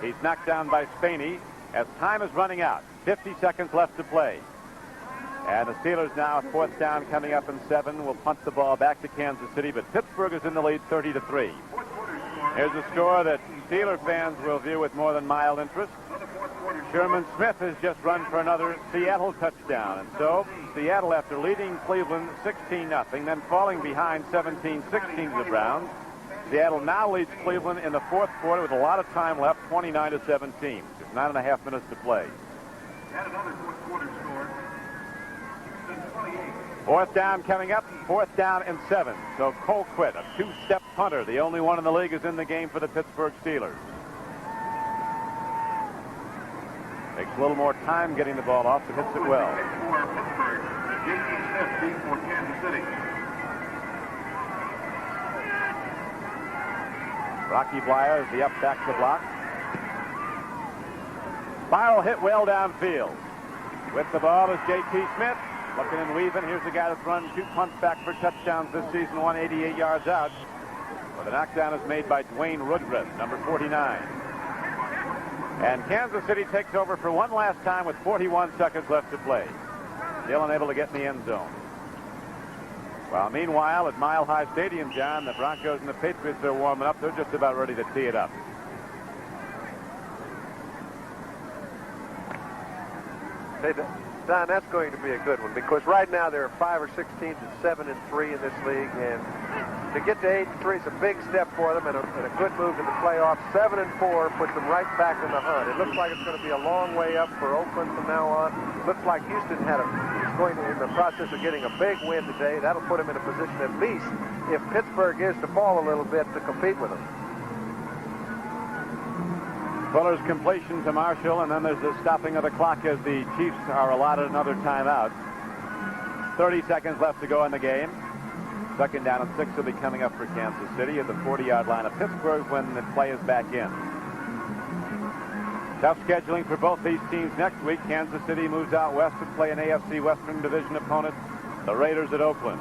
He's knocked down by Spaney as time is running out. 50 seconds left to play. And the Steelers now, 4th down coming up in 7, will punt the ball back to Kansas City, but Pittsburgh is in the lead 30-3. Here's a score that Steeler fans will view with more than mild interest. Sherman Smith has just run for another Seattle touchdown. And so Seattle, after leading Cleveland 16-0, then falling behind 17-16 to the Browns, Seattle now leads Cleveland in the 4th quarter with a lot of time left, 29-17. Just 9.5 minutes to play. Add another 4th quarter score. 4th down coming up, 4th down and 7. So Colquitt, a 2-step punter, the only one in the league, is in the game for the Pittsburgh Steelers. Takes a little more time getting the ball off, but hits it well. Rocky Blyer is the up back to the block. Spiral hit well downfield. With the ball is J.T. Smith. Looking and weaving. Here's the guy that's run 2 punts back for touchdowns this season, 188 yards out. Well, the knockdown is made by Dwayne Woodruff, number 49. And Kansas City takes over for one last time with 41 seconds left to play. Still unable to get in the end zone. Well, meanwhile, at Mile High Stadium, John, the Broncos and the Patriots are warming up. They're just about ready to tee it up. Hey, Don, that's going to be a good one because right now there are 5 or 6 teams at 7-3 in this league, and to get to 8-3 is a big step for them and a good move in the playoffs. 7-4 puts them right back in the hunt. It looks like it's going to be a long way up for Oakland from now on. Looks like Houston is going in the process of getting a big win today. That'll put him in a position, at least if Pittsburgh is to fall a little bit, to compete with them. Fuller's completion to Marshall, and then there's the stopping of the clock as the Chiefs are allotted another timeout. 30 seconds left to go in the game. 2nd down and 6 will be coming up for Kansas City at the 40-yard line of Pittsburgh when the play is back in. Tough scheduling for both these teams next week. Kansas City moves out west to play an AFC Western Division opponent, the Raiders at Oakland.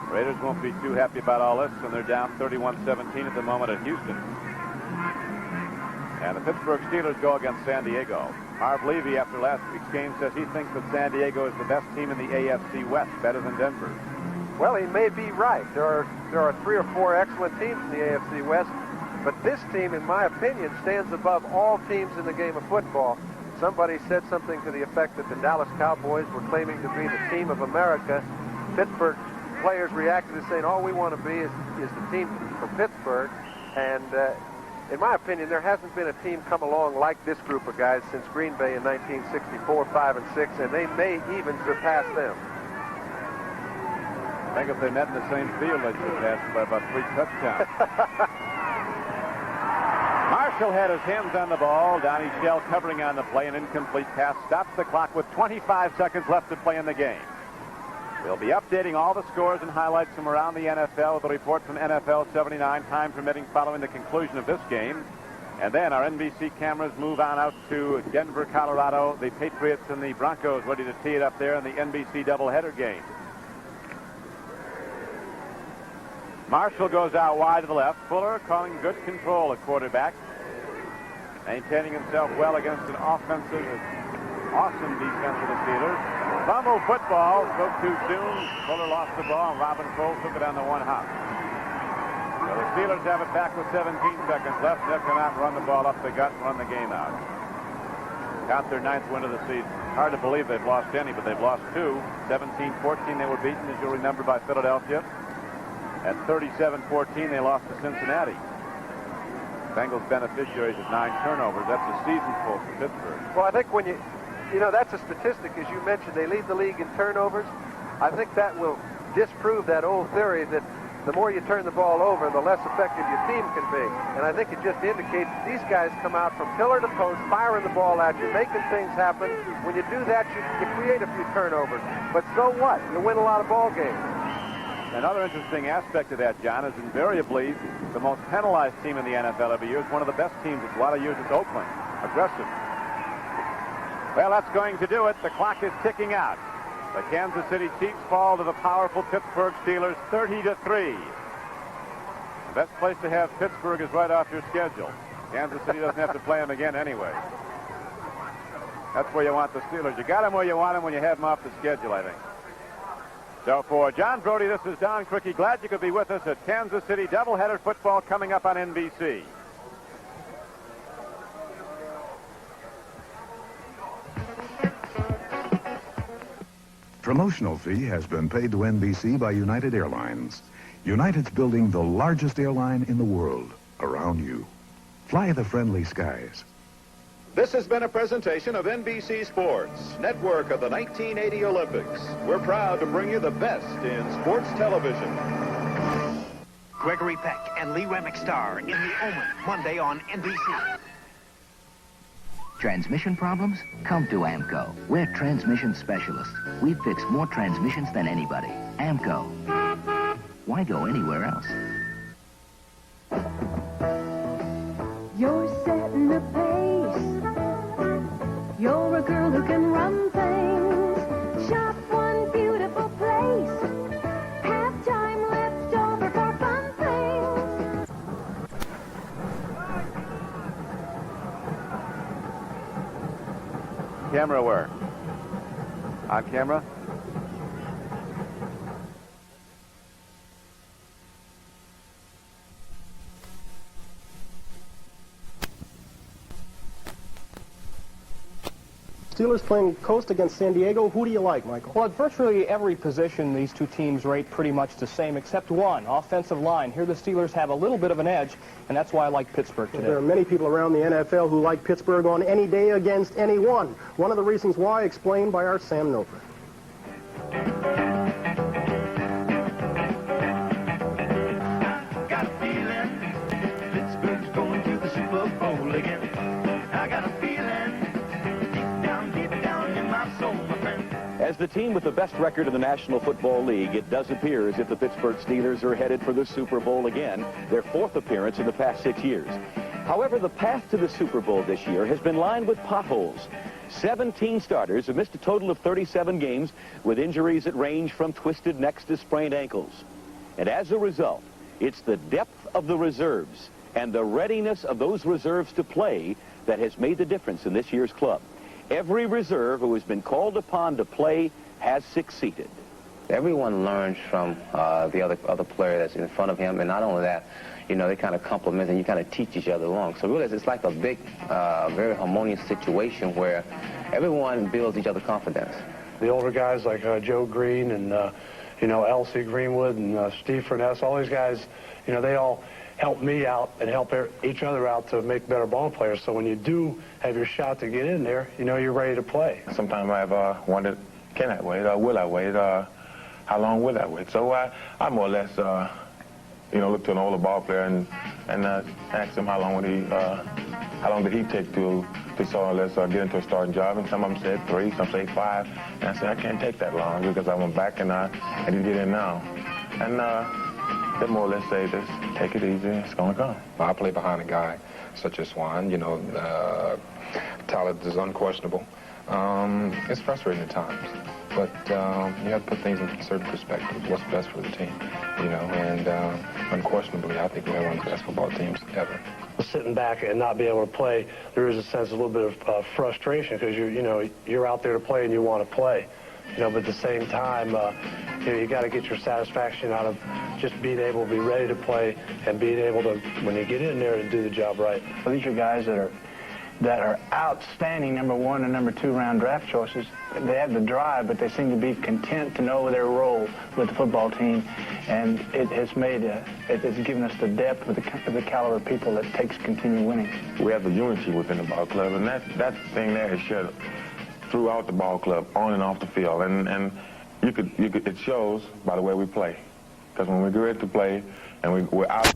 Raiders won't be too happy about all this, and they're down 31-17 at the moment at Houston. And the Pittsburgh Steelers go against San Diego. Marv Levy, after last week's game, says he thinks that San Diego is the best team in the AFC West, better than Denver. Well, he may be right. There are 3 or 4 excellent teams in the AFC West, but this team, in my opinion, stands above all teams in the game of football. Somebody said something to the effect that the Dallas Cowboys were claiming to be the team of America. Pittsburgh players reacted as saying, all we want to be is the team from Pittsburgh. And in my opinion, there hasn't been a team come along like this group of guys since Green Bay in 1964, 5 and 6, and they may even surpass them. I think if they met in the same field, they'd surpass by about 3 touchdowns. Marshall had his hands on the ball. Donnie Shell covering on the play. An incomplete pass stops the clock with 25 seconds left to play in the game. We'll be updating all the scores and highlights from around the NFL with a report from NFL 79, time permitting, following the conclusion of this game. And then our NBC cameras move on out to Denver, Colorado. The Patriots and the Broncos ready to tee it up there in the NBC doubleheader game. Marshall goes out wide to the left. Fuller calling good control at quarterback. Maintaining himself well against an offensive, awesome defense of the Steelers. Fumble football, spoke too soon. Fuller lost the ball, and Robin Cole took it on the one hop. So the Steelers have it back with 17 seconds left. They'll come out and run the ball up the gut and run the game out. Got their 9th win of the season. Hard to believe they've lost any, but they've lost 2. 17-14 they were beaten, as you'll remember, by Philadelphia. At 37-14, they lost to Cincinnati. Bengals beneficiaries of 9 turnovers. That's a season full for Pittsburgh. Well, I think when you know, that's a statistic, as you mentioned. They lead the league in turnovers. I think that will disprove that old theory that the more you turn the ball over, the less effective your team can be. And I think it just indicates that these guys come out from pillar to post, firing the ball at you, making things happen. When you do that, you create a few turnovers. But so what? You win a lot of ball games. Another interesting aspect of that, John, is invariably the most penalized team in the NFL every year is one of the best teams. A lot of years it's Oakland. Aggressive. Well, that's going to do it. The clock is ticking out. The Kansas City Chiefs fall to the powerful Pittsburgh Steelers 30-3. The best place to have Pittsburgh is right off your schedule. Kansas City doesn't have to play them again anyway. That's where you want the Steelers. You got them where you want them when you have them off the schedule, I think. So for John Brody, this is Don Criqui. Glad you could be with us at Kansas City doubleheader football coming up on NBC. Promotional fee has been paid to NBC by United Airlines. United's building the largest airline in the world around you. Fly the friendly skies. This has been a presentation of NBC Sports, network of the 1980 Olympics. We're proud to bring you the best in sports television. Gregory Peck and Lee Remick star in The Omen, Monday on NBC. Transmission problems? Come to AMCO. We're transmission specialists. We fix more transmissions than anybody. AMCO. Why go anywhere else? You're setting the pace. You're a girl who can run things. Shop camera where? On camera? Steelers playing coast against San Diego. Who do you like, Michael? Well, at virtually every position, these two teams rate pretty much the same, except one, offensive line. Here the Steelers have a little bit of an edge, and that's why I like Pittsburgh today. There are many people around the NFL who like Pittsburgh on any day against anyone. One of the reasons why explained by our Sam Noper. Got a feeling Pittsburgh's going to the Super Bowl again. I got a feeling deep down in my soul, my friend. As the team with the best record in the National Football League, it does appear as if the Pittsburgh Steelers are headed for the Super Bowl again, their fourth appearance in the past 6 years. However, the path to the Super Bowl this year has been lined with potholes. 17 starters have missed a total of 37 games with injuries that range from twisted necks to sprained ankles. And as a result, it's the depth of the reserves and the readiness of those reserves to play that has made the difference in this year's club. Every reserve who has been called upon to play has succeeded. Everyone learns from the other player that's in front of him, and not only that, you know, they kind of complement and you kind of teach each other along. So really, it's like a big, very harmonious situation where everyone builds each other confidence. The older guys like Joe Green and, you know, L.C. Greenwood and Steve Furness, all these guys, you know, they all help me out and help each other out to make better ball players. So when you do have your shot to get in there, you know you're ready to play. Sometimes I've wondered, can I wait or will I wait? How long will I wait? So I more or less, you know, look to an older ball player and ask him how long did he take to so let's get into a starting job. And some of them said 3, some say 5. And I said I can't take that long because I went back and I need to get in now. And they more or less say this, take it easy, it's going to come. I play behind a guy such as Swann. You know, talent is unquestionable. It's frustrating at times, but you have to put things in certain perspective. What's best for the team, you know, and unquestionably, I think we have one of the best football teams ever. Sitting back and not being able to play, there is a sense, a little bit of frustration because you're out there to play and you want to play. You know, but at the same time, you know, you got to get your satisfaction out of just being able to be ready to play and being able to, when you get in there, to do the job right. Well, these are guys that are outstanding number 1 and number 2 round draft choices. They have the drive, but they seem to be content to know their role with the football team, and it has it's given us the depth with the caliber of people that takes continue winning. We have the unity within the ball club, and that thing there is shared throughout the ball club, on and off the field, and it shows by the way we play. Because when we get ready to play and we're out